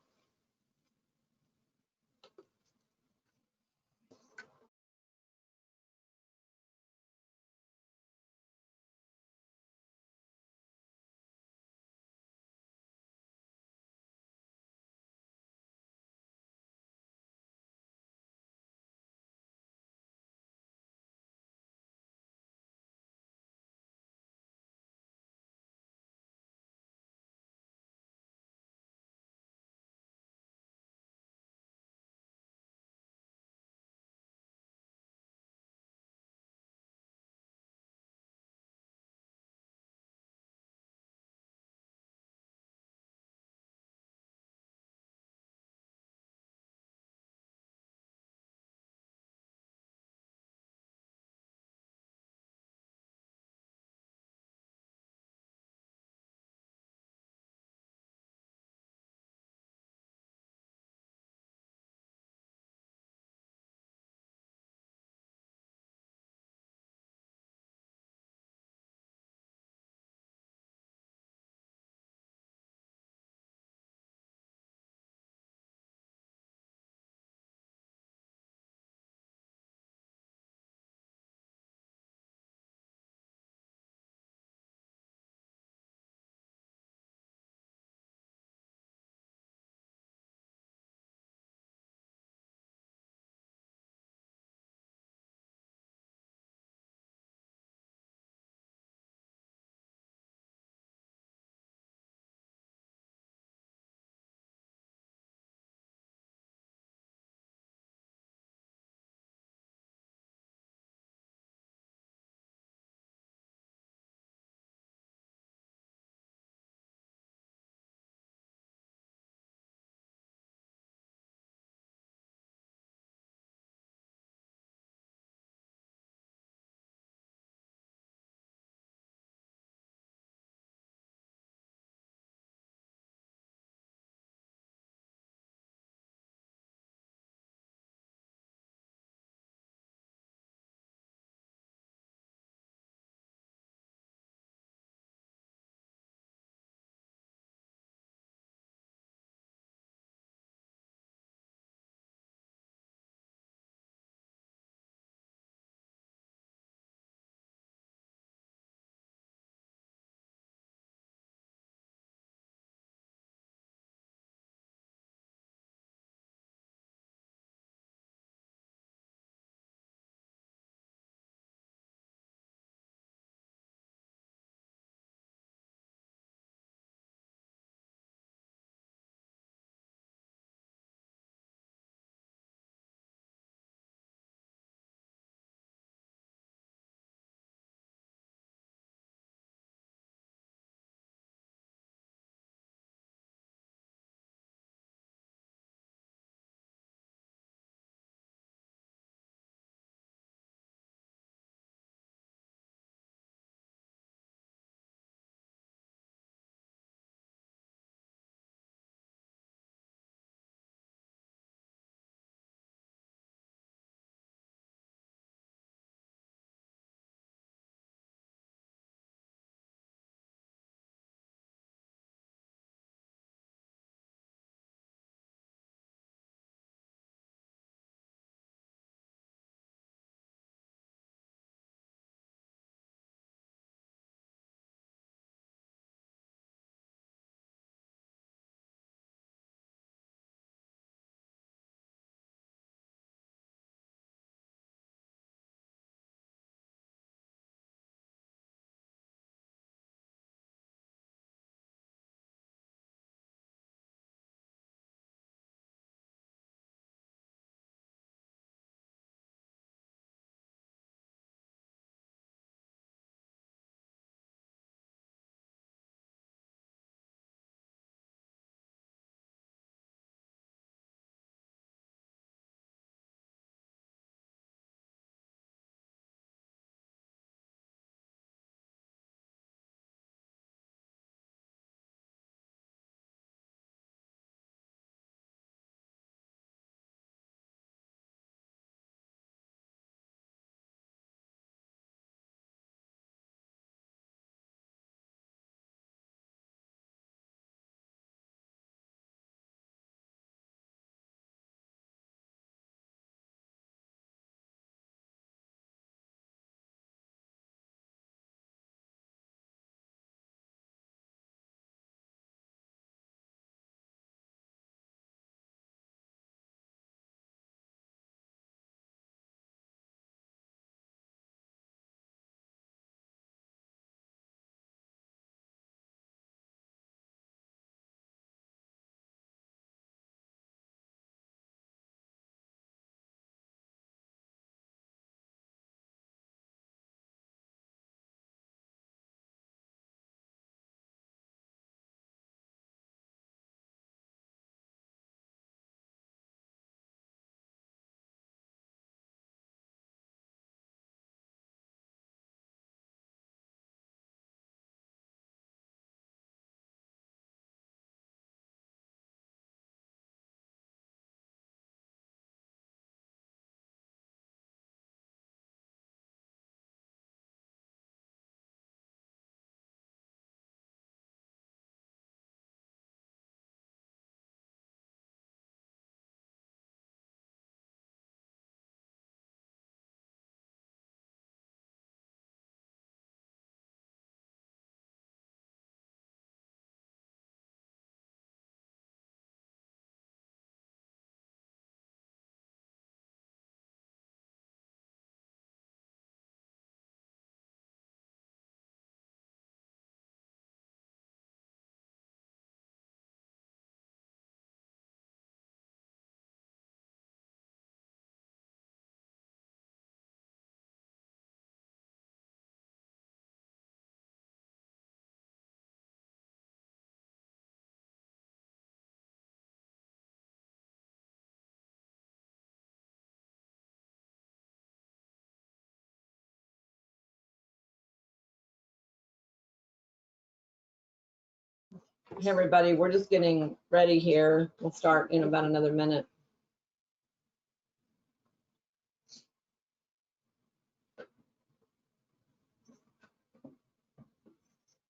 Hey, everybody, we're just getting ready here. We'll start in about another minute.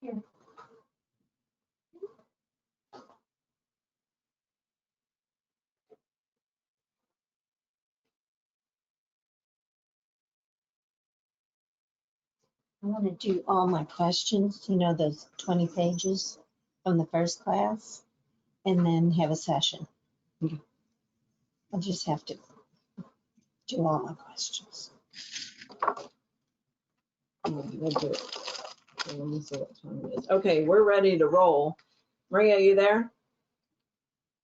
I want to do all my questions, you know, those 20 pages from the first class, and then have a session. Okay. I'll just have to do all my questions. We'll do it. So let me see what time it is. Okay, we're ready to roll. Maria, you there?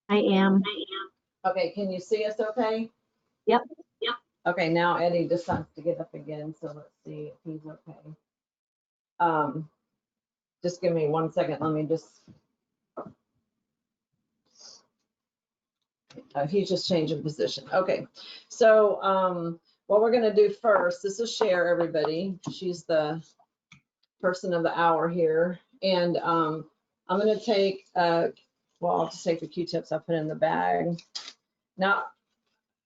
I am. Okay, can you see us okay? Yep. Okay, now Eddie decides to get up again, so let's see if he's okay. Just give me 1 second. Let me just. He's just changing position. Okay, so what we're gonna do first, this is Cher, everybody. She's the person of the hour here. And I'm gonna take, well, I'll just take the Q-tips I put in the bag. Now,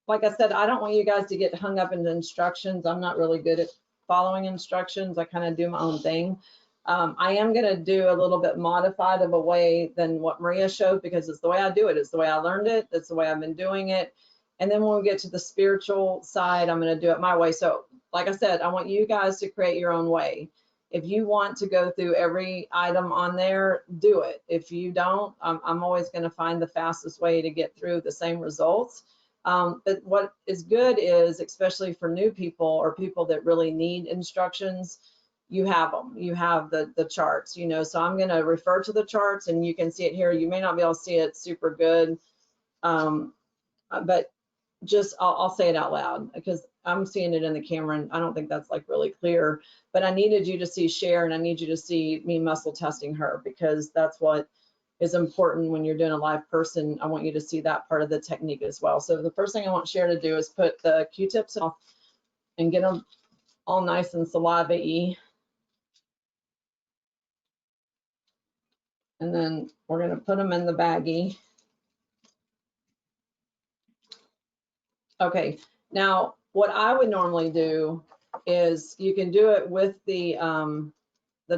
like I said, I don't want you guys to get hung up in the instructions. I'm not really good at following instructions. I kind of do my own thing. I am going to do a little bit modified of a way than what Maria showed, because it's the way I do it. It's the way I learned it. That's the way I've been doing it. And then when we get to the spiritual side, I'm going to do it my way. So like I said, I want you guys to create your own way. If you want to go through every item on there, do it. If you don't, I'm always going to find the fastest way to get through the same results. But what is good is, especially for new people or people that really need instructions, you have them. You have the charts, you know. So I'm going to refer to the charts, and you can see it here. You may not be able to see it super good, but just I'll say it out loud, because I'm seeing it in the camera, and I don't think that's like really clear. But I needed you to see Cher, and I need you to see me muscle testing her, because that's what is important when you're doing a live person. I want you to see that part of the technique as well. So the first thing I want Cher to do is put the Q-tips off and get them all nice and saliva-y. And then we're going to put them in the baggie. Okay, now what I would normally do is, you can do it with the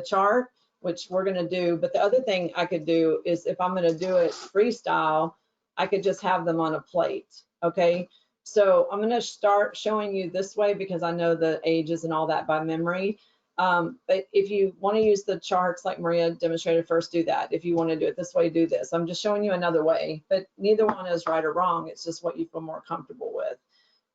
chart, which we're going to do. But the other thing I could do is, if I'm going to do it freestyle, I could just have them on a plate. Okay, so I'm going to start showing you this way, because I know the ages and all that by memory. But if you want to use the charts like Maria demonstrated first, do that. If you want to do it this way, do this. I'm just showing you another way, but neither one is right or wrong. It's just what you feel more comfortable with.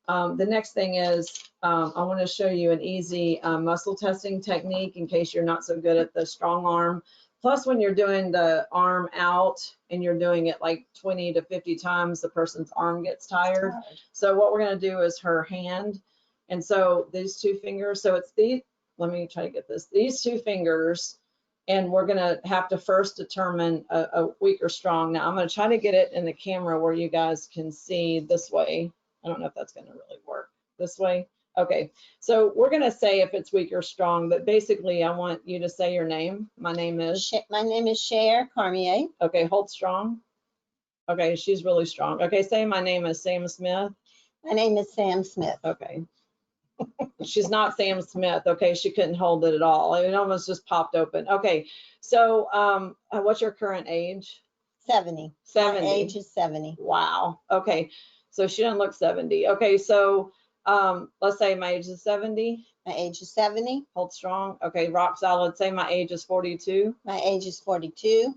The next thing is, I want to show you an easy muscle testing technique in case you're not so good at the strong arm. Plus, when you're doing the arm out and you're doing it like 20 to 50 times, the person's arm gets tired. So what we're going to do is her hand. And so these two fingers, so it's these, let me try to get this, these two fingers, and we're going to have to first determine a weak or strong. Now I'm going to try to get it in the camera where you guys can see this way. I don't know if that's going to really work this way. Okay, so we're going to say if it's weak or strong, but basically I want you to say your name. My name is Cher Cormier. Okay, hold strong. Okay, she's really strong. Okay, say my name is Sam Smith. My name is Sam Smith. Okay. She's not Sam Smith. Okay, she couldn't hold it at all. It almost just popped open. Okay, so what's your current age? 70. 70. My age is 70. Wow. Okay, so she doesn't look 70. Okay, so let's say my age is 70. My age is 70. Hold strong. Okay, rock solid. Say my age is 42. My age is 42.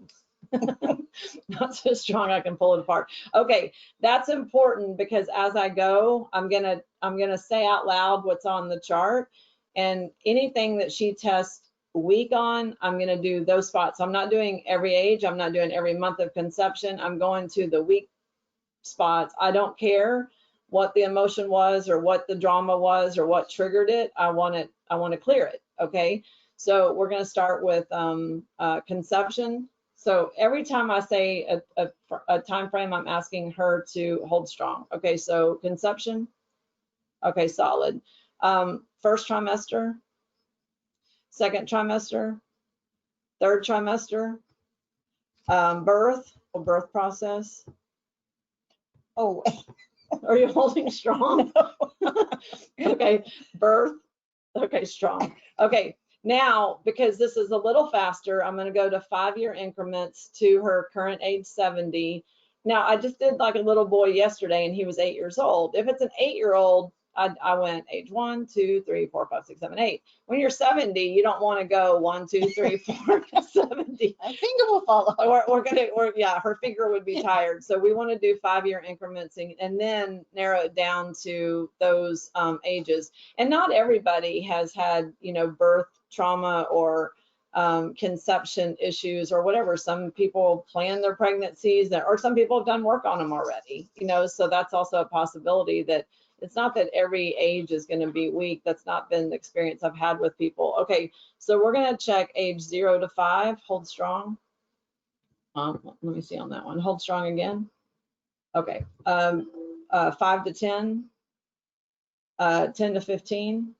Not so strong I can pull it apart. Okay, that's important, because as I go, I'm gonna say out loud what's on the chart, and anything that she tests weak on, I'm gonna do those spots. I'm not doing every age. I'm not doing every month of conception. I'm going to the weak spots. I don't care what the emotion was or what the drama was or what triggered it. I want to clear it. Okay, so we're going to start with conception. So every time I say a time frame, I'm asking her to hold strong. Okay, so conception. Okay, solid. First trimester, second trimester, third trimester, Birth process. Oh, Are you holding strong? Okay, birth. Okay, strong. Okay, now, because this is a little faster, I'm going to go to 5-year increments to her current age 70. Now, I just did like a little boy yesterday and he was 8 years old. If it's an 8-year-old, I went age 1, 2, 3, 4, 5, 6, 7, 8. When you're 70, you don't want to go 1, 2, 3, 4 to 70. my finger will fall off. Yeah, her finger would be tired. So we want to do 5-year increments and then narrow it down to those ages. And not everybody has had, birth trauma or conception issues or whatever. Some people plan their pregnancies or some people have done work on them already, so that's also a possibility that it's not that every age is going to be weak. That's not been the experience I've had with people. Okay, so we're going to check age 0 to 5, hold strong. Let me see on that one, hold strong again. Okay, 5 to 10, 10 to 15,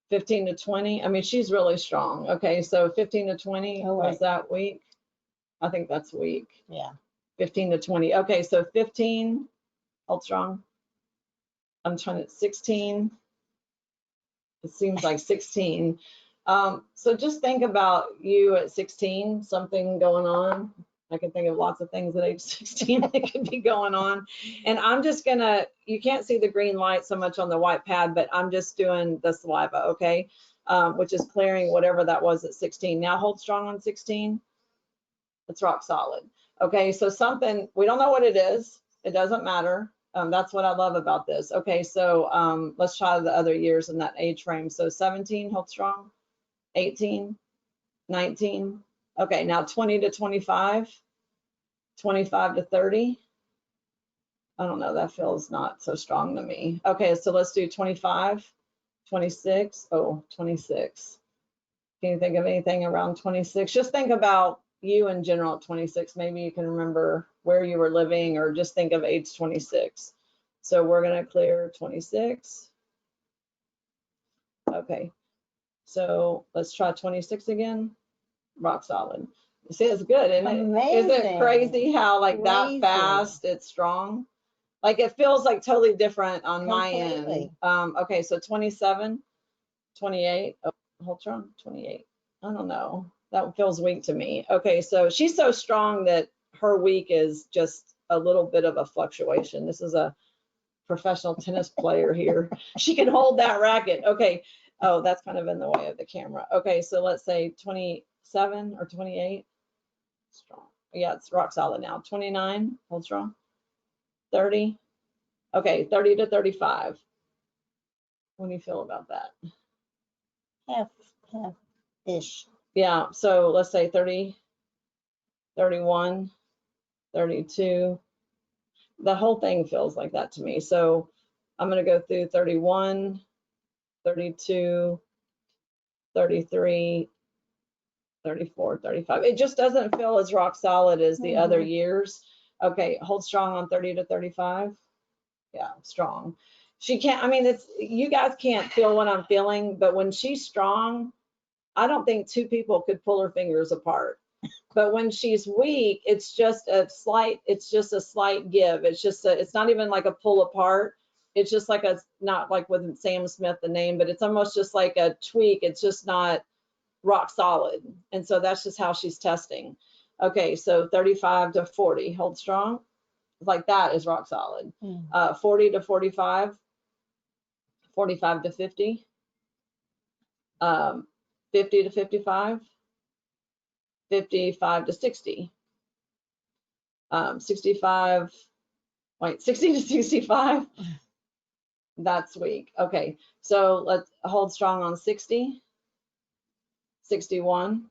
15 to 20. I mean, she's really strong. Okay, so 15 to 20, Oh, was that weak? I think that's weak. Yeah. 15 to 20. Okay, so 15, hold strong. I'm trying to 16. It seems like 16. So just think about you at 16, something going on. I can think of lots of things at age 16 that could be going on. And I'm just gonna, you can't see the green light so much on the white pad, but I'm just doing the saliva, okay? Which is clearing whatever that was at 16. Now hold strong on 16. It's rock solid. Okay, so something, we don't know what it is. It doesn't matter. That's what I love about this. Okay, so let's try the other years in that age frame. So 17, hold strong. 18, 19. Okay, now 20 to 25, 25 to 30. I don't know, that feels not so strong to me. Okay, so let's do 25, 26. Oh, 26. Can you think of anything around 26? Just think about you in general at 26. Maybe you can remember where you were living or just think of age 26. So we're going to clear 26. Okay, so let's try 26 again. Rock solid. You see, it's good, isn't it? Isn't it Amazing. crazy how like that Crazy. fast it's strong? Like it feels like totally different on my end. Completely. Okay, so 27, 28. Oh, hold strong, 28. I don't know. That feels weak to me. Okay, so she's so strong that her week is just a little bit of a fluctuation. This is a professional tennis player here. She can hold that racket. Okay. Oh, that's kind of in the way of the camera. Okay, so let's say 27 or 28. Strong. Yeah, it's rock solid now. 29, hold strong. 30. Okay, 30 to 35. What do you feel about that? Half-ish. Yeah, so let's say 30, 31, 32. The whole thing feels like that to me. So I'm going to go through 31, 32, 33, 34, 35. It just doesn't feel as rock solid as the other years. Okay, hold strong on 30 to 35. Yeah, strong. She can't, I mean, it's, you guys can't feel what I'm feeling, but when she's strong, I don't think two people could pull her fingers apart. But when she's weak, it's just a slight give. It's not even like a pull apart. It's just like not like with Sam Smith, the name, but it's almost just like a tweak. It's just not rock solid. And so that's just how she's testing. Okay, so 35 to 40, hold strong. Like that is rock solid. 40 to 45, 45 to 50, 50 to 55, 55 to 60, 65, wait, 60 to 65. That's weak. Okay, so let's hold strong on 60, 61.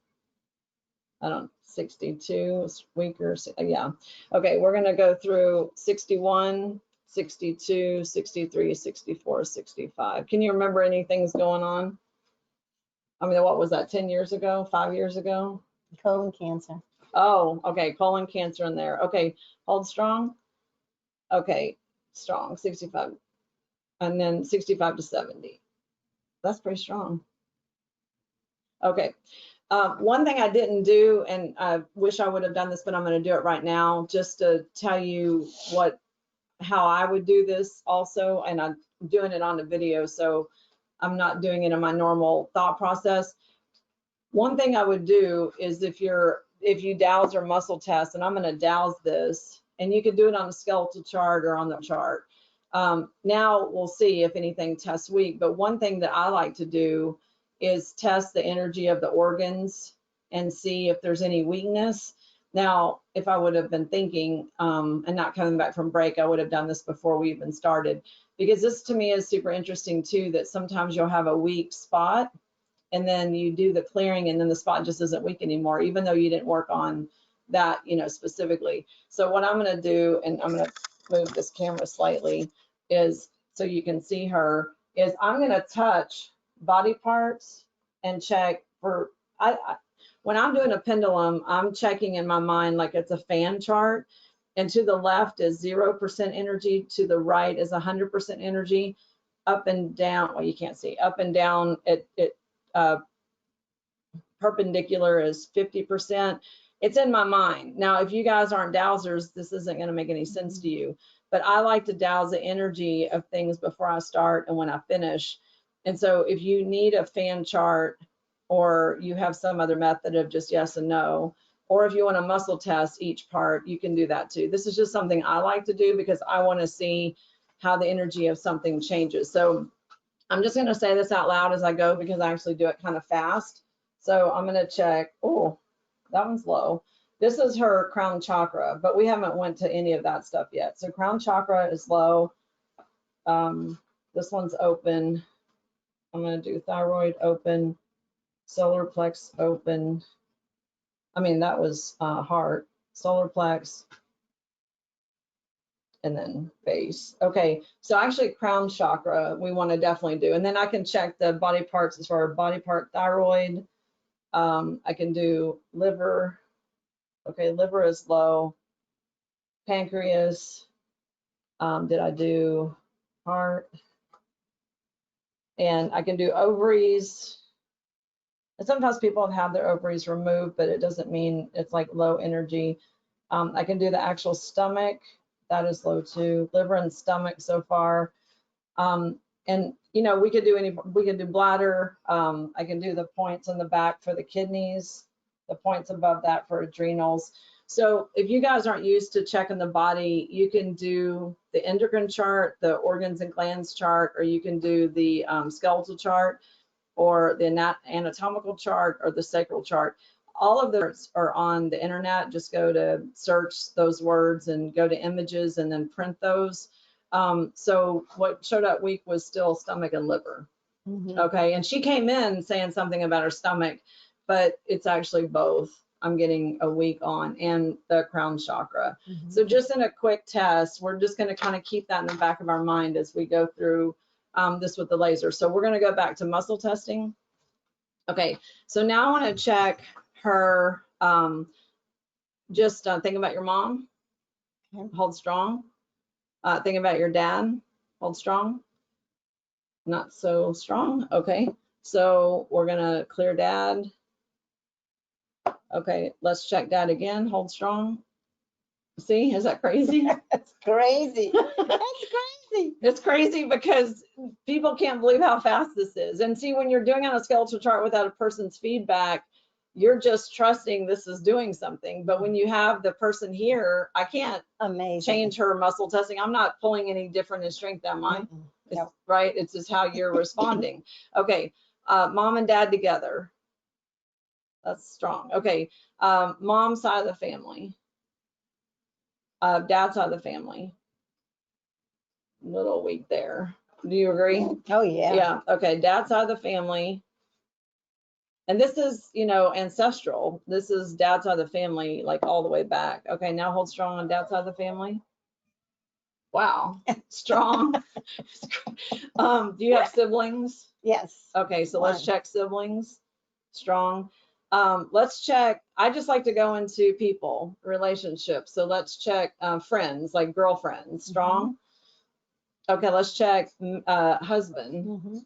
62 is weaker. Yeah. Okay, we're going to go through 61, 62, 63, 64, 65. Can you remember anything's going on? I mean, what was that, 10 years ago, 5 years ago? Colon cancer. Oh, okay, colon cancer in there. Okay, hold strong. Okay, strong, 65. And then 65 to 70. That's pretty strong. Okay, One thing I didn't do, and I wish I would have done this, but I'm going to do it right now, just to tell you how I would do this also, and I'm doing it on the video, so I'm not doing it in my normal thought process. One thing I would do is if you dowse or muscle test, and I'm going to dowse this, and you can do it on a skeletal chart or on the chart. Now we'll see if anything tests weak, but one thing that I like to do is test the energy of the organs and see if there's any weakness. Now, if I would have been thinking and not coming back from break, I would have done this before we even started, because this to me is super interesting too, that sometimes you'll have a weak spot and then you do the clearing and then the spot just isn't weak anymore, even though you didn't work on that, specifically. So what I'm going to do, and I'm going to move this camera slightly, is so you can see her, is I'm going to touch body parts and check for, when I'm doing a pendulum, I'm checking in my mind like it's a fan chart, and to the left is 0% energy, to the right is 100% energy, up and down, well, you can't see, up and down, perpendicular is 50%. It's in my mind. Now, if you guys aren't dowsers, this isn't going to make any sense to you, but I like to dowse the energy of things before I start and when I finish. And so if you need a fan chart, or you have some other method of just yes and no, or if you want to muscle test each part, you can do that too. This is just something I like to do because I want to see how the energy of something changes. So I'm just going to say this out loud as I go because I actually do it kind of fast. So I'm going to check. Oh, that one's low. This is her crown chakra, but we haven't went to any of that stuff yet. So crown chakra is low. This one's open. I'm going to do thyroid open, solar plex open. I mean, that was heart, solar plex, and then base. Okay, so actually crown chakra we want to definitely do, and then I can check the body parts as far as body part thyroid. I can do liver. Okay, liver is low. Pancreas. Did I do heart? And I can do ovaries. And sometimes people have had their ovaries removed, but it doesn't mean it's like low energy. I can do the actual stomach. That is low too. Liver and stomach so far. And we could do bladder. I can do the points on the back for the kidneys, the points above that for adrenals. So if you guys aren't used to checking the body, you can do the endocrine chart, the organs and glands chart, or you can do the skeletal chart, or the anatomical chart, or the sacral chart. All of those are on the internet. Just go to search those words and go to images and then print those. So what showed up weak was still stomach and liver. Okay, and she came in saying something about her stomach, but it's actually both. I'm getting a week on, and the crown chakra. So just in a quick test, we're just going to kind of keep that in the back of our mind as we go through this with the laser. So we're going to go back to muscle testing. Okay, so now I want to check her. Just think about your mom. Hold strong. Think about your dad. Hold strong. Not so strong. Okay, so we're going to clear dad. Okay, let's check that again. Hold strong. See, is that crazy? That's crazy. That's crazy. It's crazy because people can't believe how fast this is. And see, when you're doing on a skeletal chart without a person's feedback, you're just trusting this is doing something. But when you have the person here, I can't change her muscle testing. I'm not pulling any different in strength, am I? No. Right? It's just how you're responding. Okay, mom and dad together. That's strong. Okay, mom's side of the family. Dad's side of the family. Little weak there. Do you agree? Oh, yeah. Yeah. Okay, dad's side of the family. And this is, ancestral. This is dad's side of the family, like all the way back. Okay, now hold strong on dad's side of the family. Wow, strong. Do you have siblings? Yes. Okay, so let's check siblings. Strong. Let's check, I just like to go into people, relationships. So let's check friends, like girlfriends, strong. Okay, let's check husband.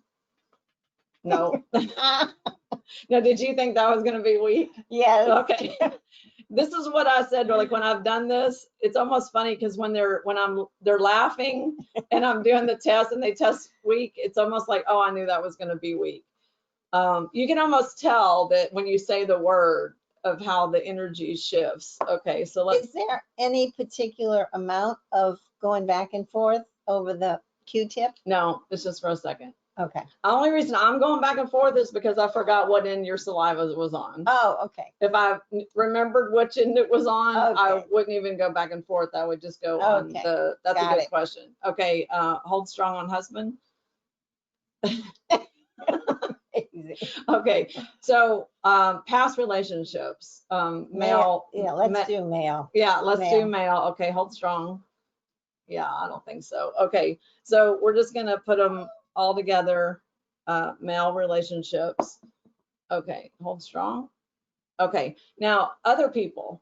No. No, did you think that was going to be weak? Yes. Okay. This is what I said, like when I've done this, it's almost funny because when they're laughing and I'm doing the test and they test weak, it's almost like, oh, I knew that was going to be weak. You can almost tell that when you say the word of how the energy shifts. Okay, so let's. Is there any particular amount of going back and forth over the Q-tip? No, it's just for a second. Okay. The only reason I'm going back and forth is because I forgot what end your saliva was on. Oh, okay. If I remembered which end it was on, I Okay. wouldn't even go back and forth. I would just go on Okay. the, that's a Got good it. question. Okay, hold strong on husband. Easy. Okay, so past relationships, male. Yeah, let's do male. Yeah, let's do Male. male. Okay, hold strong. Yeah, I don't think so. Okay, so we're just gonna put them all together, male relationships. Okay, hold strong. Okay, now other people.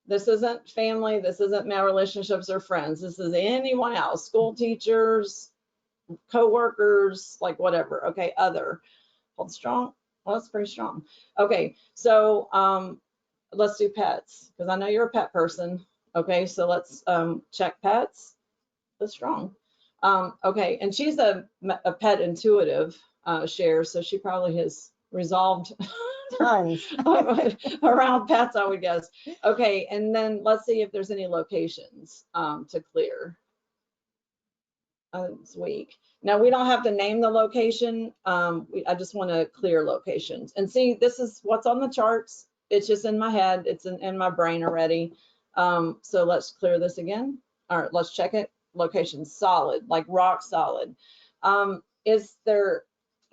This isn't family, this isn't male relationships or friends. This is anyone else, school teachers, co-workers, like whatever. Okay, other. Hold strong. Well, that's pretty strong. Okay, so let's do pets because I know you're a pet person. Okay, so let's check pets. That's strong. Okay, and she's a pet intuitive share, so she probably has resolved Tons. around pets, I would guess. Okay, and then let's see if there's any locations to clear. It's weak. Now we don't have to name the location. I just want to clear locations. And see, this is what's on the charts. It's just in my head. It's in my brain already. So let's clear this again. All right, let's check it. Location solid, like rock solid. Is there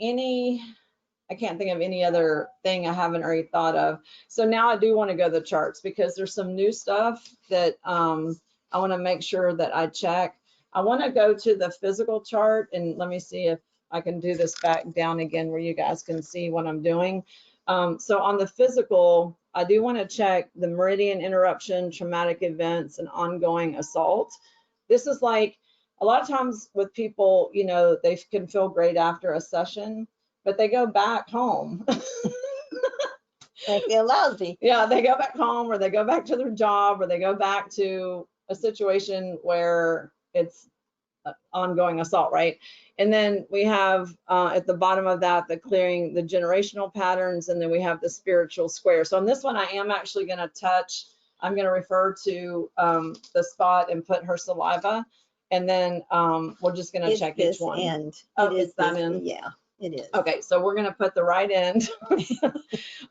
any, I can't think of any other thing I haven't already thought of. So now I do want to go to the charts because there's some new stuff that I want to make sure that I check. I want to go to the physical chart and let me see if I can do this back down again where you guys can see what I'm doing. So on the physical, I do want to check the meridian interruption, traumatic events, and ongoing assault. This is like a lot of times with people, you know, they can feel great after a session, but they go back home. They feel lousy. Yeah, they go back home or they go back to their job or they go back to a situation where it's ongoing assault, right? And then we have at the bottom of that, the clearing the generational patterns, and then we have the spiritual square. So on this one, I am actually going to touch, I'm going to refer to the spot and put her saliva, and then we're just going to check each one. End. Oh, It is it's that this, end? yeah, it is. Okay, so we're going to put the right end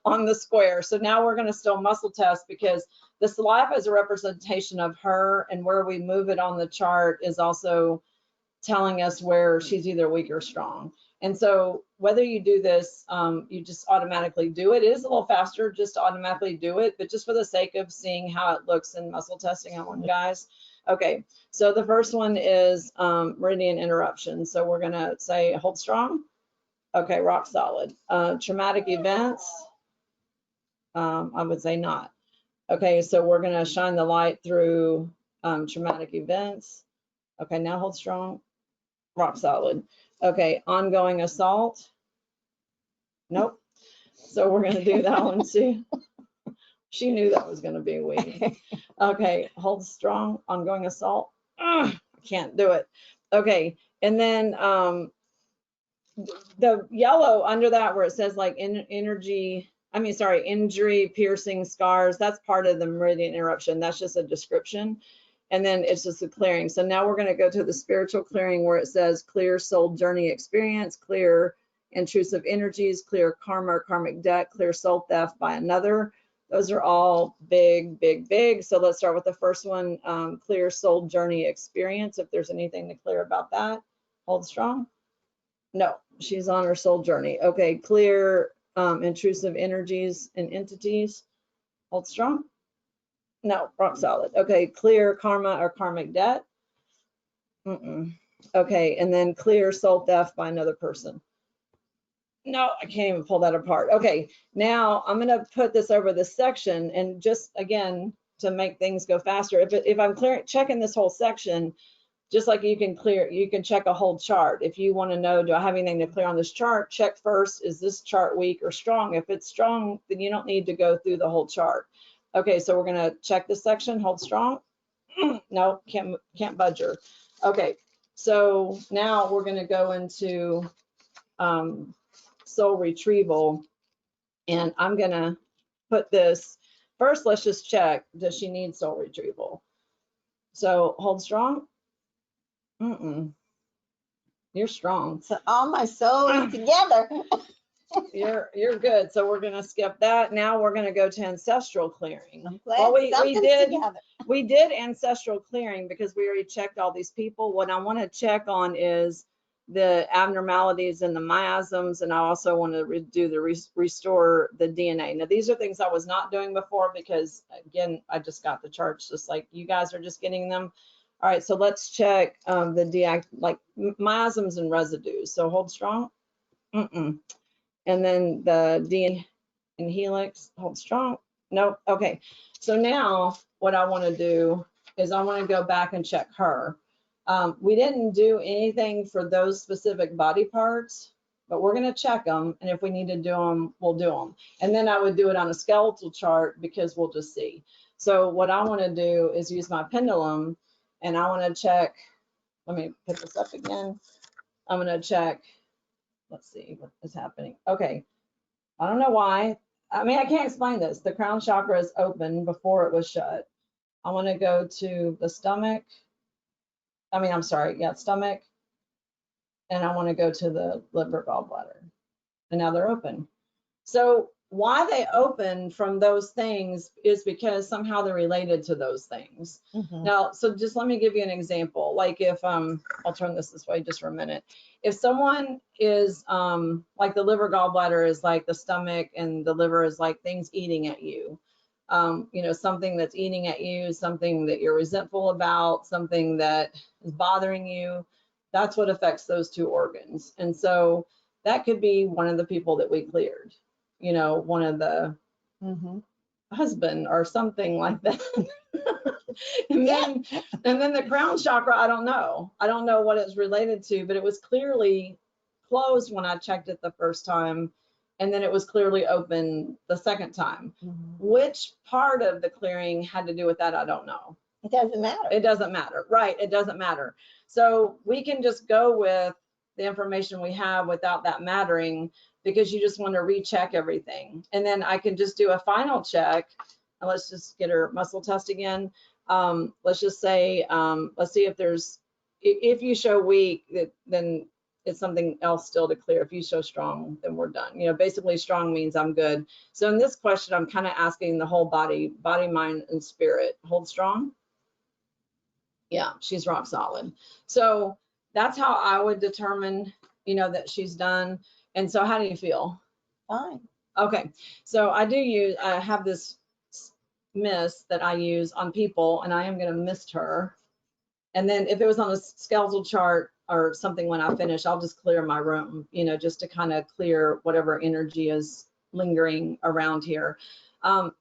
on the square. So now we're going to still muscle test because the saliva is a representation of her, and where we move it on the chart is also telling us where she's either weak or strong. And so whether you do this, you just automatically do it. It is a little faster just to automatically do it, but just for the sake of seeing how it looks in muscle testing, I want you guys. Okay, so the first one is meridian interruption. So we're gonna say hold strong. Okay, rock solid. Traumatic events, I would say not. Okay, so we're gonna shine the light through traumatic events. Okay, now hold strong. Rock solid. Okay, ongoing assault. Nope. So we're going to do that one too. She knew that was going to be weak. Okay, hold strong. Ongoing assault. Ugh, I can't do it. Okay, and then the yellow under that where it says like injury, piercing, scars, that's part of the meridian interruption. That's just a description. And then it's just a clearing. So now we're going to go to the spiritual clearing where it says clear soul journey experience, clear intrusive energies, clear karma or karmic debt, clear soul theft by another. Those are all big, big, big. So let's start with the first one, clear soul journey experience. If there's anything to clear about that, hold strong. No, she's on her soul journey. Okay, clear intrusive energies and entities, hold strong. No, rock solid. Okay, clear karma or karmic debt. Okay, and then clear soul theft by another person. No, I can't even pull that apart. Okay, now I'm going to put this over this section, and just again to make things go faster. If I'm checking this whole section, Just like you can check a whole chart. If you want to know, do I have anything to clear on this chart? Check first, is this chart weak or strong? If it's strong, then you don't need to go through the whole chart. Okay, so we're going to check this section, hold strong. No, can't budge her. Okay, so now we're going to go into soul retrieval, and I'm going to put this first. Let's just check, does she need soul retrieval? So hold strong. You're strong. So all my souls together. You're good. So we're gonna skip that. Now we're gonna go to ancestral clearing. I'm glad Well, we something's did together. we did ancestral clearing because we already checked all these people. What I want to check on is the abnormalities and the miasms, and I also want to do the restore the DNA. Now these are things I was not doing before because again I just got the charts just like you guys are just getting them. All right, so let's check the like miasms and residues. So hold strong. And then the DNA and helix, hold strong. Nope. Okay. So now what I want to do is I want to go back and check her. We didn't do anything for those specific body parts, but we're going to check them. And if we need to do them, we'll do them. And then I would do it on a skeletal chart because we'll just see. So what I want to do is use my pendulum, and I want to check. Let me put this up again. I'm going to check. Let's see what is happening. Okay. I don't know why. I mean, I can't explain this. The crown chakra is open before it was shut. I want to go to the stomach. I'm sorry. Yeah, stomach. And I want to go to the liver, gallbladder. And now they're open. So why they open from those things is because somehow they're related to those things. Now, so just let me give you an example. Like if, I'll turn this way just for a minute. If someone is like the liver, gallbladder is like the stomach, and the liver is like things eating at you. Something that's eating at you, something that you're resentful about, something that is bothering you, that's what affects those two organs. And so that could be one of the people that we cleared, one of the husband or something like that. and then the crown chakra, I don't know what it's related to, but it was clearly closed when I checked it the first time, and then it was clearly open the second time. Which part of the clearing had to do with that, I don't know. It doesn't matter. It doesn't matter, right? It doesn't matter. So we can just go with the information we have without that mattering, because you just want to recheck everything. And then I can just do a final check. And let's just get her muscle test again. Let's just say, let's see if you show weak, then it's something else still to clear. If you show strong, then we're done. Basically strong means I'm good. So in this question, I'm kind of asking the whole body, mind, and spirit. Hold strong. Yeah, she's rock solid. So that's how I would determine, that she's done. And so how do you feel? Fine. Okay, so I have this mist that I use on people, and I am going to mist her. And then if it was on a skeletal chart or something when I finish, I'll just clear my room, just to kind of clear whatever energy is lingering around here.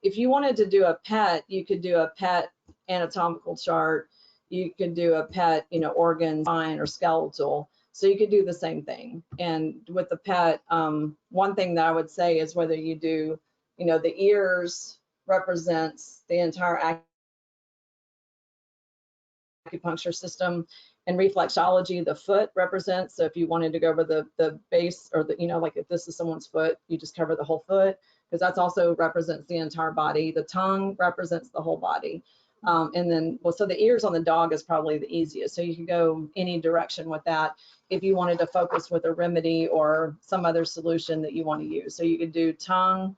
If you wanted to do a pet, you could do a pet anatomical chart. You could do a pet, organ, spine, or skeletal. So you could do the same thing. And with the pet, one thing that I would say is whether you do, the ears represents the entire acupuncture system, and reflexology, the foot represents. So if you wanted to go over the base, or like if this is someone's foot, you just cover the whole foot, because that's also represents the entire body. The tongue represents the whole body. And then, so the ears on the dog is probably the easiest. So you can go any direction with that if you wanted to focus with a remedy or some other solution that you want to use. So you could do tongue,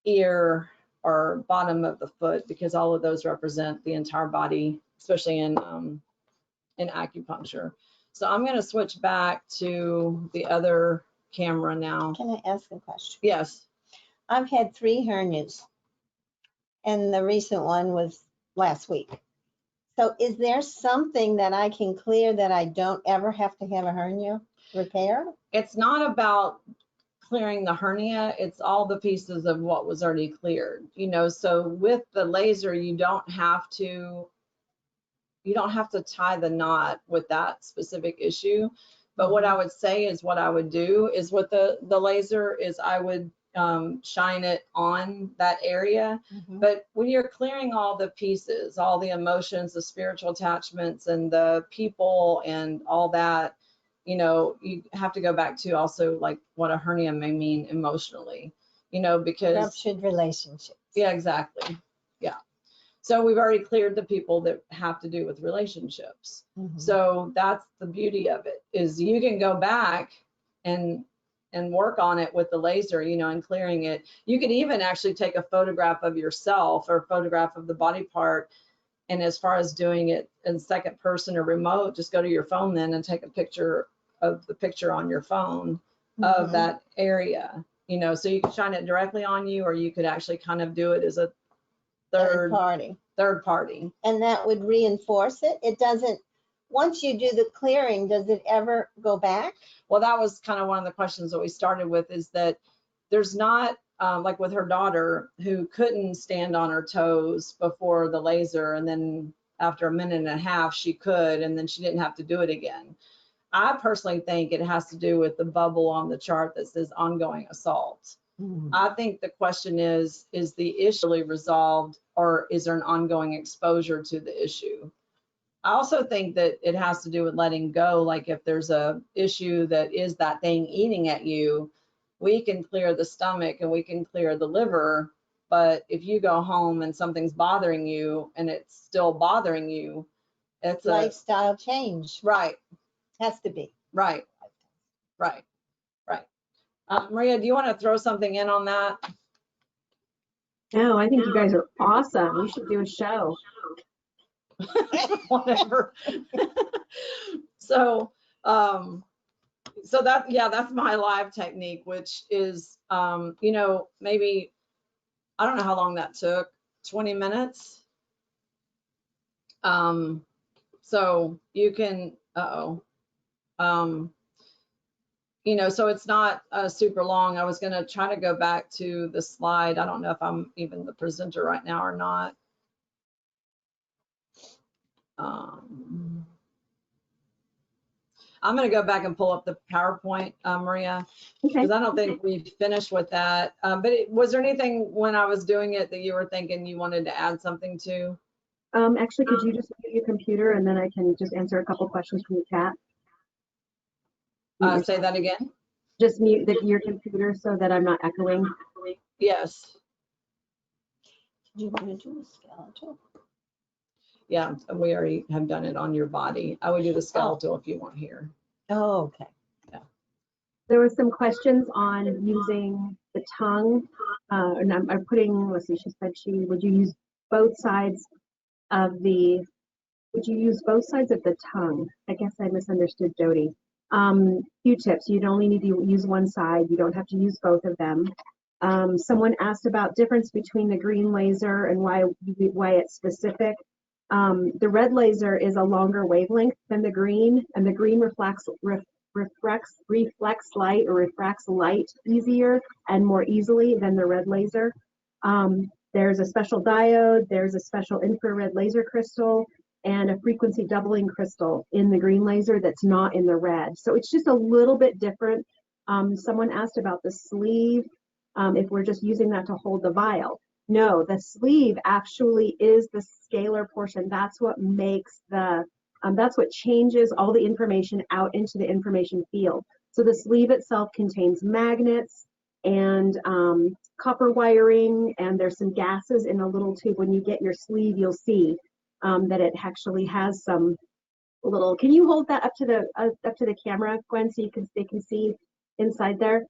ear, or bottom of the foot, because all of those represent the entire body, especially in acupuncture. So I'm going to switch back to the other camera now. Can I ask a question? Yes. I've had 3 hernias, and the recent one was last week. So is there something that I can clear that I don't ever have to have a hernia repaired? It's not about clearing the hernia, it's all the pieces of what was already cleared. So with the laser, you don't have to you don't have to tie the knot with that specific issue. But what I would say is what I would do is with the laser is I would shine it on that area. But when you're clearing all the pieces, all the emotions, the spiritual attachments and the people and all that, you know, you have to go back to also like what a hernia may mean emotionally, you know, because Ruptured relationships. yeah, exactly. Yeah. So we've already cleared the people that have to do with relationships. So that's the beauty of it, is you can go back and work on it with the laser, you know, and clearing it. You could even actually take a photograph of yourself or a photograph of the body part. And as far as doing it in second person or remote, just go to your phone then and take a picture of the picture on your phone of that area, you know, so you can shine it directly on you, or you could actually kind of do it as a third party. And that would reinforce it. It doesn't, once you do the clearing, does it ever go back? Well, that was kind of one of the questions that we started with, is that there's not, like with her daughter who couldn't stand on her toes before the laser, and then after a minute and a half she could, and then she didn't have to do it again. I personally think it has to do with the bubble on the chart that says ongoing assault. I think the question is the issue really resolved, or is there an ongoing exposure to the issue? I also think that it has to do with letting go. Like if there's a issue that is that thing eating at you, we can clear the stomach and we can clear the liver. But if you go home and something's bothering you and it's still bothering you, it's lifestyle change. Right. Has to be. Right. Maria, do you want to throw something in on that? No, I think you guys are awesome. We should do a show. Whatever. So that, yeah, that's my live technique, which is, you know, maybe, I don't know how long that took, 20 minutes. So you can, you know, so it's not super long. I was going to try to go back to the slide. I don't know if I'm even the presenter right now or not. I'm going to go back and pull up the PowerPoint, Maria, because I don't think we've finished with that. But was there anything when I was doing it that you were thinking you wanted to add something to? Actually, could you just mute your computer and then I can just answer a couple questions from the chat? Say that again. Just mute your computer so that I'm not echoing. Yes. Do you want to do a skeletal? Yeah, we already have done it on your body. I would do the skeletal if you weren't here. Oh, okay. Yeah. There were some questions on using the tongue. And I'm putting, let's see, she said would you use both sides of the, would you use both sides of the tongue? I guess I misunderstood Jody. Few tips, you'd only need to use one side. You don't have to use both of them. Someone asked about difference between the green laser and why it's specific. The red laser is a longer wavelength than the green, and the green reflects light or refracts light easier and more easily than the red laser. There's a special diode, there's a special infrared laser crystal, and a frequency doubling crystal in the green laser that's not in the red. So it's just a little bit different. Someone asked about the sleeve, if we're just using that to hold the vial. No, the sleeve actually is the scalar portion. That's what makes that's what changes all the information out into the information field. So the sleeve itself contains magnets and copper wiring, and there's some gases in a little tube. When you get your sleeve, you'll see that it actually has some little, can you hold that up to the camera, Gwen, so they can see inside there?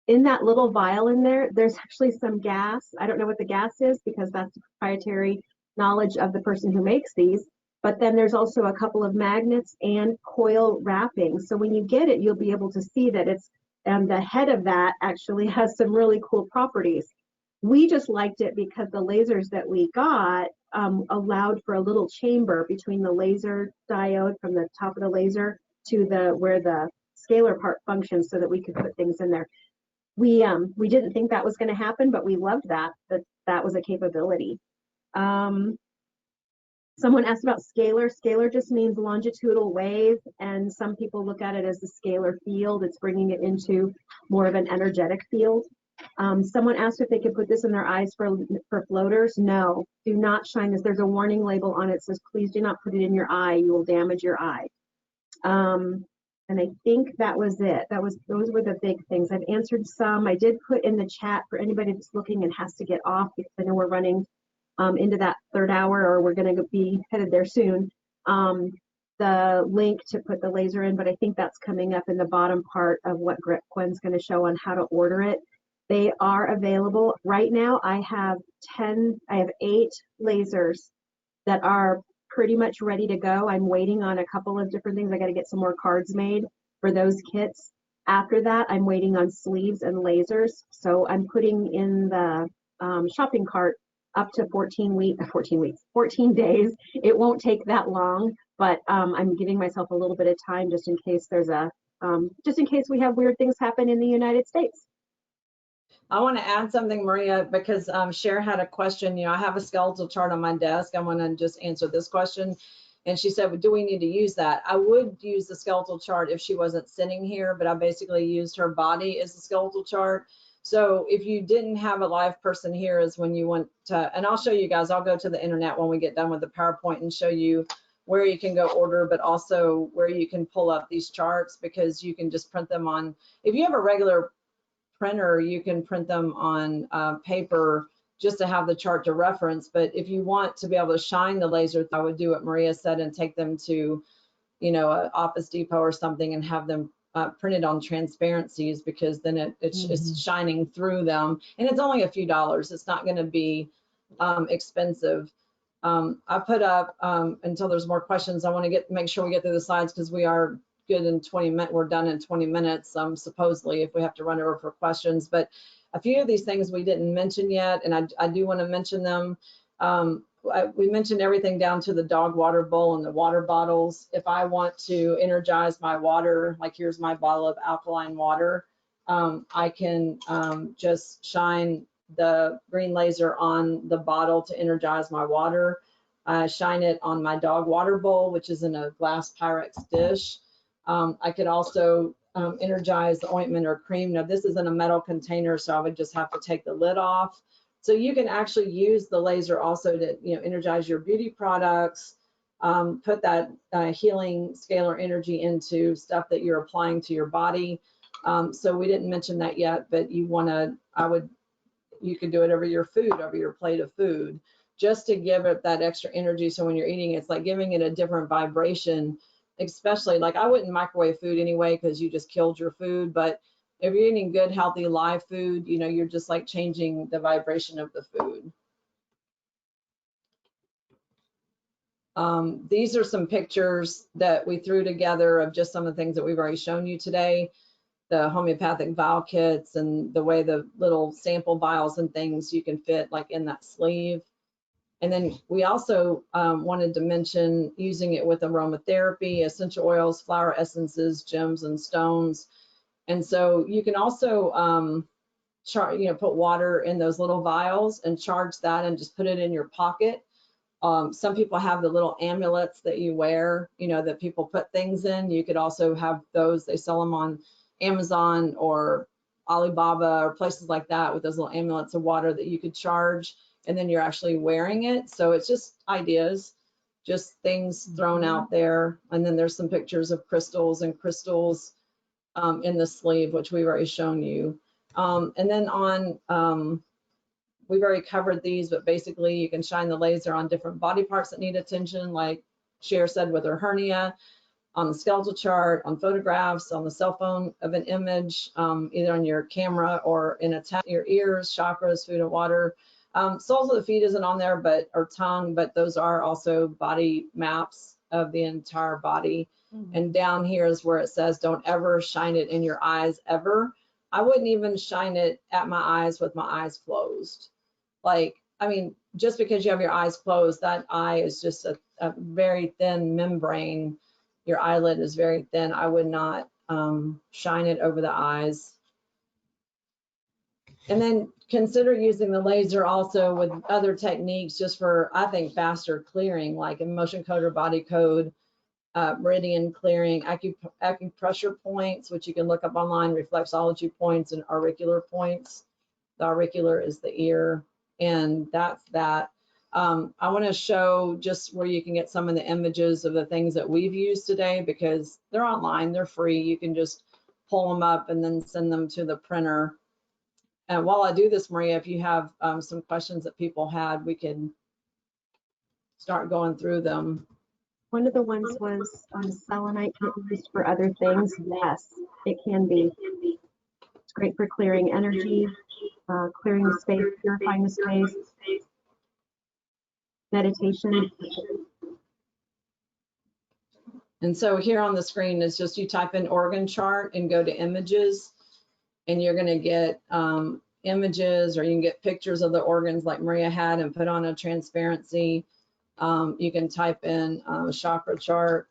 In that little vial in there, there's actually some gas. I don't know what the gas is because that's the proprietary knowledge of the person who makes these. But then there's also a couple of magnets and coil wrapping. So when you get it, you'll be able to see that it's, the head of that actually has some really cool properties. We just liked it because the lasers that we got allowed for a little chamber between the laser diode from the top of the laser to where the scalar part functions, so that we could put things in there. We didn't think that was going to happen, but we loved that was a capability. Someone asked about scalar. Scalar just means longitudinal wave, and some people look at it as the scalar field. It's bringing it into more of an energetic field. Someone asked if they could put this in their eyes for floaters. No, do not shine this. There's a warning label on it that says, please do not put it in your eye. You will damage your eye. And I think that was it. Those were the big things. I've answered some. I did put in the chat for anybody that's looking and has to get off, because I know we're running into that third hour, or we're going to be headed there soon. The link to put the laser in, but I think that's coming up in the bottom part of what Gwen's going to show on how to order it. They are available right now. I have 8 lasers that are pretty much ready to go. I'm waiting on a couple of different things. I got to get some more cards made for those kits. After that, I'm waiting on sleeves and lasers. So I'm putting in the shopping cart up to 14 days. It won't take that long, but I'm giving myself a little bit of time just in case just in case we have weird things happen in the United States. I want to add something, Maria, because Cher had a question. You know, I have a skeletal chart on my desk. I want to just answer this question. And she said, well, do we need to use that? I would use the skeletal chart if she wasn't sitting here, but I basically used her body as the skeletal chart. So if you didn't have a live person here is when you want to, and I'll show you guys, I'll go to the internet when we get done with the PowerPoint and show you where you can go order, but also where you can pull up these charts, because you can just print them on, if you have a regular printer, you can print them on paper just to have the chart to reference. But if you want to be able to shine the laser, I would do what Maria said and take them to, you know, an Office Depot or something and have them printed on transparencies, because then it's shining through them, and it's only a few dollars. It's not going to be expensive. I put up until there's more questions. I want to make sure we get through the slides, because we are good in 20 minutes. We're done in 20 minutes, supposedly, if we have to run over for questions. But a few of these things we didn't mention yet, and I do want to mention them. We mentioned everything down to the dog water bowl and the water bottles. If I want to energize my water, like here's my bottle of alkaline water, I can just shine the green laser on the bottle to energize my water. Shine it on my dog water bowl, which is in a glass Pyrex dish. I could also energize the ointment or cream. Now this is in a metal container, so I would just have to take the lid off. So you can actually use the laser also to, you know, energize your beauty products, put that healing scalar energy into stuff that you're applying to your body. So we didn't mention that yet, but you could do it over your food, over your plate of food, just to give it that extra energy. So when you're eating, it's like giving it a different vibration. Especially, like, I wouldn't microwave food anyway, because you just killed your food. But if you're eating good, healthy, live food, you know, you're just like changing the vibration of the food. These are some pictures that we threw together of just some of the things that we've already shown you today. The homeopathic vial kits and the way the little sample vials and things you can fit like in that sleeve. And then we also wanted to mention using it with aromatherapy, essential oils, flower essences, gems, and stones. And so you can also put water in those little vials and charge that and just put it in your pocket. Some people have the little amulets that you wear, you know, that people put things in. You could also have those. They sell them on Amazon or Alibaba or places like that, with those little amulets of water that you could charge, and then you're actually wearing it. So it's just ideas, just things thrown out there. And then there's some pictures of crystals in the sleeve, which we've already shown you. And then we've already covered these, but basically you can shine the laser on different body parts that need attention, like Cher said with her hernia, on the skeletal chart, on photographs, on the cell phone of an image, either on your camera or in your ears, chakras, food and water. Soles of the feet isn't on there, or tongue, but those are also body maps of the entire body. Mm-hmm. And down here is where it says, don't ever shine it in your eyes ever. I wouldn't even shine it at my eyes with my eyes closed. Like, I mean, just because you have your eyes closed, that eye is just a very thin membrane. Your eyelid is very thin. I would not shine it over the eyes. And then consider using the laser also with other techniques just for, I think, faster clearing, like in motion code or body code, meridian clearing, acupressure points, which you can look up online, reflexology points and auricular points. The auricular is the ear, and that's that. I want to show just where you can get some of the images of the things that we've used today, because they're online, they're free. You can just pull them up and then send them to the printer. And while I do this, Maria, if you have some questions that people had, we can start going through them. One of the ones was selenite can be used for other things. Yes, it can be. It's great for clearing energy, clearing the space, purifying the space, meditation. And so here on the screen is just you type in organ chart and go to images, and you're going to get images, or you can get pictures of the organs like Maria had and put on a transparency. You can type in chakra chart,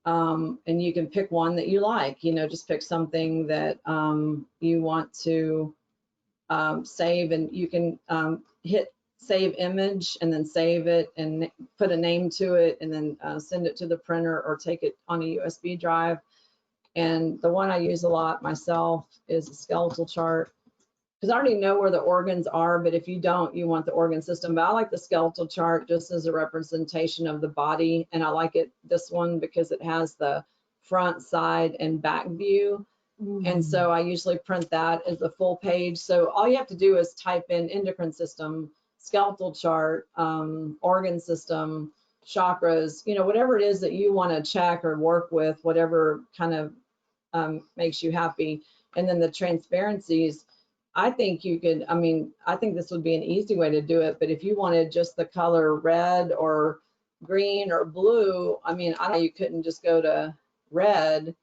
and you can pick one that you like, you know, just pick something that you want to save, and you can hit save image and then save it and put a name to it, and then send it to the printer or take it on a USB drive. And the one I use a lot myself is a skeletal chart, because I already know where the organs are, but if you don't, you want the organ system. But I like the skeletal chart just as a representation of the body, and I like it, this one, because it has the front, side, and back view. And so I usually print that as a full page. So all you have to do is type in endocrine system, skeletal chart, organ system, chakras, you know, whatever it is that you want to check or work with, whatever kind of makes you happy. And then the transparencies, I think you could, I mean, I think this would be an easy way to do it, but if you wanted just the color red or green or blue, I mean, I know you couldn't just go to red,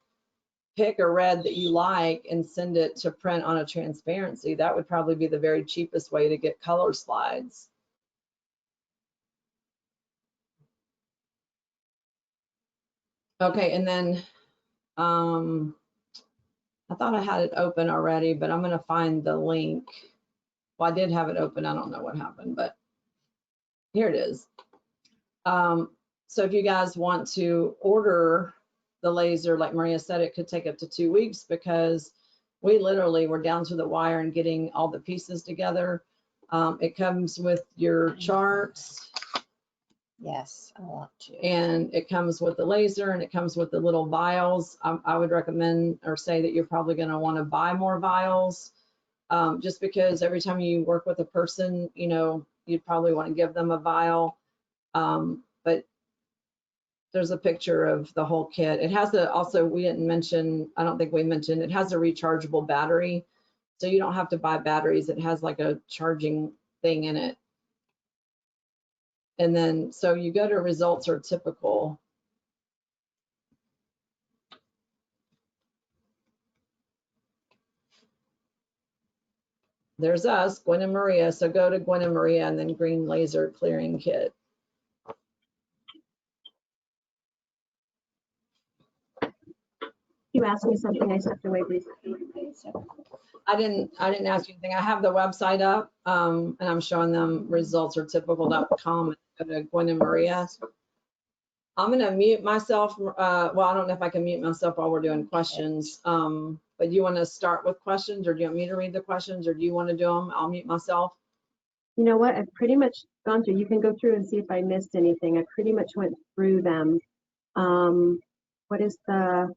pick a red that you like and send it to print on a transparency. That would probably be the very cheapest way to get color slides. Okay, and then I thought I had it open already, but I'm gonna find the link. Well, I did have it open. I don't know what happened, but here it is. So if you guys want to order the laser, like Maria said, it could take up to 2 weeks, because we literally were down to the wire and getting all the pieces together. It comes with your charts. Yes, I want to. And it comes with the laser, and it comes with the little vials. I would recommend or say that you're probably going to want to buy more vials, just because every time you work with a person, you know, you'd probably want to give them a vial. But there's a picture of the whole kit. It has also, we didn't mention, I don't think we mentioned, it has a rechargeable battery. So you don't have to buy batteries. It has like a charging thing in it. And then, so you go to results are typical. There's us, Gwen and Maria. So go to Gwen and Maria and then green laser clearing kit. You asked me something, I stepped away briefly. I didn't ask you anything. I have the website up, and I'm showing them resultsaretypical.com. Go to Gwen and Maria. I'm gonna mute myself. Well, I don't know if I can mute myself while we're doing questions. But you want to start with questions, or do you want me to read the questions, or do you want to do them? I'll mute myself. You know what, I've pretty much gone through, you can go through and see if I missed anything. I pretty much went through them. What is the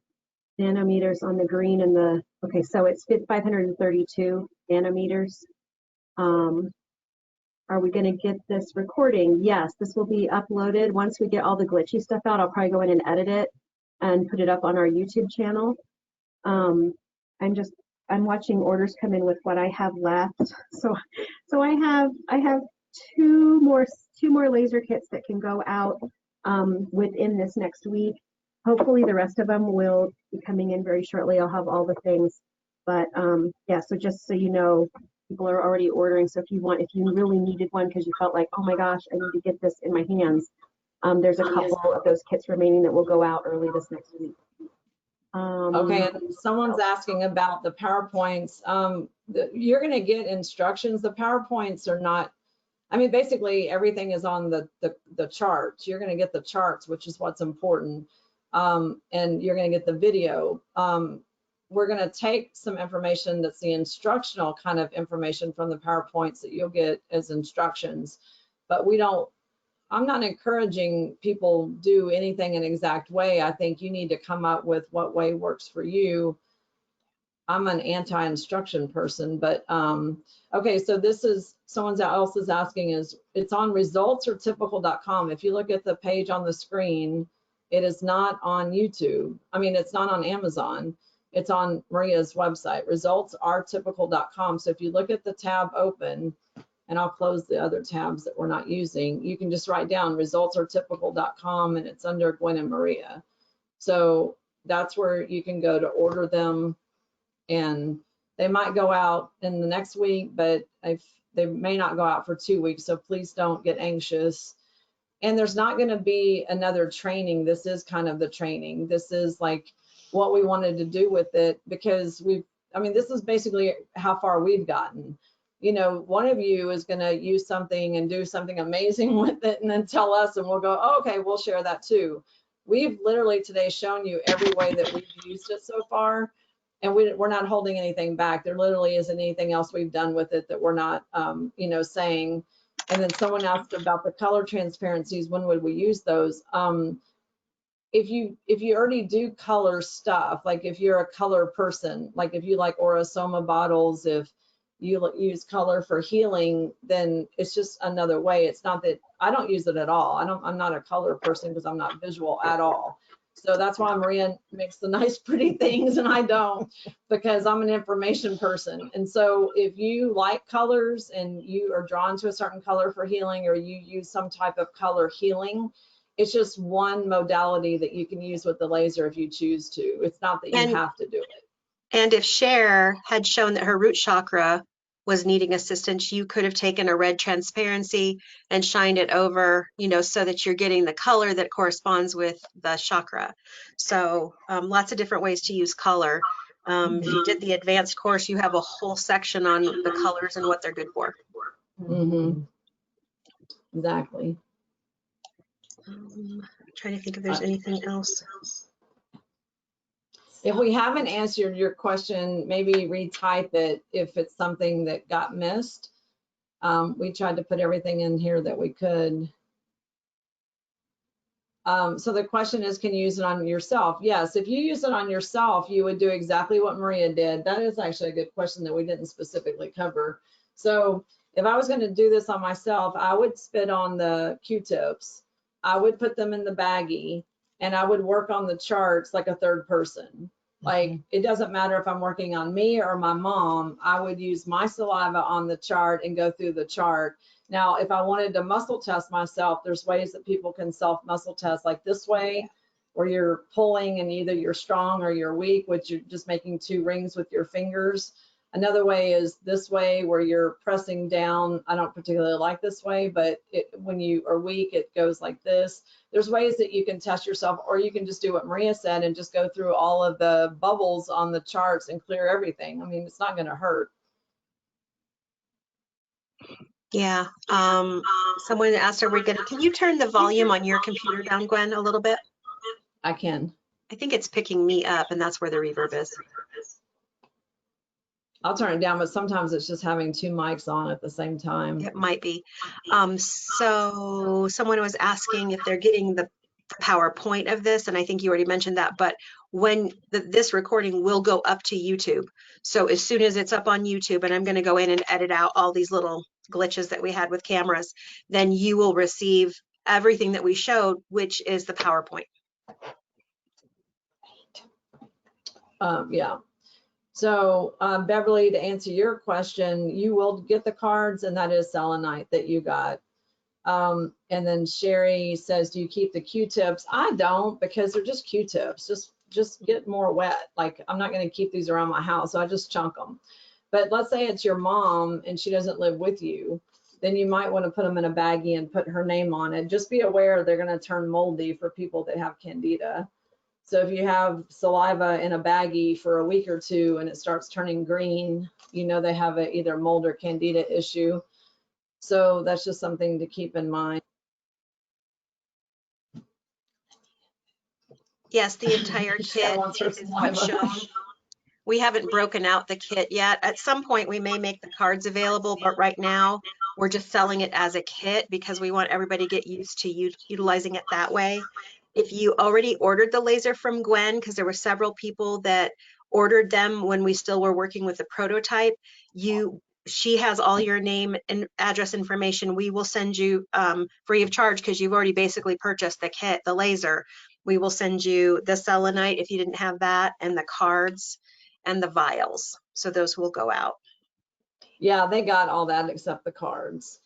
nanometers on the green and the, okay, so it's 532 nanometers. Are we going to get this recording? Yes, this will be uploaded. Once we get all the glitchy stuff out, I'll probably go in and edit it and put it up on our YouTube channel. I'm watching orders come in with what I have left. So I have two more laser kits that can go out within this next week. Hopefully the rest of them will be coming in very shortly. I'll have all the things, but yeah, so just so you know, people are already ordering. So if you really needed one because you felt like, oh my gosh, I need to get this in my hands, there's a couple of those kits remaining that will go out early this next week. Okay, and someone's asking about the PowerPoints. You're going to get instructions. The PowerPoints are not, I mean, basically everything is on the charts. You're going to get the charts, which is what's important. And you're going to get the video. We're going to take some information that's the instructional kind of information from the PowerPoints that you'll get as instructions, but I'm not encouraging people do anything an exact way. I think you need to come up with what way works for you. I'm an anti-instruction person, but okay, so this is, someone else is asking, is it's on resultsortypical.com. If you look at the page on the screen, it is not on YouTube. I mean, it's not on Amazon. It's on Maria's website, resultsortypical.com. So if you look at the tab open, and I'll close the other tabs that we're not using, you can just write down resultsortypical.com, and it's under Gwen and Maria. So that's where you can go to order them, and they might go out in the next week, but they may not go out for 2 weeks, so please don't get anxious. And there's not going to be another training. This is kind of the training. This is like what we wanted to do with it, because this is basically how far we've gotten. You know, one of you is going to use something and do something amazing with it and then tell us, and we'll go, oh, okay, we'll share that too. We've literally today shown you every way that we've used it so far, and we're not holding anything back. There literally isn't anything else we've done with it that we're not, saying. And then someone asked about the color transparencies. When would we use those? If you already do color stuff, like if you're a color person, like if you like Orosoma bottles, if you use color for healing, then it's just another way. It's not that I don't use it at all. I'm not a color person because I'm not visual at all. So that's why Maria makes the nice, pretty things and I don't, because I'm an information person. And so if you like colors and you are drawn to a certain color for healing, or you use some type of color healing, it's just one modality that you can use with the laser if you choose to. It's not that you have to do it. And if Cher had shown that her root chakra was needing assistance, you could have taken a red transparency and shined it over, so that you're getting the color that corresponds with the chakra. So lots of different ways to use color. If you did the advanced course, you have a whole section on the colors and what they're good for. Mm-hmm. Exactly. I'm trying to think if there's anything else. If we haven't answered your question, maybe retype it if it's something that got missed. We tried to put everything in here that we could. So the question is, can you use it on yourself? Yes, if you use it on yourself, you would do exactly what Maria did. That is actually a good question that we didn't specifically cover. So if I was going to do this on myself, I would spit on the Q-tips. I would put them in the baggie, and I would work on the charts like a third person. Like, it doesn't matter if I'm working on me or my mom, I would use my saliva on the chart and go through the chart. Now, if I wanted to muscle test myself, there's ways that people can self muscle test, like this way, where you're pulling and either you're strong or you're weak, which you're just making 2 rings with your fingers. Another way is this way, where you're pressing down. I don't particularly like this way, but when you are weak, it goes like this. There's ways that you can test yourself, or you can just do what Maria said and just go through all of the bubbles on the charts and clear everything. I mean, it's not going to hurt. Yeah. Someone asked, can you turn the volume on your computer down, Gwen, a little bit? I can. I think it's picking me up, and that's where the reverb is. I'll turn it down, but sometimes it's just having 2 mics on at the same time. It might be. So someone was asking if they're getting the PowerPoint of this, and I think you already mentioned that, but when this recording will go up to YouTube. So as soon as it's up on YouTube, and I'm going to go in and edit out all these little glitches that we had with cameras, then you will receive everything that we showed, which is the PowerPoint. Yeah. So Beverly, to answer your question, you will get the cards, and that is selenite that you got. And then Sherry says, do you keep the Q-tips? I don't, because they're just Q-tips. Just get more wet. Like, I'm not going to keep these around my house, so I just chunk them. But let's say it's your mom and she doesn't live with you, then you might want to put them in a baggie and put her name on it. Just be aware they're going to turn moldy for people that have candida. So if you have saliva in a baggie for a week or two and it starts turning green, you know they have a either mold or candida issue. So that's just something to keep in mind. Yes, the entire Michelle kit wants her is what's saliva. shown. We haven't broken out the kit yet. At some point, we may make the cards available, but right now we're just selling it as a kit because we want everybody to get used to utilizing it that way. If you already ordered the laser from Gwen, because there were several people that ordered them when we still were working with the prototype, she has all your name and address information. We will send you free of charge because you've already basically purchased the kit, the laser. We will send you the selenite if you didn't have that, and the cards and the vials. So those will go out. Yeah, they got all that except the cards.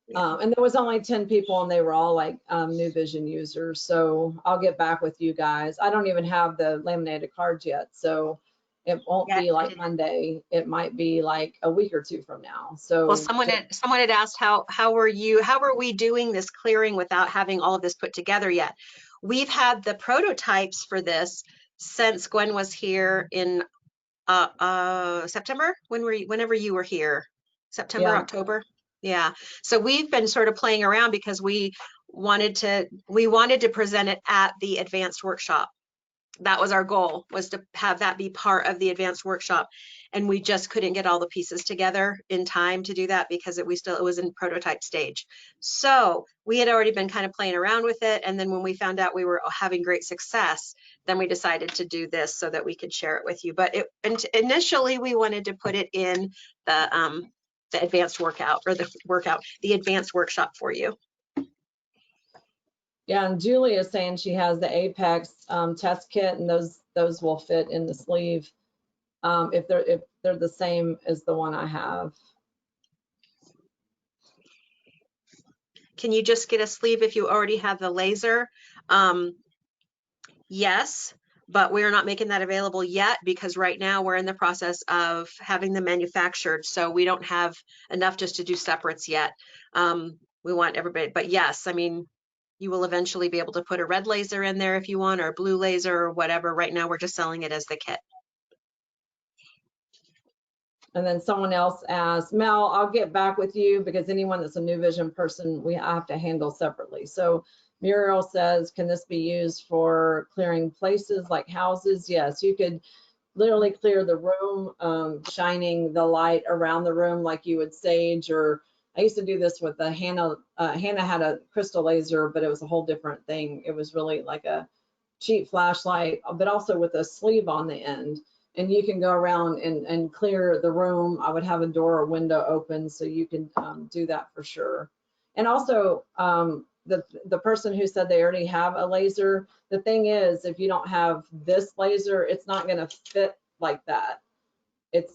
Yeah. And there was only 10 people and they were all like New Vision users. So I'll get back with you guys. I don't even have the laminated cards yet. So it won't be like Monday. It might be like a week or two from now. So Well, someone had asked how were we doing this clearing without having all of this put together yet? We've had the prototypes for this since Gwen was here in September, whenever you were here, September, Yeah. October. Yeah. So we've been sort of playing around because we wanted to present it at the advanced workshop. That was our goal, was to have that be part of the advanced workshop. And we just couldn't get all the pieces together in time to do that because it was in prototype stage. So we had already been kind of playing around with it. And then when we found out we were having great success, then we decided to do this so that we could share it with you. But initially we wanted to put it in the advanced workout, or the advanced workshop for you. Yeah, and Julie is saying she has the Apex test kit, and those will fit in the sleeve if they're the same as the one I have. Can you just get a sleeve if you already have the laser? Yes, but we're not making that available yet because right now we're in the process of having them manufactured. So we don't have enough just to do separates yet. We want everybody, but yes, I mean, you will eventually be able to put a red laser in there if you want, or a blue laser or whatever. Right now we're just selling it as the kit. And then someone else asked, Mel, I'll get back with you because anyone that's a New Vision person, we have to handle separately. So Muriel says, can this be used for clearing places like houses? Yes, you could literally clear the room, shining the light around the room like you would sage. Or I used to do this with the Hannah. Hannah had a crystal laser, but it was a whole different thing. It was really like a cheap flashlight, but also with a sleeve on the end. And you can go around and clear the room. I would have a door or window open so you can do that for sure. And also the person who said they already have a laser, the thing is, if you don't have this laser, it's not going to fit like that. If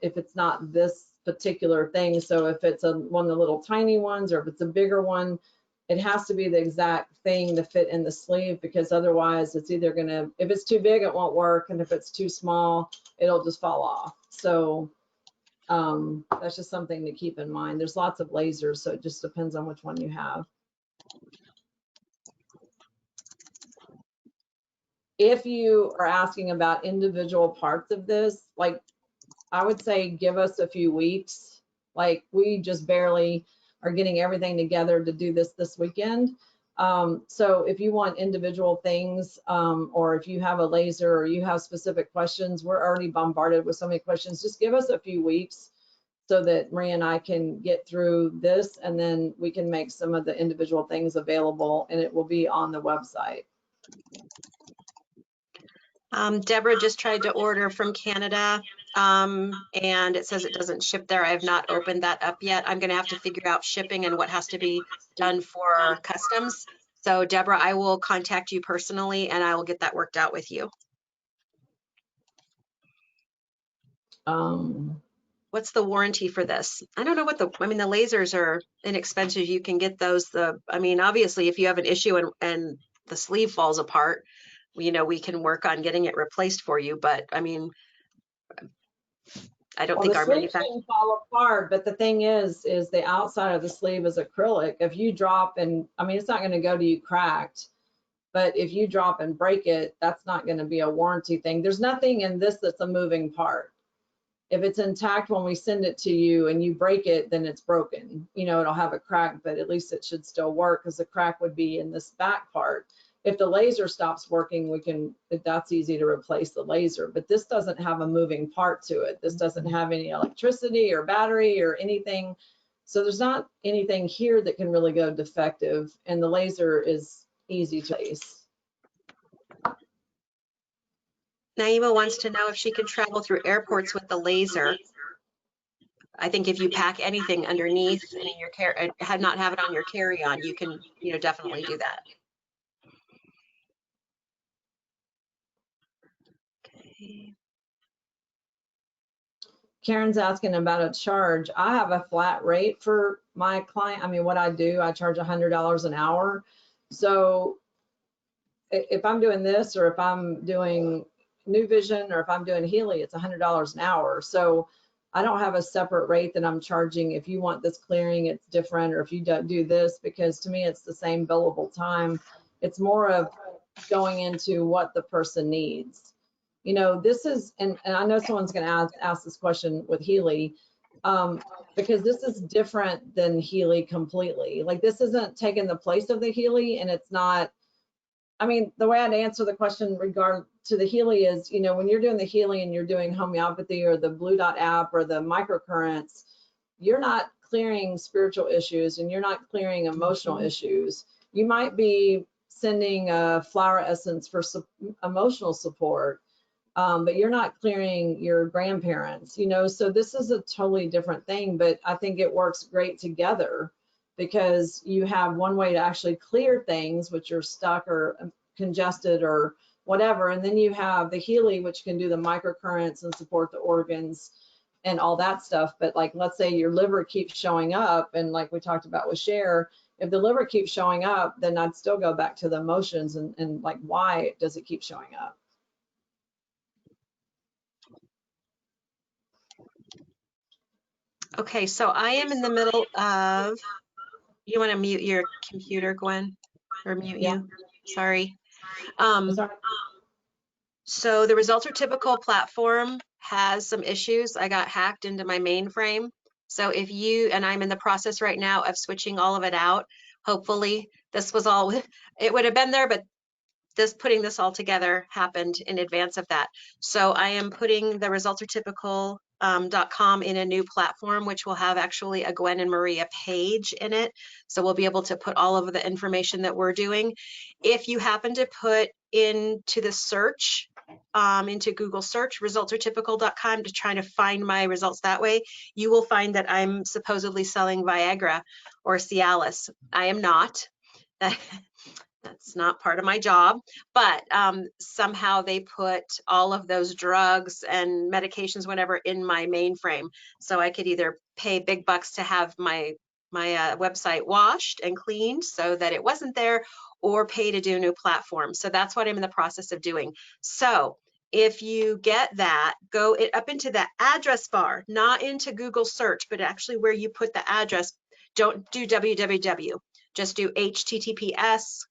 it's not this particular thing. So if it's one of the little tiny ones, or if it's a bigger one, it has to be the exact thing to fit in the sleeve, because otherwise it's either gonna, if it's too big, it won't work. And if it's too small, it'll just fall off. So that's just something to keep in mind. There's lots of lasers, so it just depends on which one you have. If you are asking about individual parts of this, like I would say give us a few weeks. Like we just barely are getting everything together to do this weekend. So if you want individual things, or if you have a laser or you have specific questions, we're already bombarded with so many questions. Just give us a few weeks so that Maria and I can get through this, and then we can make some of the individual things available, and it will be on the website. Deborah just tried to order from Canada, and it says it doesn't ship there. I have not opened that up yet. I'm going to have to figure out shipping and what has to be done for customs. So Deborah, I will contact you personally and I will get that worked out with you. What's the warranty for this? I don't know what the lasers are inexpensive. You can get those. Obviously if you have an issue and the sleeve falls apart, we can work on getting it replaced for you. But I don't think the our sleeve shouldn't fall apart, but the thing is the outside of the sleeve is acrylic. If you drop, and it's not going to go to you cracked. But if you drop and break it, that's not going to be a warranty thing. There's nothing in this that's a moving part. If it's intact when we send it to you and you break it, then it's broken. You know, it'll have a crack, but at least it should still work, because the crack would be in this back part. If the laser stops working, that's easy to replace the laser, but this doesn't have a moving part to it. This doesn't have any electricity or battery or anything. So there's not anything here that can really go defective, and the laser is easy to replace. Naima wants to know if she can travel through airports with the laser. I think if you pack anything underneath and in your not have it on your carry-on, you can, definitely do that. Okay. Karen's asking about a charge. I have a flat rate for my client. I mean, what I do, I charge $100 an hour. So if I'm doing this, or if I'm doing New Vision, or if I'm doing Healy, it's $100 an hour. So I don't have a separate rate that I'm charging. If you want this clearing, it's different, or if you don't do this, because to me, it's the same billable time. It's more of going into what the person needs. You know, this is, and I know someone's going to ask this question with Healy, because this is different than Healy completely. Like, this isn't taking the place of the Healy, and it's not, I mean, the way I'd answer the question regard to the Healy is, you know, when you're doing the Healy and you're doing homeopathy or the Blue Dot app or the microcurrents, you're not clearing spiritual issues and you're not clearing emotional issues. You might be sending a flower essence for emotional support, but you're not clearing your grandparents, you know, so this is a totally different thing, but I think it works great together, because you have one way to actually clear things which are stuck or congested or whatever, and then you have the Healy, which can do the microcurrents and support the organs and all that stuff. But like, let's say your liver keeps showing up, and like we talked about with Cher, if the liver keeps showing up, then I'd still go back to the emotions and like, why does it keep showing up? Okay, so I am in the middle of, you want to mute your computer, Gwen, or mute Yeah. you? Sorry. Sorry. So the results are typical platform has some issues. I got hacked into my mainframe. So if you, and I'm in the process right now of switching all of it out, hopefully this was all, it would have been there, but putting this all together happened in advance of that. So I am putting the results are typical.com in a new platform, which will have actually a Gwen and Maria page in it. So we'll be able to put all of the information that we're doing. If you happen to put into the search, into Google search, resultsaretypical.com, to try to find my results that way, you will find that I'm supposedly selling Viagra or Cialis. I am not. That's not part of my job, but somehow they put all of those drugs and medications, whatever, in my mainframe. So I could either pay big bucks to have my website washed and cleaned so that it wasn't there, or pay to do a new platform. So that's what I'm in the process of doing. So if you get that, go up into the address bar, not into Google search, but actually where you put the address. Don't do www. Just do https://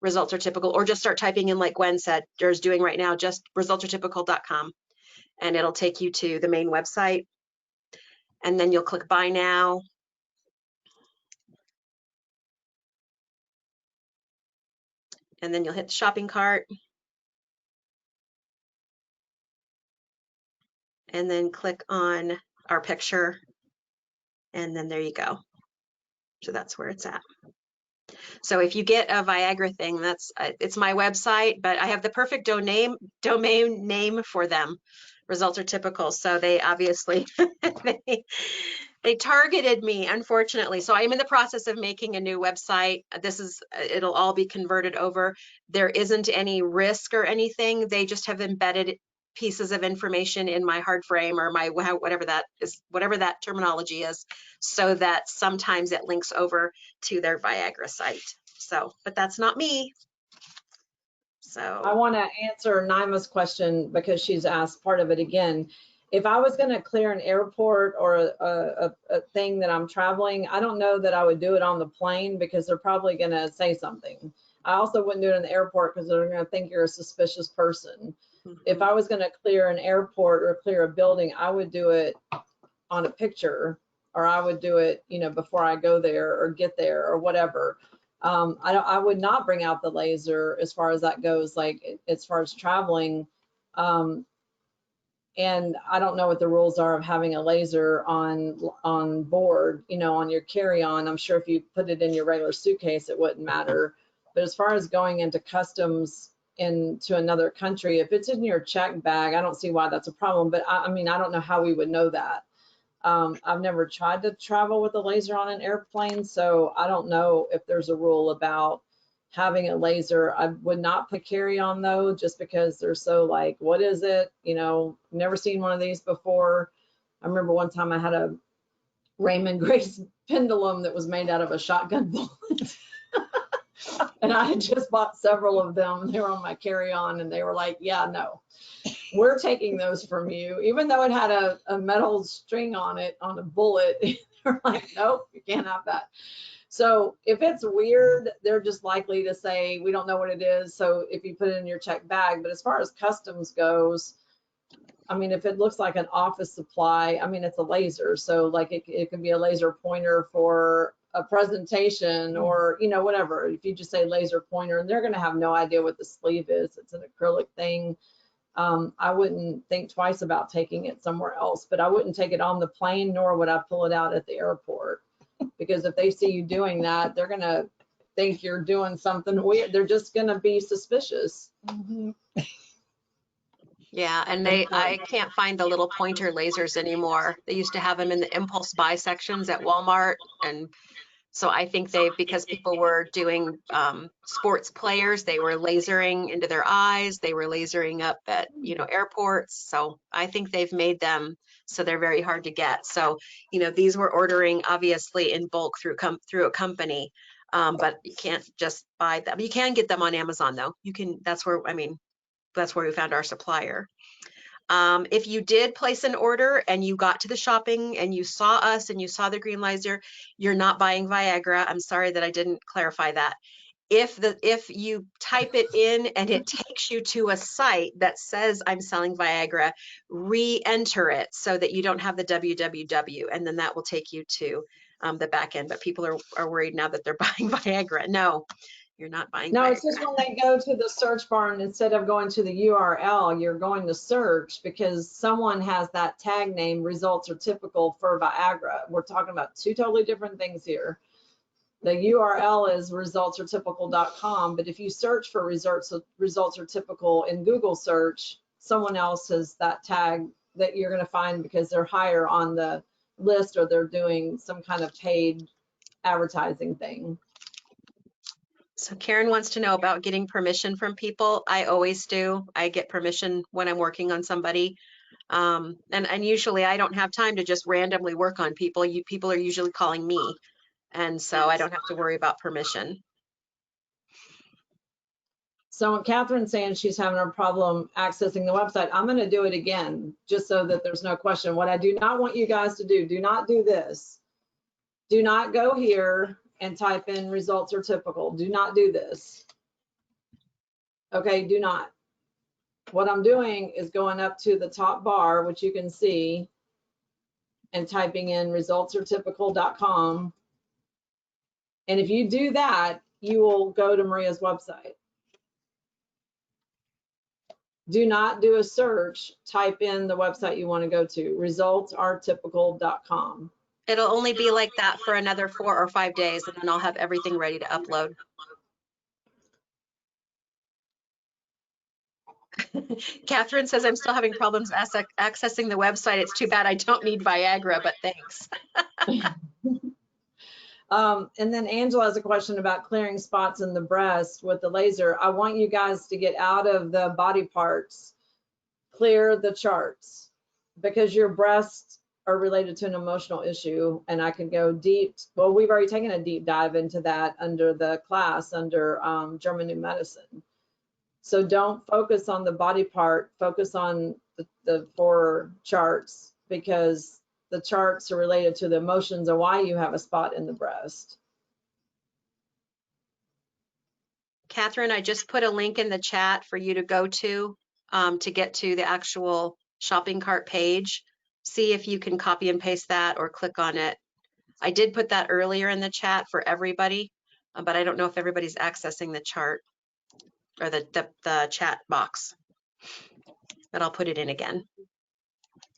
results are typical, or just start typing in, like Gwen said, there's doing right now, just resultsaretypical.com, and it'll take you to the main website. And then you'll click buy now. And then you'll hit the shopping cart. And then click on our picture. And then there you go. So that's where it's at. So if you get a Viagra thing, it's my website, but I have the perfect domain name for them. Results are typical. So they obviously, they targeted me, unfortunately. So I'm in the process of making a new website. It'll all be converted over. There isn't any risk or anything. They just have embedded pieces of information in my hard frame, or my whatever that is, whatever that terminology is, so that sometimes it links over to their Viagra site. So, but that's not me. So I want to answer Naima's question, because she's asked part of it again. If I was going to clear an airport or a thing that I'm traveling, I don't know that I would do it on the plane because they're probably going to say something. I also wouldn't do it in the airport because they're going to think you're a suspicious person. If I was going to clear an airport or clear a building, I would do it on a picture, or I would do it, you know, before I go there or get there or whatever. I would not bring out the laser as far as that goes, like as far as traveling. And I don't know what the rules are of having a laser on board, you know, on your carry-on. I'm sure if you put it in your regular suitcase, it wouldn't matter. But as far as going into customs into another country, if it's in your check bag, I don't see why that's a problem. But I mean, I don't know how we would know that. I've never tried to travel with a laser on an airplane, so I don't know if there's a rule about having a laser. I would not put carry-on though, just because they're so like, what is it? You know, never seen one of these before. I remember one time I had a Raymond Grace pendulum that was made out of a shotgun bullet. And I had just bought several of them. They were on my carry-on and they were like, yeah, no, we're taking those from you. Even though it had a metal string on it, on a bullet, they're like, nope, you can't have that. So if it's weird, they're just likely to say, we don't know what it is. So if you put it in your check bag, but as far as customs goes, I mean, if it looks like an office supply, I mean, it's a laser. So like it can be a laser pointer for a presentation or, you know, whatever. If you just say laser pointer, and they're going to have no idea what the sleeve is. It's an acrylic thing. I wouldn't think twice about taking it somewhere else, but I wouldn't take it on the plane, nor would I pull it out at the airport. Because if they see you doing that, they're going to think you're doing something weird. They're just going to be suspicious. Yeah, and I can't find the little pointer lasers anymore. They used to have them in the impulse buy sections at Walmart. And so I think because people were doing sports players, they were lasering into their eyes. They were lasering up at, you know, airports. So I think they've made them so they're very hard to get. So, you know, these were ordering obviously in bulk through a company, but you can't just buy them. You can get them on Amazon though. You can, that's where we found our supplier. If you did place an order and you got to the shopping and you saw us and you saw the green laser, you're not buying Viagra. I'm sorry that I didn't clarify that. If you type it in and it takes you to a site that says I'm selling Viagra, re-enter it so that you don't have the www, and then that will take you to the back end. But people are worried now that they're buying Viagra. No, you're not buying No, Viagra. it's just when they go to the search bar and instead of going to the URL, you're going to search because someone has that tag name, results are typical for Viagra. We're talking about two totally different things here. The URL is resultsaretypical.com, but if you search for results are typical in Google search, someone else has that tag that you're going to find because they're higher on the list or they're doing some kind of paid advertising thing. So Karen wants to know about getting permission from people. I always do. I get permission when I'm working on somebody. And usually I don't have time to just randomly work on people. People are usually calling me. And so I don't have to worry about permission. So when Catherine's saying she's having a problem accessing the website, I'm going to do it again, just so that there's no question. What I do not want you guys to do not do this. Do not go here and type in results are typical. Do not do this. Okay, do not. What I'm doing is going up to the top bar, which you can see, and typing in resultsaretypical.com. And if you do that, you will go to Maria's website. Do not do a search, type in the website you want to go to, resultsaretypical.com. It'll only be like that for another 4 or 5 days, and then I'll have everything ready to upload. Catherine says, I'm still having problems accessing the website. It's too bad I don't need Viagra, but thanks. And then Angela has a question about clearing spots in the breast with the laser. I want you guys to get out of the body parts, clear the charts, because your breasts are related to an emotional issue, and I can go deep. Well, we've already taken a deep dive into that under the class under German New Medicine. So don't focus on the body part, focus on the 4 charts, because the charts are related to the emotions of why you have a spot in the breast. Catherine, I just put a link in the chat for you to go to get to the actual shopping cart page. See if you can copy and paste that or click on it. I did put that earlier in the chat for everybody, but I don't know if everybody's accessing the chart or the chat box, but I'll put it in again.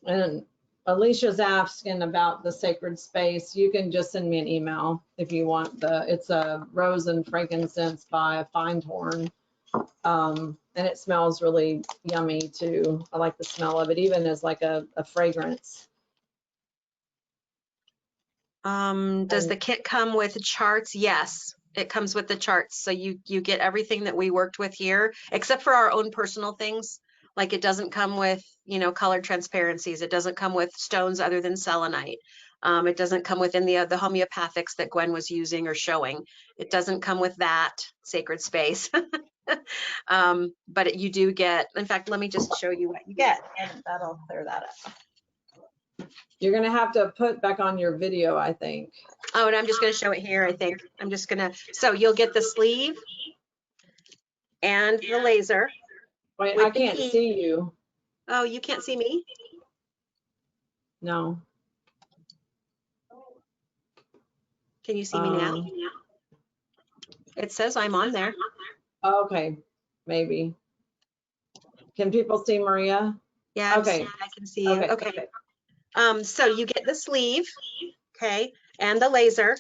And Alicia's asking about the sacred space. You can just send me an email if you want it's a rose and frankincense by Findhorn. And it smells really yummy too. I like the smell of it, even as like a fragrance. Does the kit come with charts? Yes, it comes with the charts. So you get everything that we worked with here, except for our own personal things. Like it doesn't come with, you know, colored transparencies. It doesn't come with stones other than selenite. It doesn't come with any of the homeopathics that Gwen was using or showing. It doesn't come with that sacred space. But you do get, in fact, let me just show you what you get, and that'll clear that up. You're gonna have to put back on your video, I think. Oh, and I'm just going to show it here, I think. I'm just going to, so you'll get the sleeve and the laser. Wait, with I the can't key. see you. Oh, you can't see me? No. Can you see me now? It says I'm on there. Okay, maybe. Can people see Maria? Yeah, Okay. I can see you. Okay. Okay. So you get the sleeve, okay, and the laser,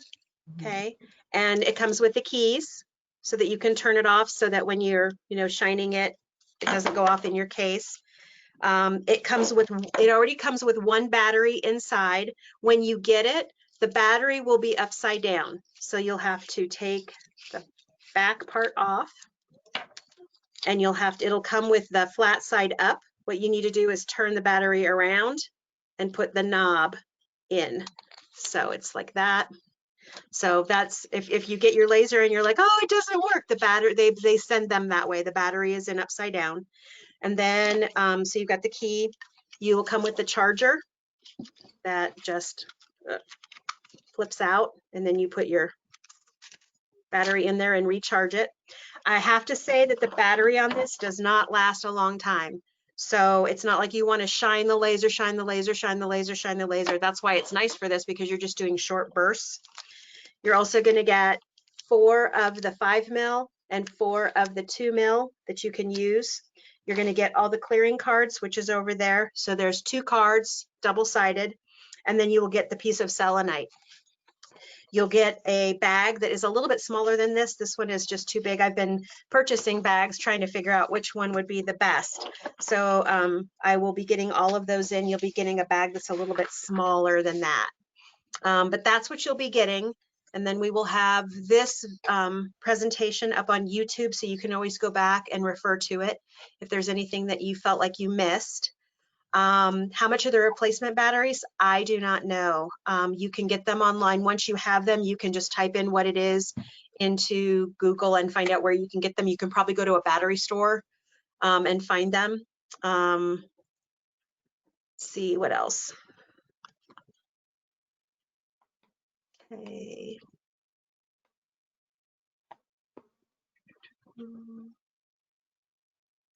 okay, and it comes with the keys so that you can turn it off so that when you're, you know, shining it, it doesn't go off in your case. It already comes with 1 battery inside. When you get it, the battery will be upside down. So you'll have to take the back part off, and it'll come with the flat side up. What you need to do is turn the battery around and put the knob in. So it's like that. So that's, if you get your laser and you're like, oh, it doesn't work, the battery, they send them that way. The battery is in upside down. And then, so you've got the key. You will come with the charger that just flips out, and then you put your battery in there and recharge it. I have to say that the battery on this does not last a long time. So it's not like you want to shine the laser, shine the laser, shine the laser, shine the laser. That's why it's nice for this, because you're just doing short bursts. You're also going to get 4 of the 5 mil and 4 of the 2 mil that you can use. You're going to get all the clearing cards, which is over there. So there's 2 cards, double-sided, and then you will get the piece of selenite. You'll get a bag that is a little bit smaller than this. This one is just too big. I've been purchasing bags trying to figure out which one would be the best. So I will be getting all of those in. You'll be getting a bag that's a little bit smaller than that. But that's what you'll be getting. And then we will have this presentation up on YouTube, so you can always go back and refer to it if there's anything that you felt like you missed. How much are the replacement batteries? I do not know. You can get them online. Once you have them, you can just type in what it is into Google and find out where you can get them. You can probably go to a battery store and find them. Let's see what else. Okay.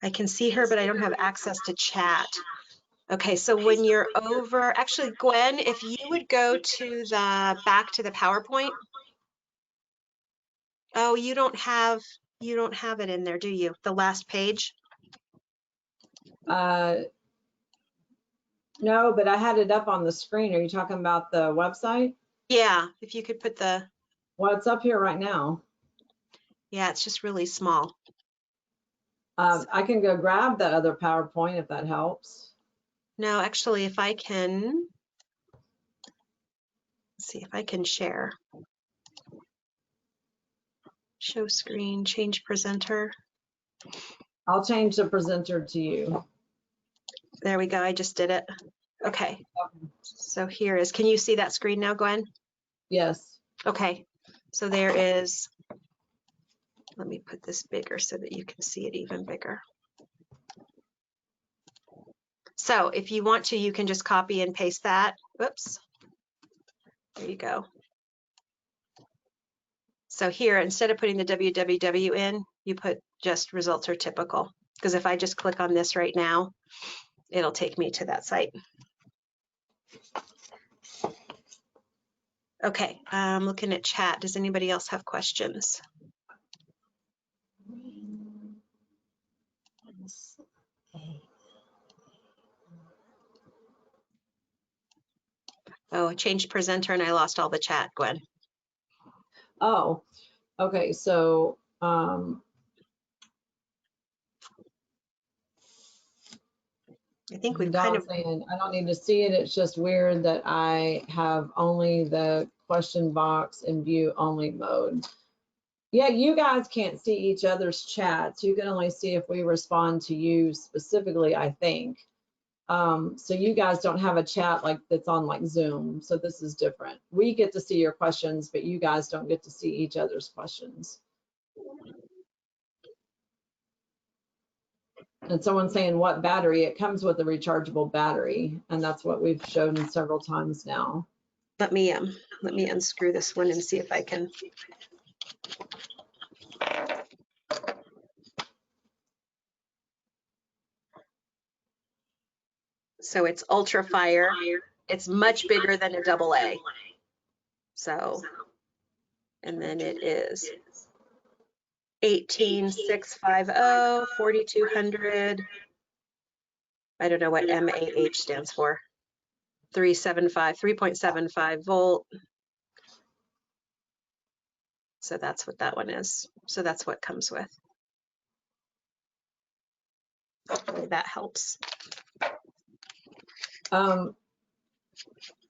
I can see her, but I don't have access to chat. Okay, so when you're over, actually, Gwen, if you would go to back to the PowerPoint. Oh, you don't have it in there, do you? The last page? No, but I had it up on the screen. Are you talking about the website? Yeah, if you could put Well, it's up here right now. Yeah, it's just really small. I can go grab the other PowerPoint if that helps. No, actually, if I can, let's see if I can share. Show screen, change presenter. I'll change the presenter to you. There we go, I just did it. Okay, so here is, can you see that screen now, Gwen? Yes. Okay, so there is, let me put this bigger so that you can see it even bigger. So if you want to, you can just copy and paste that. Oops. There you go. So here, instead of putting the www in, you put just results are typical. Because if I just click on this right now, it'll take me to that site. Okay, I'm looking at chat. Does anybody else have questions? Oh, I changed presenter and I lost all the chat, Gwen. Oh, okay. So, I think we've kind of, saying I don't need to see it. It's just weird that I have only the question box in view only mode. Yeah, you guys can't see each other's chats. You can only see if we respond to you specifically, I think. So you guys don't have a chat like that's on like Zoom. So this is different. We get to see your questions, but you guys don't get to see each other's questions. And someone's saying what battery? It comes with a rechargeable battery, and that's what we've shown several times now. let me unscrew this one and see if I can. So it's Ultra Fire. It's much bigger than a AA. So, and then it is 18650, 4200. I don't know what MAH stands for. 3.75 volt. So that's what that one is. So that's what comes with. Hopefully that helps.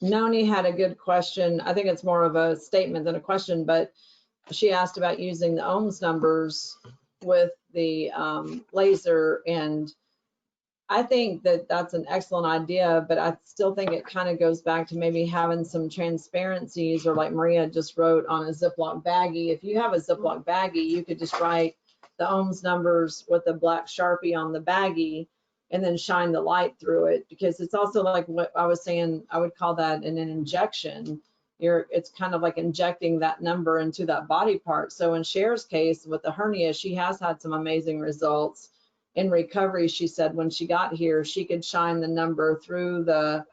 Noni had a good question. I think it's more of a statement than a question, but she asked about using the ohms numbers with the laser, and I think that that's an excellent idea, but I still think it kind of goes back to maybe having some transparencies, or like Maria just wrote on a Ziploc baggie. If you have a Ziploc baggie, you could just write the ohms numbers with a black Sharpie on the baggie and then shine the light through it, because it's also like what I was saying, I would call that an injection. It's kind of like injecting that number into that body part. So in Cher's case with the hernia, she has had some amazing results. In recovery, she said when she got here, she could shine the number through the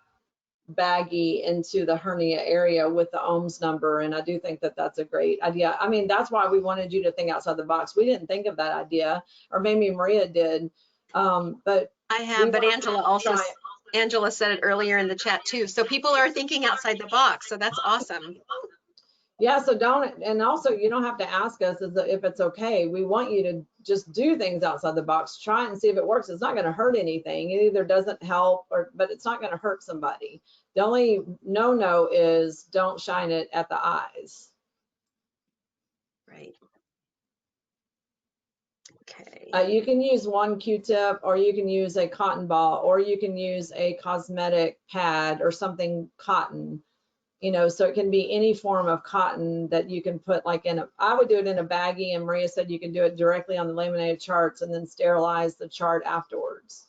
baggie into the hernia area with the ohms number. And I do think that that's a great idea. I mean, that's why we wanted you to think outside the box. We didn't think of that idea, or maybe Maria did. But I have, but Angela said it earlier in the chat too. So people are thinking outside the box. So that's awesome. Yeah, so don't, and also you don't have to ask us if it's okay. We want you to just do things outside the box. Try it and see if it works. It's not going to hurt anything. It either doesn't help, but it's not going to hurt somebody. The only no is don't shine it at the eyes. Right. Okay. You can use one Q-tip, or you can use a cotton ball, or you can use a cosmetic pad or something cotton. You know, so it can be any form of cotton that you can put like in I would do it in a baggie, and Maria said you can do it directly on the laminated charts and then sterilize the chart afterwards.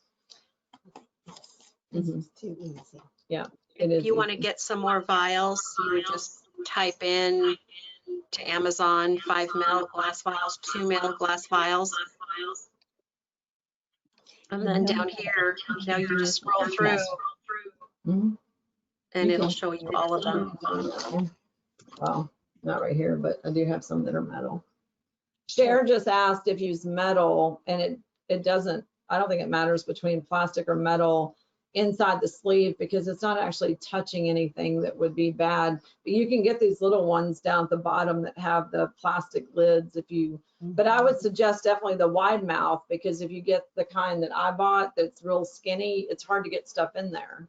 This is too easy. Yeah, it is. If you want to get some more vials, you would just type in to Amazon 5 ml glass vials, 2 ml glass vials. And then down here, now you just scroll through. Mm-hmm. And it'll show you all of them. Well, not right here, but I do have some that are metal. Cher just asked if you use metal, and it doesn't, I don't think it matters between plastic or metal inside the sleeve, because it's not actually touching anything that would be bad. But you can get these little ones down at the bottom that have the plastic lids if you, but I would suggest definitely the wide mouth, because if you get the kind that I bought that's real skinny, it's hard to get stuff in there.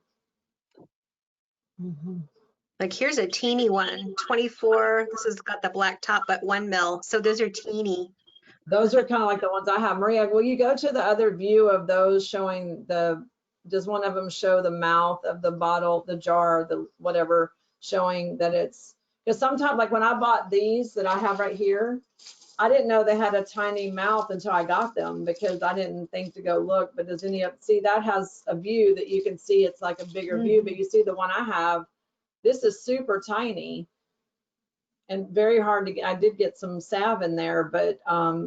Mm-hmm. Like here's a teeny one, 24. This has got the black top, but 1 mil. So those are teeny. Those are kind of like the ones I have. Maria, will you go to the other view of those showing does one of them show the mouth of the bottle, the jar, the whatever, showing that it's Because sometimes, like when I bought these that I have right here, I didn't know they had a tiny mouth until I got them because I didn't think to go look. But does any of, see, that has a view that you can see, it's like a bigger view, but you see the one I have, this is super tiny and very hard to get. I did get some salve in there, but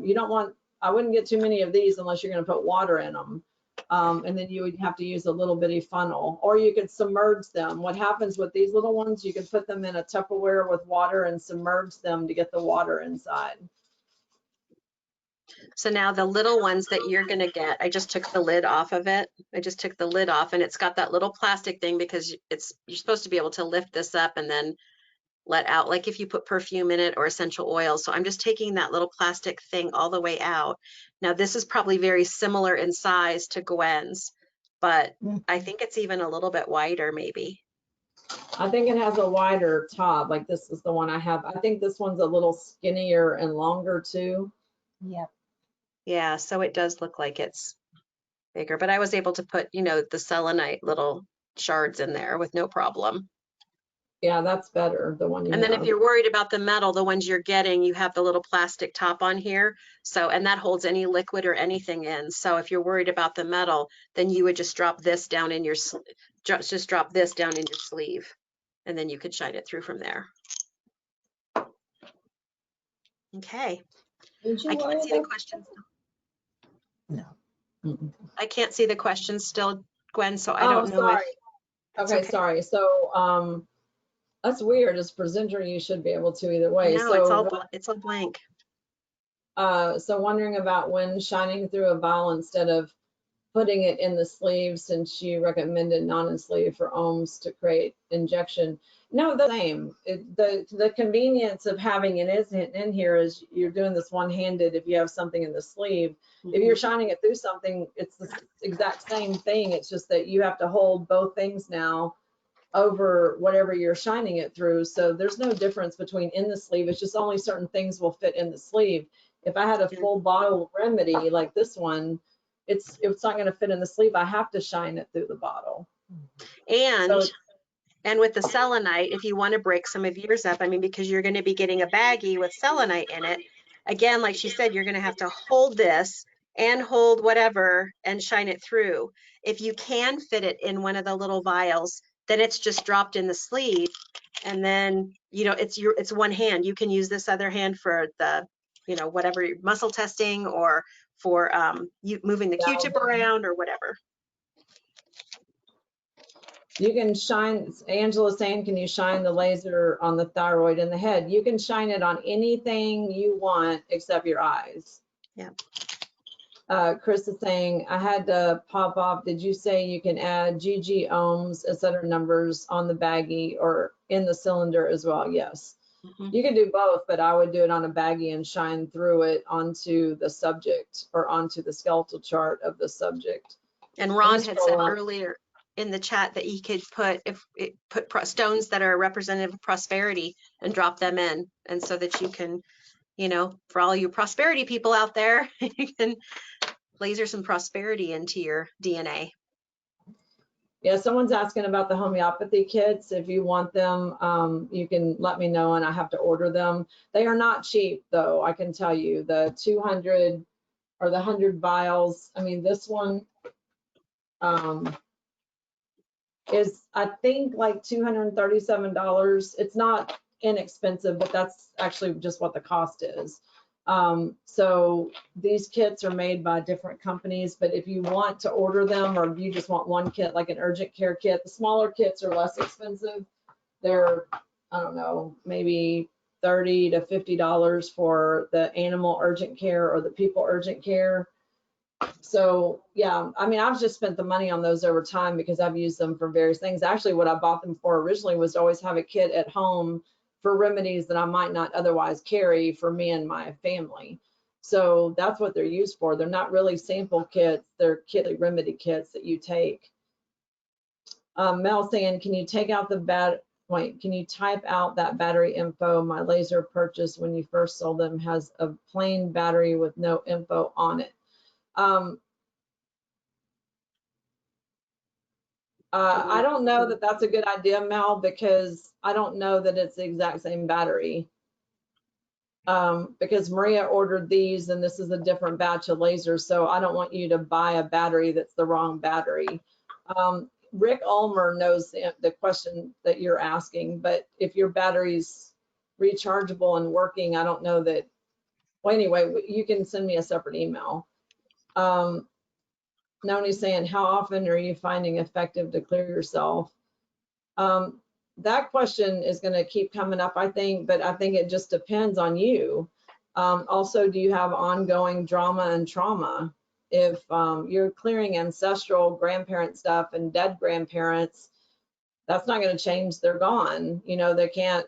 you don't want, I wouldn't get too many of these unless you're going to put water in them. And then you would have to use a little bitty funnel, or you could submerge them. What happens with these little ones, you can put them in a Tupperware with water and submerge them to get the water inside. So now the little ones that you're gonna get, I just took the lid off of it. I just took the lid off, and it's got that little plastic thing because you're supposed to be able to lift this up and then let out, like if you put perfume in it or essential oil. So I'm just taking that little plastic thing all the way out. Now this is probably very similar in size to Gwen's, but I think it's even a little bit wider maybe. I think it has a wider top, like this is the one I have. I think this one's a little skinnier and longer too. Yep. Yeah, so it does look like it's bigger, but I was able to put, you know, the selenite little shards in there with no problem. Yeah, that's better, the one you And then if have. you're worried about the metal, the ones you're getting, you have the little plastic top on here. So, and that holds any liquid or anything in. So if you're worried about the metal, then you would just drop this down in your, just drop this down in your sleeve, and then you could shine it through from there. Okay. Did you I worry can't see the about? questions. No. Mm-mm. I can't see the questions still, Gwen, so I Oh, don't know sorry. if, Okay, okay. sorry. So that's weird. As presenter, you should be able to either way. No, So it's all blank. so wondering about when shining through a vial instead of putting it in the sleeve, since she recommended non-sleeve for ohms to create injection. No, the same. The convenience of having it isn't in here is you're doing this one-handed if you have something in the sleeve. If you're shining it through something, it's the exact same thing. It's just that you have to hold both things now over whatever you're shining it through. So there's no difference between in the sleeve. It's just only certain things will fit in the sleeve. If I had a full bottle remedy like this one, it's not going to fit in the sleeve. I have to shine it through the bottle. And with the selenite, if you want to break some of yours up, I mean, because you're going to be getting a baggie with selenite in it, again, like she said, you're going to have to hold this and hold whatever and shine it through. If you can fit it in one of the little vials, then it's just dropped in the sleeve, and then, you know, it's one hand. You can use this other hand for the, you know, whatever muscle testing or for you moving the Q-tip around or whatever. You can shine, Angela's saying, can you shine the laser on the thyroid and the head? You can shine it on anything you want except your eyes. Yeah. Chris is saying, I had to pop off. Did you say you can add GG ohms, etc. numbers on the baggie or in the cylinder as well? Yes. You can do both, but I would do it on a baggie and shine through it onto the subject or onto the skeletal chart of the subject. And Ron had said earlier in the chat that you could put stones that are representative of prosperity and drop them in, and so that you can, you know, for all you prosperity people out there, you can laser some prosperity into your DNA. Yeah, someone's asking about the homeopathy kits. If you want them, you can let me know and I have to order them. They are not cheap though, I can tell you. The 200 or the 100 vials, I mean, this one is, I think, like $237. It's not inexpensive, but that's actually just what the cost is. So these kits are made by different companies, but if you want to order them or if you just want one kit, like an urgent care kit, the smaller kits are less expensive. They're, I don't know, maybe $30 to $50 for the animal urgent care or the people urgent care. So yeah, I mean, I've just spent the money on those over time because I've used them for various things. Actually, what I bought them for originally was to always have a kit at home for remedies that I might not otherwise carry for me and my family. So that's what they're used for. They're not really sample kits. They're remedy kits that you take. Mel saying, can you take out the can you type out that battery info? My laser purchase when you first sold them has a plain battery with no info on it. I don't know that that's a good idea, Mel, because I don't know that it's the exact same battery. Because Maria ordered these and this is a different batch of lasers, so I don't want you to buy a battery that's the wrong battery. Rick Ulmer knows the question that you're asking, but if your battery's rechargeable and working, I don't know that. Well, anyway, you can send me a separate email. Noni's saying, how often are you finding effective to clear yourself? That question is going to keep coming up, I think, but I think it just depends on you. Also, do you have ongoing drama and trauma? If you're clearing ancestral grandparent stuff and dead grandparents, that's not going to change. They're gone. You know, they can't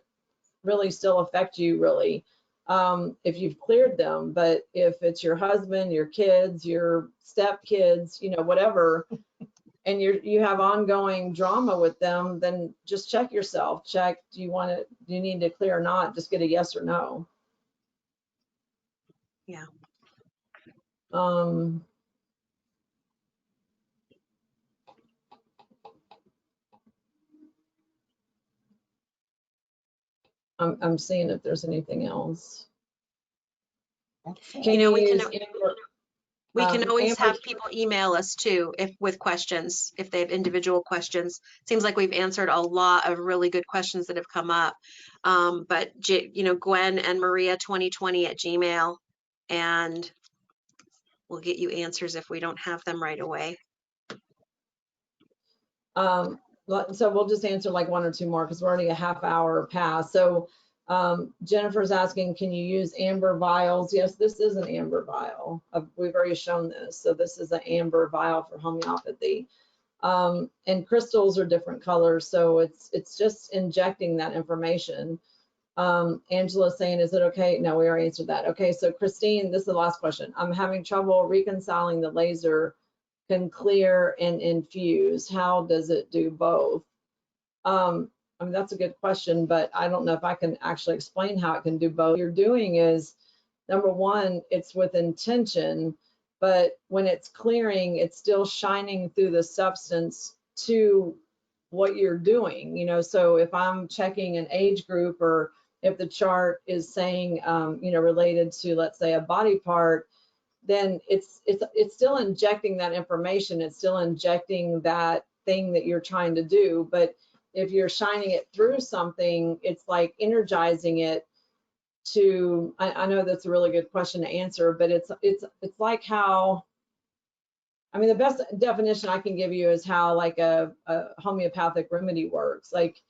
really still affect you really if you've cleared them. But if it's your husband, your kids, your stepkids, you know, whatever, and you have ongoing drama with them, then just check yourself. Check, do you need to clear or not? Just get a yes or no. Yeah. I'm seeing if there's anything else. Okay. Can You know, we can use Amber, we can always Amber's- have people email us too with questions, if they have individual questions. Seems like we've answered a lot of really good questions that have come up. But you know, Gwen and Maria 2020 at Gmail, and we'll get you answers if we don't have them right away. So we'll just answer like one or two more because we're already a half hour past. So Jennifer's asking, can you use amber vials? Yes, this is an amber vial. We've already shown this. So this is an amber vial for homeopathy. And crystals are different colors. So it's just injecting that information. Angela's saying, is it okay? No, we already answered that. Okay, so Christine, this is the last question. I'm having trouble reconciling the laser can clear and infuse. How does it do both? I mean, that's a good question, but I don't know if I can actually explain how it can do both. What you're doing is, number one, it's with intention, but when it's clearing, it's still shining through the substance to what you're doing. You know, so if I'm checking an age group, or if the chart is saying, you know, related to, let's say, a body part, then it's still injecting that information. It's still injecting that thing that you're trying to do. But if you're shining it through something, it's like energizing it to, I know that's a really good question to answer, but it's like how, I mean, the best definition I can give you is how like a homeopathic remedy works. Like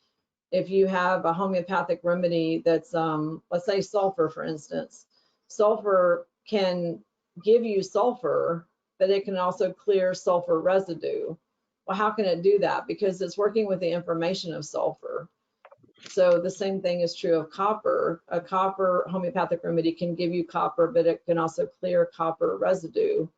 if you have a homeopathic remedy that's, let's say sulfur, for instance, sulfur can give you sulfur, but it can also clear sulfur residue. Well, how can it do that? Because it's working with the information of sulfur. So the same thing is true of copper. A copper homeopathic remedy can give you copper, but it can also clear copper residue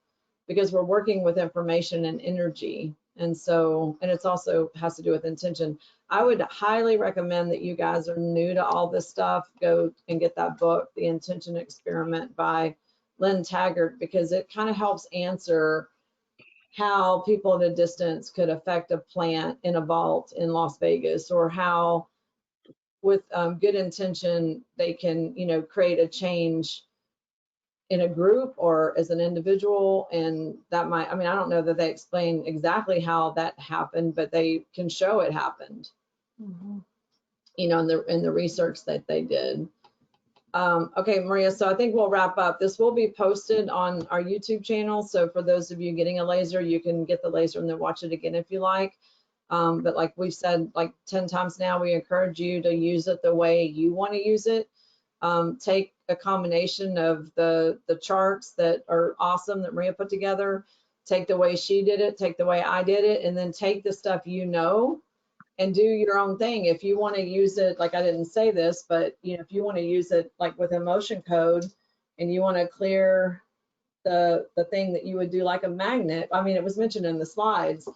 because we're working with information and energy. And so, and it's also has to do with intention. I would highly recommend that you guys are new to all this stuff, go and get that book, The Intention Experiment by Lynn Taggart, because it kind of helps answer how people at a distance could affect a plant in a vault in Las Vegas, or how with good intention they can, you know, create a change in a group or as an individual. And that might, I mean, I don't know that they explain exactly how that happened, but they can show it happened, you know, in the research that they did. Okay, Maria, so I think we'll wrap up. This will be posted on our YouTube channel. So for those of you getting a laser, you can get the laser and then watch it again if you like. But like we've said like 10 times now, we encourage you to use it the way you want to use it. Take a combination of the charts that are awesome that Maria put together, take the way she did it, take the way I did it, and then take the stuff you know and do your own thing. If you want to use it, like I didn't say this, but you know, if you want to use it like with emotion code and you want to clear the thing that you would do like a magnet, I mean, it was mentioned in the slides,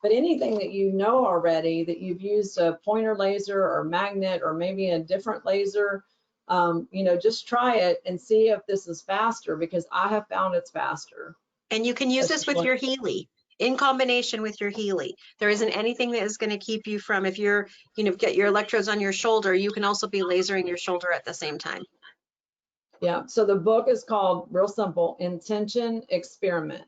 but anything that you know already that you've used a pointer laser or magnet or maybe a different laser, you know, just try it and see if this is faster, because I have found it's faster. And you can use this with your Healy. in combination with your Healy. There isn't anything that is going to keep you from, if you're, get your electrodes on your shoulder, you can also be lasering your shoulder at the same time. Yeah, so the book is called, real simple, Intention Experiment.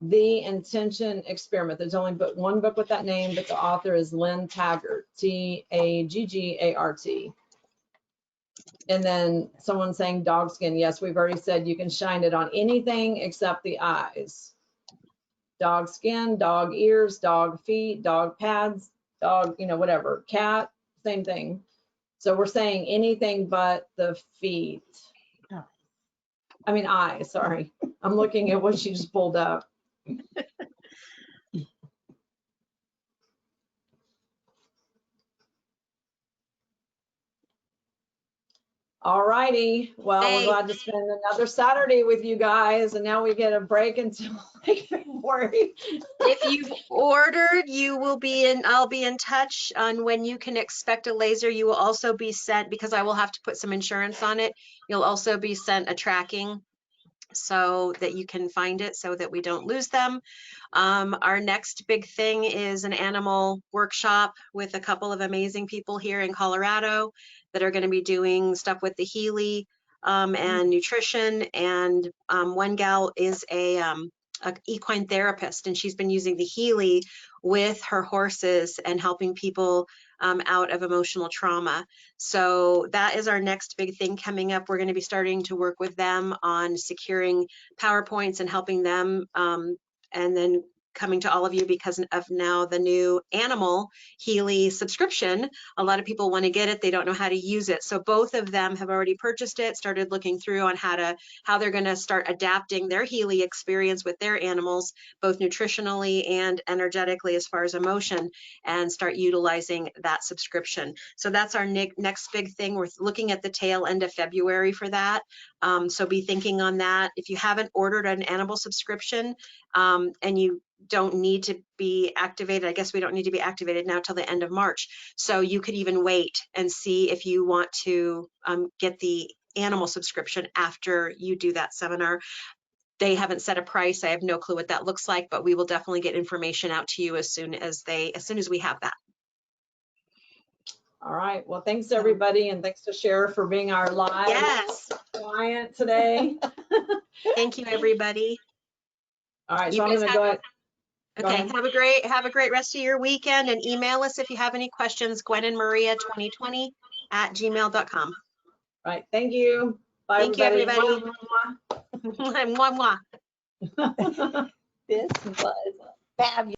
The Intention Experiment. There's only but one book with that name, but the author is Lynn Taggart, Taggart. And then someone saying dog skin. Yes, we've already said you can shine it on anything except the eyes. Dog skin, dog ears, dog feet, dog pads, dog, whatever. Cat, same thing. So we're saying anything but the feet. I mean, eyes, sorry. I'm looking at what she just pulled up. All righty. Well, we're Hey. glad to spend another Saturday with you guys, and now we get a break until like February. If you've ordered, I'll be in touch on when you can expect a laser. You will also be sent, because I will have to put some insurance on it, you'll also be sent a tracking so that you can find it, so that we don't lose them. Our next big thing is an animal workshop with a couple of amazing people here in Colorado that are going to be doing stuff with the Healy and nutrition. And one gal is a equine therapist, and she's been using the Healy with her horses and helping people out of emotional trauma. So that is our next big thing coming up. We're going to be starting to work with them on securing PowerPoints and helping them, and then coming to all of you because of now the new animal Healy subscription. A lot of people want to get it. They don't know how to use it. So both of them have already purchased it, started looking through on how they're going to start adapting their Healy experience with their animals, both nutritionally and energetically as far as emotion, and start utilizing that subscription. So that's our next big thing. We're looking at the tail end of February for that. So be thinking on that. If you haven't ordered an animal subscription and you don't need to be activated, I guess we don't need to be activated now till the end of March. So you could even wait and see if you want to get the animal subscription after you do that seminar. They haven't set a price. I have no clue what that looks like, but we will definitely get information out to you as soon as we have that. All right. Well, thanks everybody, and thanks to Cher for being our live Yes. client today. Thank you, everybody. All right. You So I'm guys going to go ahead. Go Okay, ahead. have a great rest of your weekend, and email us if you have any questions, gwenandmaria2020@gmail.com. All right. Thank you. Bye, Thank you, everybody. Mwah, Mwah, mwah. This was fabulous.